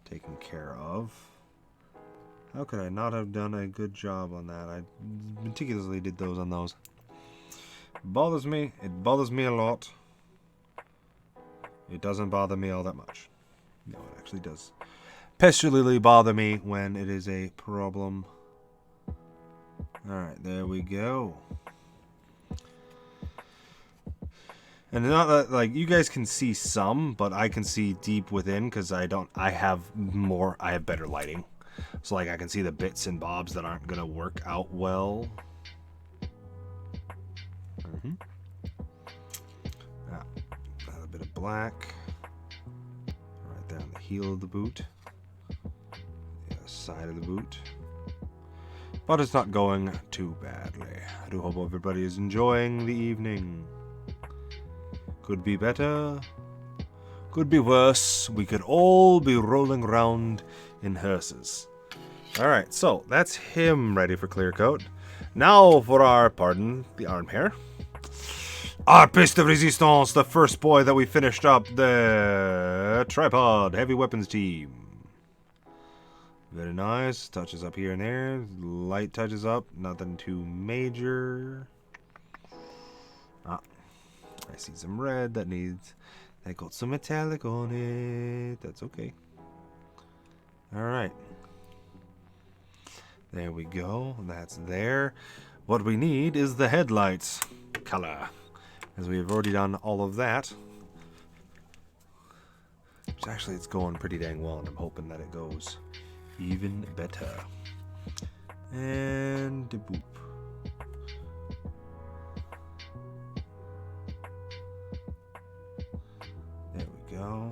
Speaker 1: Taken care of. How could I not have done a good job on that? I meticulously did those on those. Bothers me. It bothers me a lot. It doesn't bother me all that much. No, it actually does peculiarly bother me when it is a problem. Alright, there we go. And not that, like, you guys can see some, but I can see deep within because I have better lighting. So, like, I can see the bits and bobs that aren't going to work out well. A bit of black. Right there on the heel of the boot. The other side of the boot. But it's not going too badly. I do hope everybody is enjoying the evening. Could be better. Could be worse. We could all be rolling around in hearses. Alright, so that's him ready for clear coat. Now for our, pardon, the arm hair. Our piece de resistance, the first boy that we finished up, the tripod heavy weapons team. Very nice. Touches up here and there. Light touches up. Nothing too major. I see some red that got some metallic on it. That's okay. Alright. There we go. That's there. What we need is the headlights color, as we have already done all of that. Which actually, it's going pretty dang well, and I'm hoping that it goes even better. And boop. There we go.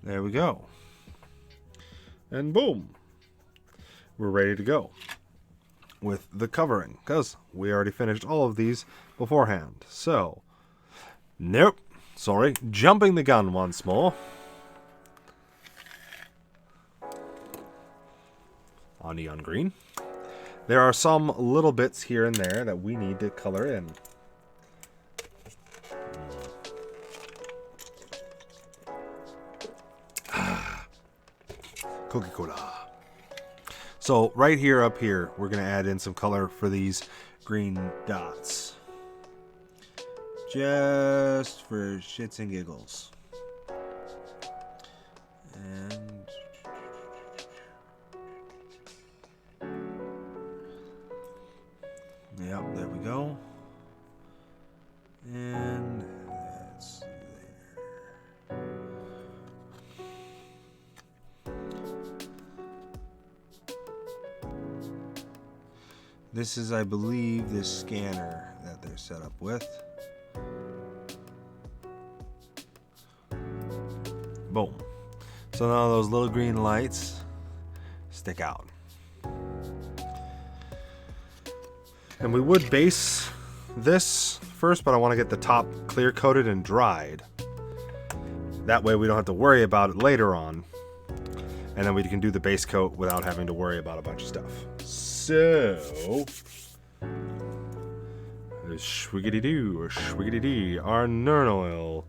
Speaker 1: There we go. And boom. We're ready to go with the covering, because we already finished all of these beforehand. So, nope. Sorry. Jumping the gun once more. On neon green. There are some little bits here and there that we need to color in. Coca-Cola. So right here, up here, we're going to add in some color for these green dots. just for shits and giggles. And yep, there we go. And that's there. This is, I believe, this scanner that they're set up with. Boom. So now those little green lights stick out. And we would base this first, but I want to get the top clear coated and dried. That way we don't have to worry about it later on. And then we can do the base coat without having to worry about a bunch of stuff. So, schwiggity-doo or schwiggity-dee, our Nern oil.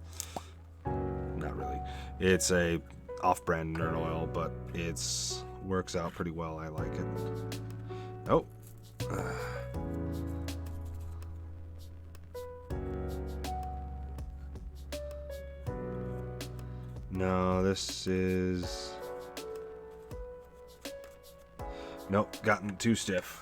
Speaker 1: Not really. It's a off-brand Nern oil, but it's works out pretty well. I like it. Oh. No, this is... Nope, gotten too stiff.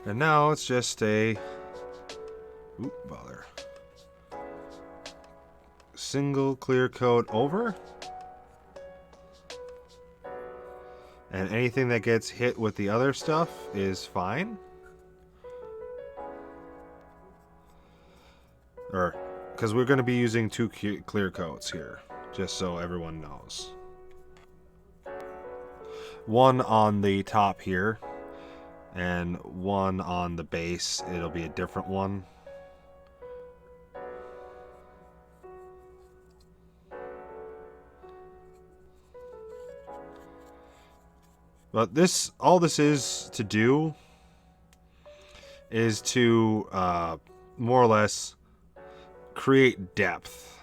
Speaker 1: And now it's just a single clear coat over. And anything that gets hit with the other stuff is fine. Or, because we're going to be using 2 clear coats here, just so everyone knows. One on the top here, and one on the base. It'll be a different one. But this, all this is to do is to more or less create depth.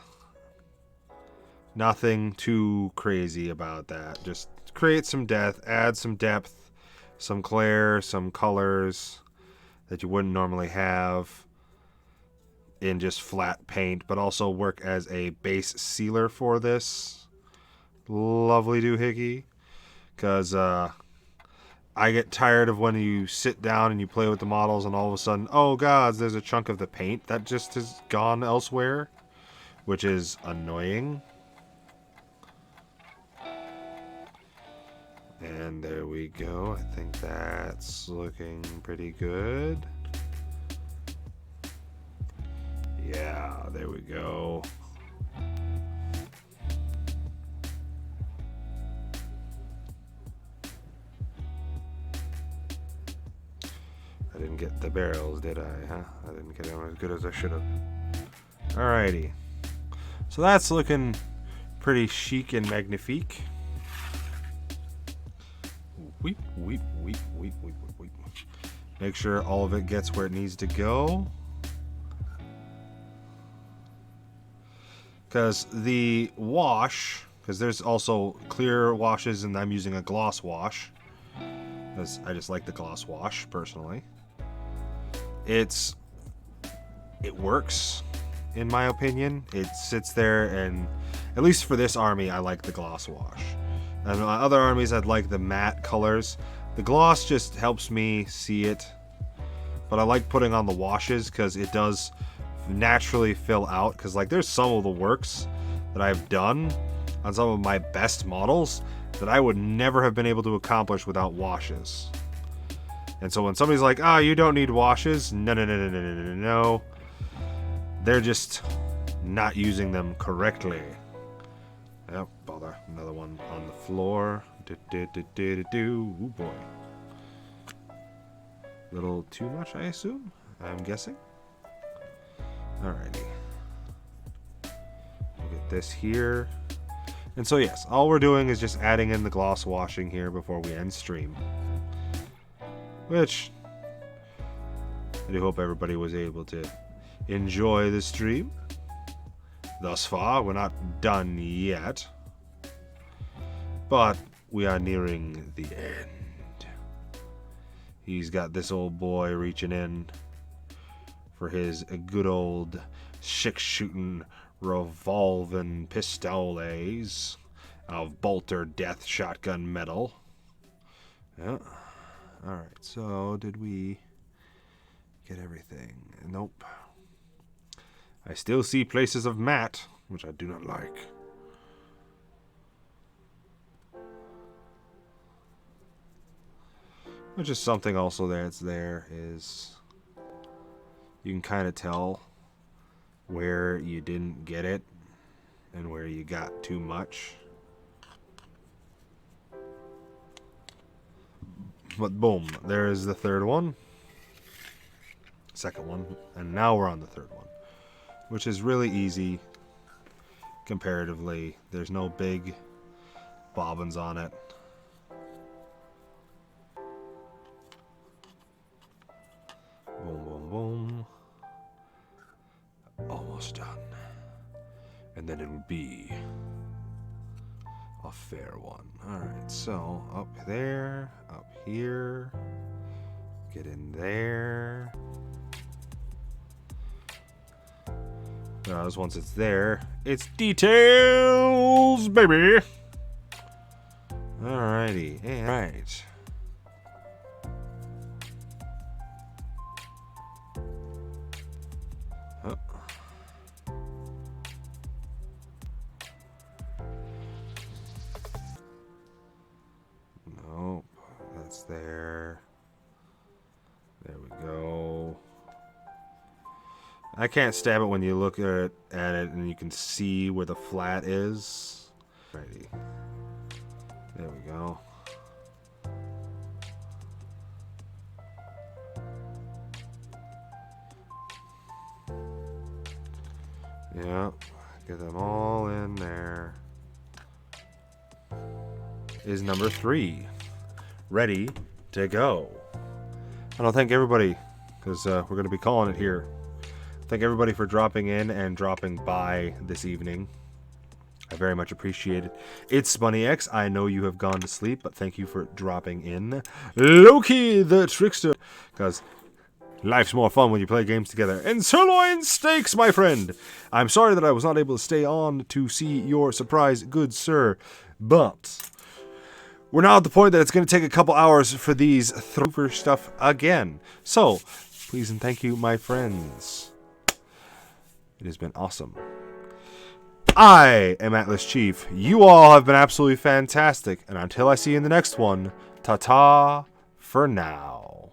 Speaker 1: Nothing too crazy about that. Just create some depth, add some depth, some glare, some colors that you wouldn't normally have in just flat paint, but also work as a base sealer for this lovely doohickey. Because I get tired of when you sit down and you play with the models and all of a sudden, oh god, there's a chunk of the paint that just has gone elsewhere, which is annoying. And there we go. I think that's looking pretty good. Yeah, there we go. I didn't get the barrels, did I? Huh? I didn't get them as good as I should have. Alrighty. So that's looking pretty chic and magnifique. Weep, weep, weep, weep, weep, weep, weep. Make sure all of it gets where it needs to go. Because the wash, because there's also clear washes and I'm using a gloss wash. Because I just like the gloss wash, personally. It works, in my opinion. It sits there, and at least for this army, I like the gloss wash. And other armies, I'd like the matte colors. The gloss just helps me see it, but I like putting on the washes because it does naturally fill out. Because like, there's some of the works that I've done on some of my best models that I would never have been able to accomplish without washes. And so when somebody's like, "Ah, you don't need washes," no. They're just not using them correctly. Yep, bother. Another one on the floor. Ooh, boy. Little too much, I assume? I'm guessing. Alrighty. We'll get this here. And so yes, all we're doing is just adding in the gloss washing here before we end stream. Which I do hope everybody was able to enjoy the stream. Thus far, we're not done yet. But we are nearing the end. He's got this old boy reaching in for his good old six-shooting revolving pistoles of bolter death shotgun metal. Yeah. Alright, so did we get everything? Nope. I still see places of matte, which I do not like. Which is something also that's there is you can kind of tell where you didn't get it and where you got too much. But boom, there's the third one. Second one. And now we're on the third one. Which is really easy comparatively. There's no big bobbins on it. Boom, boom, boom. Almost done. And then it would be a fair one. Alright, so up there, up here. Get in there. Because once it's there, it's details, baby! Alrighty, and right. Oh. Nope, that's there. There we go. I can't stab it when you look at it and you can see where the flat is. Alrighty. There we go. Yep. Get them all in there. Is number 3. Ready to go. And I'll thank everybody, because we're going to be calling it here. Thank everybody for dropping in and dropping by this evening. I very much appreciate it. It's Bunny X. I know you have gone to sleep, but thank you for dropping in. Loki the Trickster, because life's more fun when you play games together. And Sirloin Steaks, my friend. I'm sorry that I was not able to stay on to see your surprise, good sir, but we're now at the point that it's going to take a couple hours for these through stuff again. So, please and thank you, my friends. It has been awesome. I am Atlas Chief. You all have been absolutely fantastic. And until I see you in the next one, ta-ta for now.